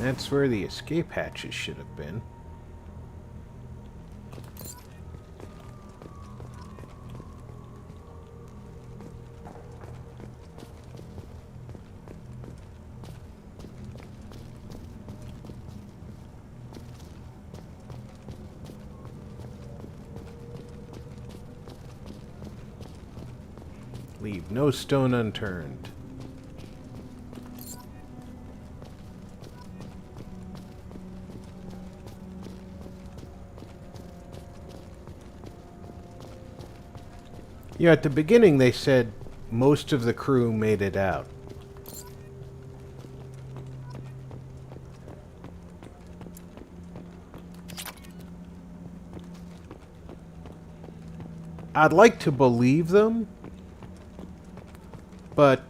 That's where the escape hatches should have been. Leave no stone unturned. Yeah, at the beginning they said most of the crew made it out. I'd like to believe them, but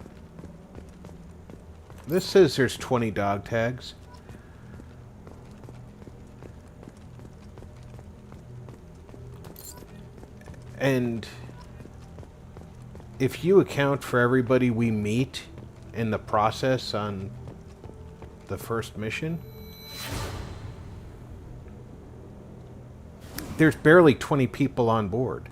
this says there's 20 dog tags. And if you account for everybody we meet in the process on the first mission, there's barely 20 people on board.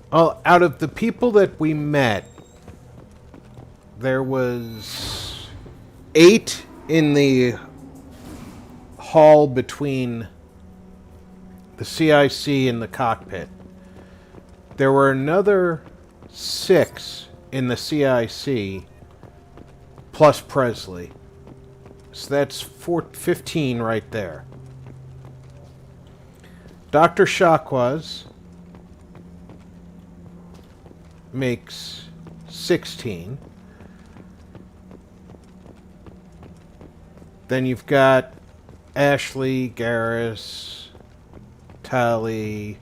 Oh, out of the people that we met, there was 8 in the hall between the CIC and the cockpit. There were another 6 in the CIC, plus Presley. So that's 15 right there. Dr. Chakwas makes 16. Then you've got Ashley, Garrus, Tali.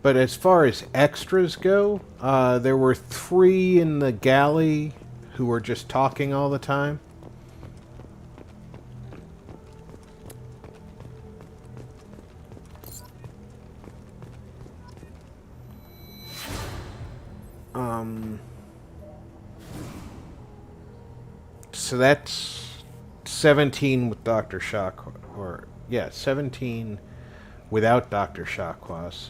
But as far as extras go, there were 3 in the galley who were just talking all the time. So that's 17 with Dr. Shock, or yeah, 17 without Dr. Chakwas.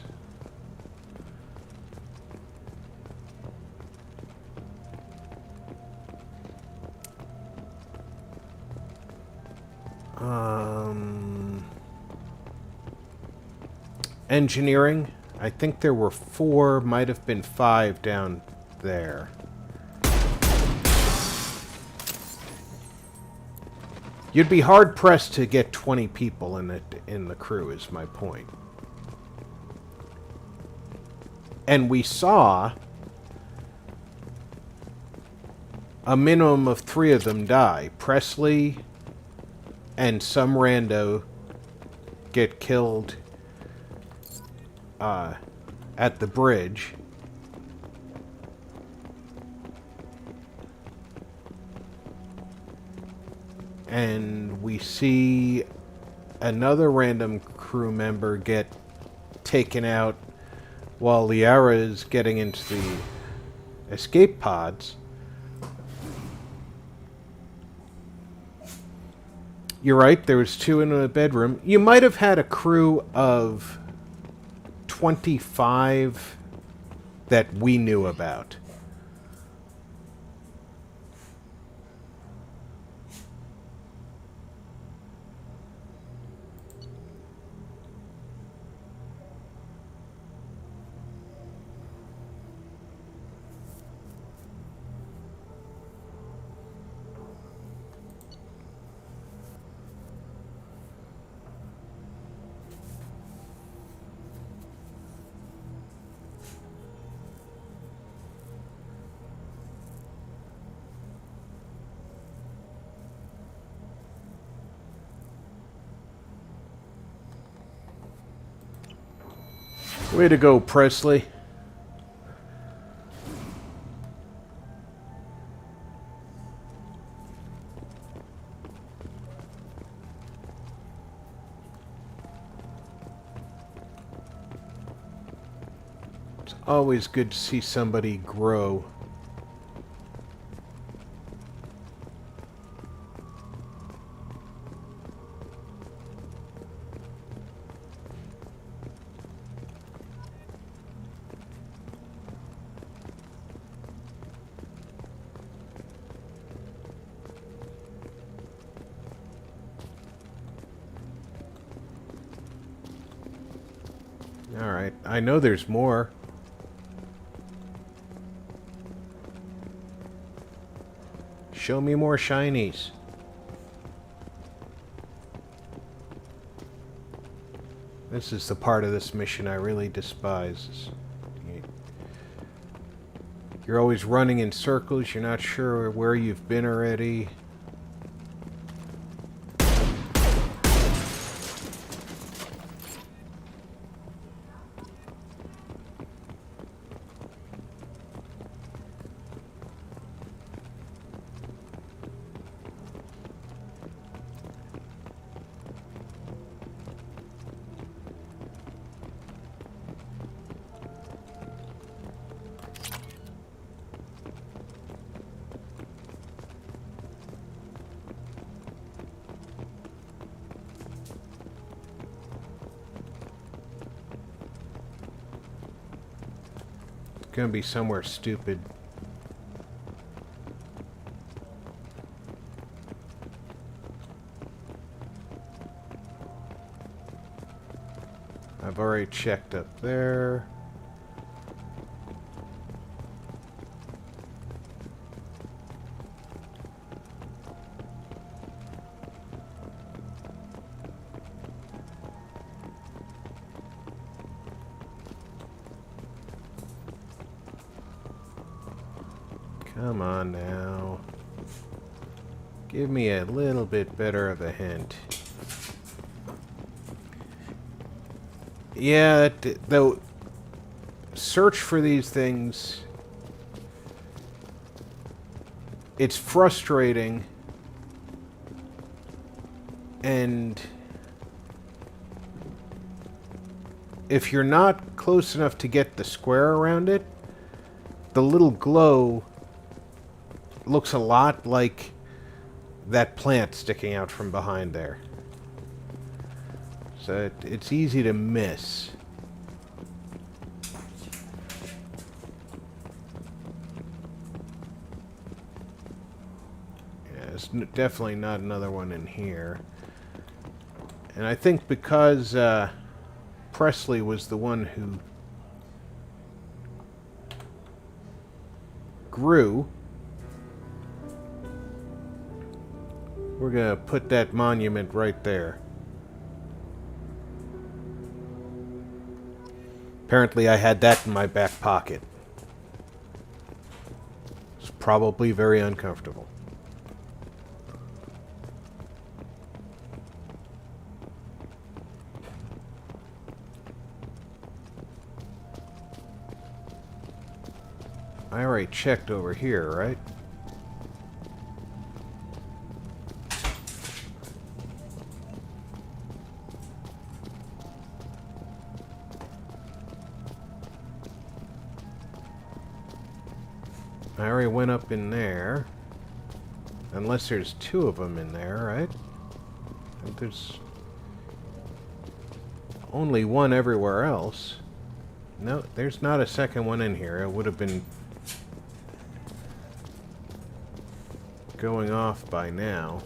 Engineering, I think there were 4, might have been 5 down there. You'd be hard-pressed to get 20 people in the crew, is my point. And we saw a minimum of 3 of them die. Presley and some rando get killed at the bridge. And we see another random crew member get taken out while Liara is getting into the escape pods. You're right, there was 2 in a bedroom. You might have had a crew of 25 that we knew about. Way to go, Presley. It's always good to see somebody grow. Alright, I know there's more. Show me more shinies. This is the part of this mission I really despise. You're always running in circles, you're not sure where you've been already. Gonna be somewhere stupid. I've already checked up there. Come on now. Give me a little bit better of a hint. Yeah, the search for these things, it's frustrating, and if you're not close enough to get the square around it, the little glow looks a lot like that plant sticking out from behind there. So it's easy to miss. Yeah, there's definitely not another one in here. And I think because Presley was the one who grew, we're gonna put that monument right there. Apparently I had that in my back pocket. It's probably very uncomfortable. I already checked over here, right? I already went up in there. Unless there's two of them in there, right? I think there's only one everywhere else. No, there's not a second one in here. It would have been going off by now.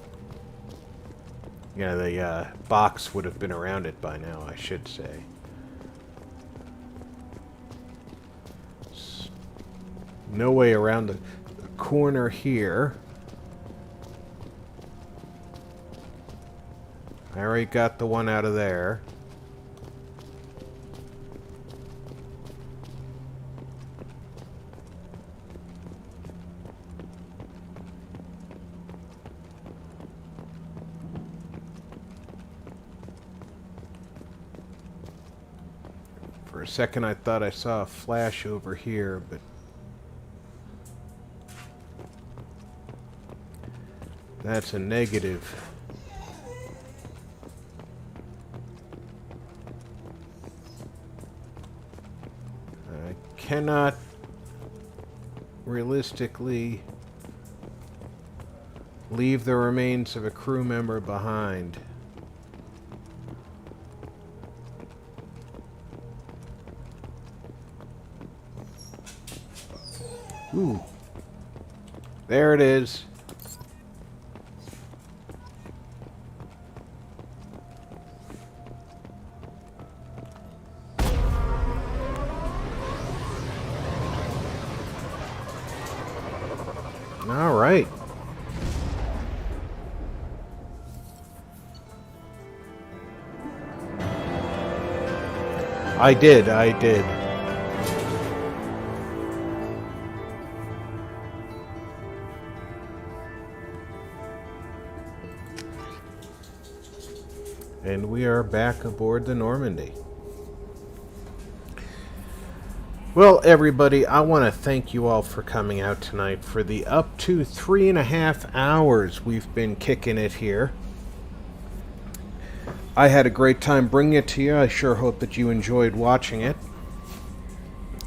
Yeah, the box would have been around it by now, I should say. No way around the corner here. I already got the one out of there. For a second I thought I saw a flash over here, but that's a negative. I cannot realistically leave the remains of a crew member behind. Ooh. There it is. All right. I did. And we are back aboard the Normandy. Well, everybody, I want to thank you all for coming out tonight for the up to 3.5 hours we've been kicking it here. I had a great time bringing it to you. I sure hope that you enjoyed watching it.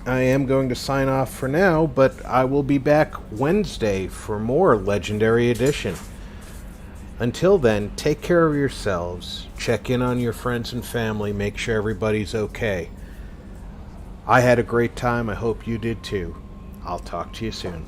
I am going to sign off for now, but I will be back Wednesday for more Legendary Edition. Until then, take care of yourselves, check in on your friends and family, make sure everybody's okay. I had a great time. I hope you did too. I'll talk to you soon.